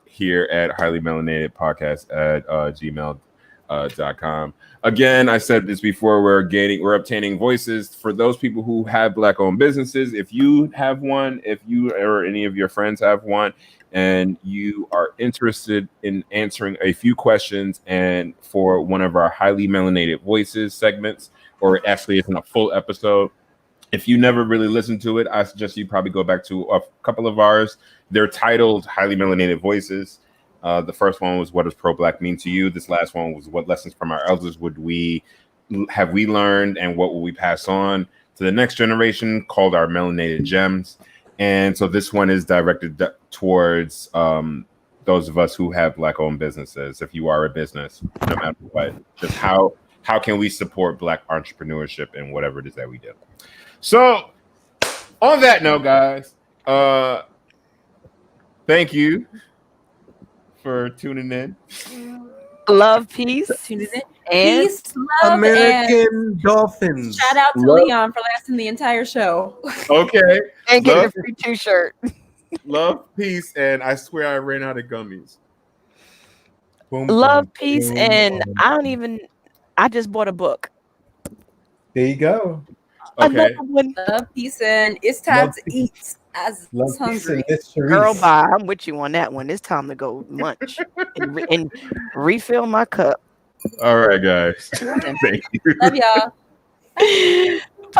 here at highlymelanatedpodcast@gmail.com. Again, I said this before, we're obtaining voices for those people who have Black-owned businesses. If you have one, if you or any of your friends have one, and you are interested in answering a few questions and for one of our Highly Melanated Voices segments, or actually it's in a full episode, if you never really listened to it, I suggest you probably go back to a couple of ours. They're titled Highly Melanated Voices. The first one was, what does pro-Black mean to you? This last one was, what lessons from our elders have we learned, and what will we pass on to the next generation, called our Melanated Gems. And so this one is directed towards those of us who have Black-owned businesses. If you are a business, no matter what, just how how can we support Black entrepreneurship and whatever it is that we do. So on that note, guys, thank you for tuning in. Love, peace, Tune in. and Peace, love, and American Dolphins. shout out to Love. Leon for lasting the entire show. Okay. and get a Love, free T-shirt. love, peace, and I swear I ran out of gummies. Boom, Love, boom, peace, boom, and boom. I just bought a book. There you go. Okay. Another one. Love, peace, and it's time Love, to peace. eat. As Love, I'm peace, hungry. and Mr. Girl, Reese. bye. I'm with you on that one. It's time to go lunch and refill my cup. All right, guys. Thank you. Love y'all.